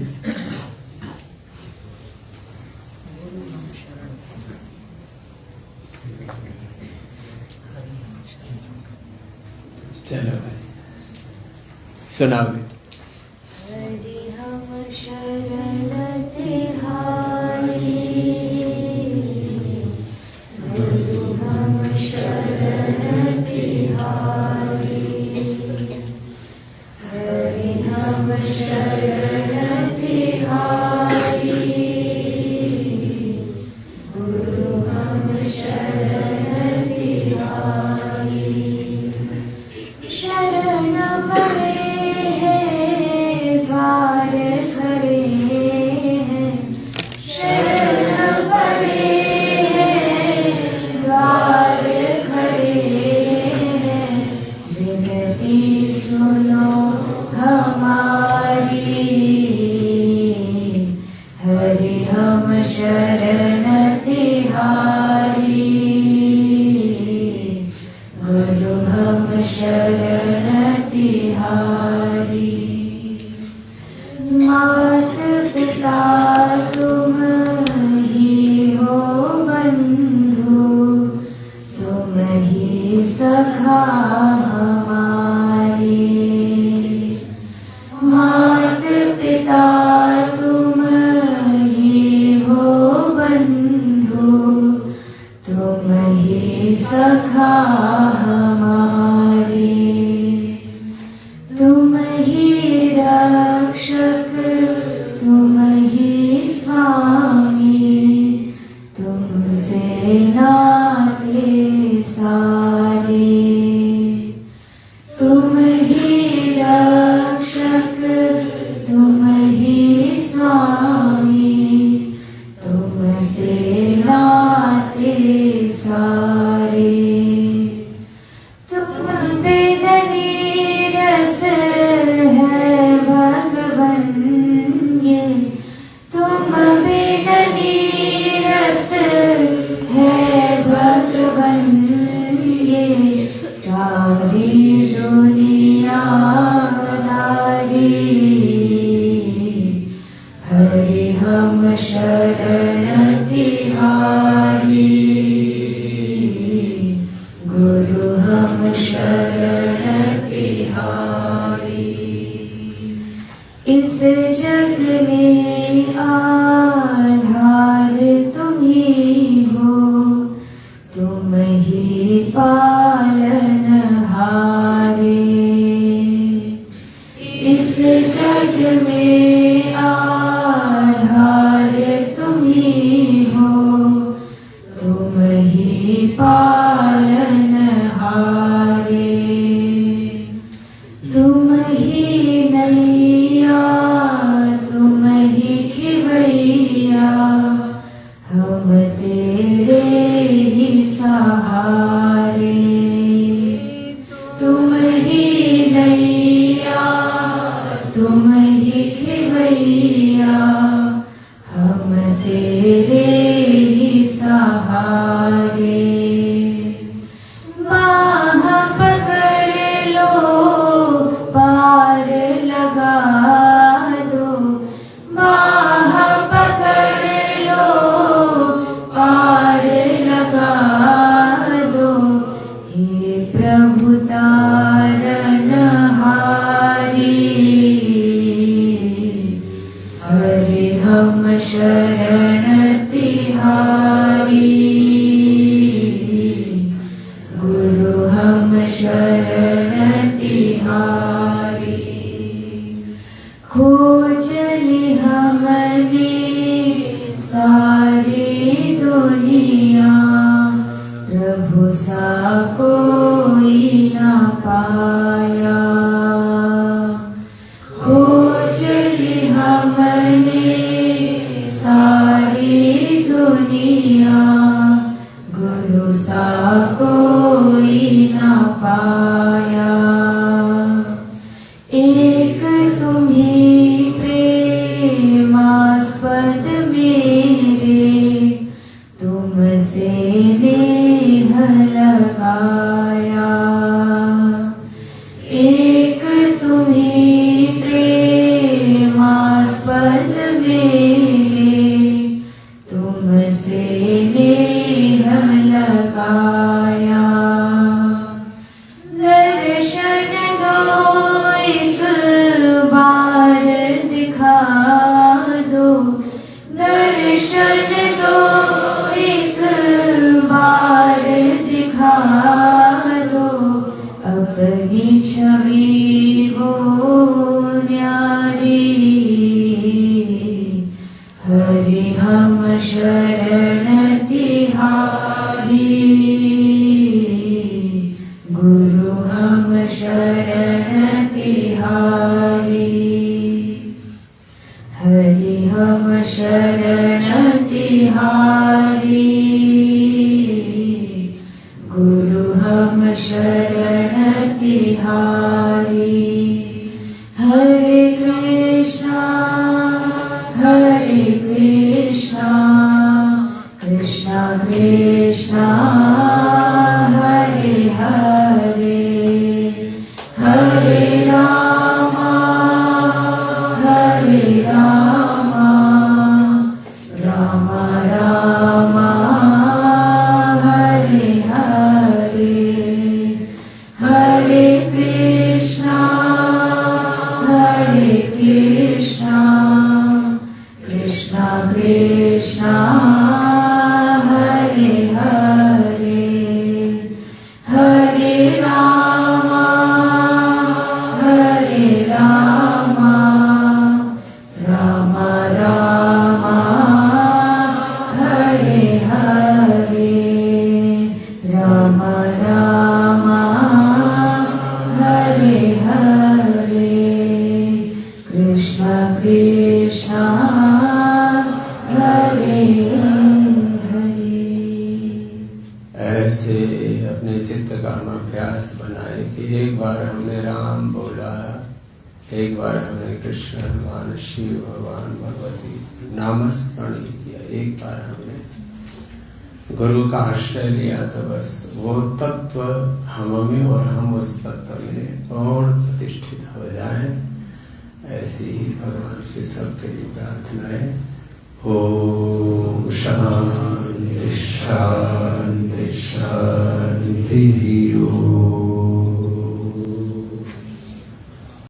चलो भाई सुनाओ। हरि हम शरण तिहारी, गुरु हम शरण तिहारी, हरि हम शरण तिहारी, गुरु हम शरण तिहारी। शरण पड़े हैं द्वार खड़े हैं, शरण पड़े हैं द्वार खड़े हैं, विनती सुनो हमारी, हरि हम शरण तिहारी, गुरु हम शरण तिहारी। मात पिता तुम ही हो बंधु, तुम ही सखा हमारे। मात पिता तुम ही हो बंधु, तुम ही सखा हमारे। तुम ही रक्षक, तुम ही स्वामी, तुमसे नाते सारे। तुम ही रक्षक, तुम ही स्वामी, तुमसे नाते सारे। तुम बिन नीरस है भगवन ये, तुम बिन नीरस है भगवन ये, सारी दुनिया दारी। हरि हम शरण तिहारी, गुरु हम शरण तिहारी। इस जग में आधार तुम ही हो, तुम ही पालन हारे। इस जग में आधार तुम ही हो, तुम ही पालन हारे। तुम ही नैया, तुम ही खिवैया, हम तेरे ही सहारे। तुम ही खिवैया, हम तेरे ही सहारे। बाह पकड़ लो, पार लगा दो, बाह पकड़ लो, पार लगा दो। हे प्रभु तारनहारी, हरि हम शरण तिहारी, गुरु हम शरण तिहारी। खोज ली हमने सारी दुनिया, प्रभु सा कोई ना पाया। खोज ली हमने सारी दुनिया, गुरु सा कोई ना पाया। एक तुम्ही प्रेमास्पद मेरे, तुमसे नेह लगाया। एक तुम्ही प्रेमास्पद मेरे, तुमसे नेह लगाया। दर्शन दो एक बार दिखा दो, दर्शन दो एक बार दिखा दो। अपनी छवि वो न्यारी, हरि हम शरण तिहारी, गुरु हम शरण तिहारी। हरि हम शरण तिहारी, गुरु हम शरण तिहारी। हरे कृष्णा कृष्णा कृष्णा हरे हरे, हरे रामा राम राम हरे हरे। हरे कृष्णा कृष्णा कृष्णा हरे हरे, हरे राम राम राम हरे हरे, राम राम हरे हरे। कृष्ण कृष्ण हरे हरे। ऐसे अपने चित्त का हम अभ्यास बनाए कि एक बार हमने राम बोला, एक बार हमने कृष्ण भगवान, शिव भगवान, भगवती नामस्मरण किया, एक बार हमने गुरु का आश्रय लिया, तो बस वो तत्व हम में और हम उस तत्व में पूर्ण प्रतिष्ठित हो जाए। ऐसी ही भगवान से सबके लिए प्रार्थना है। ओम शांति शांति शांति।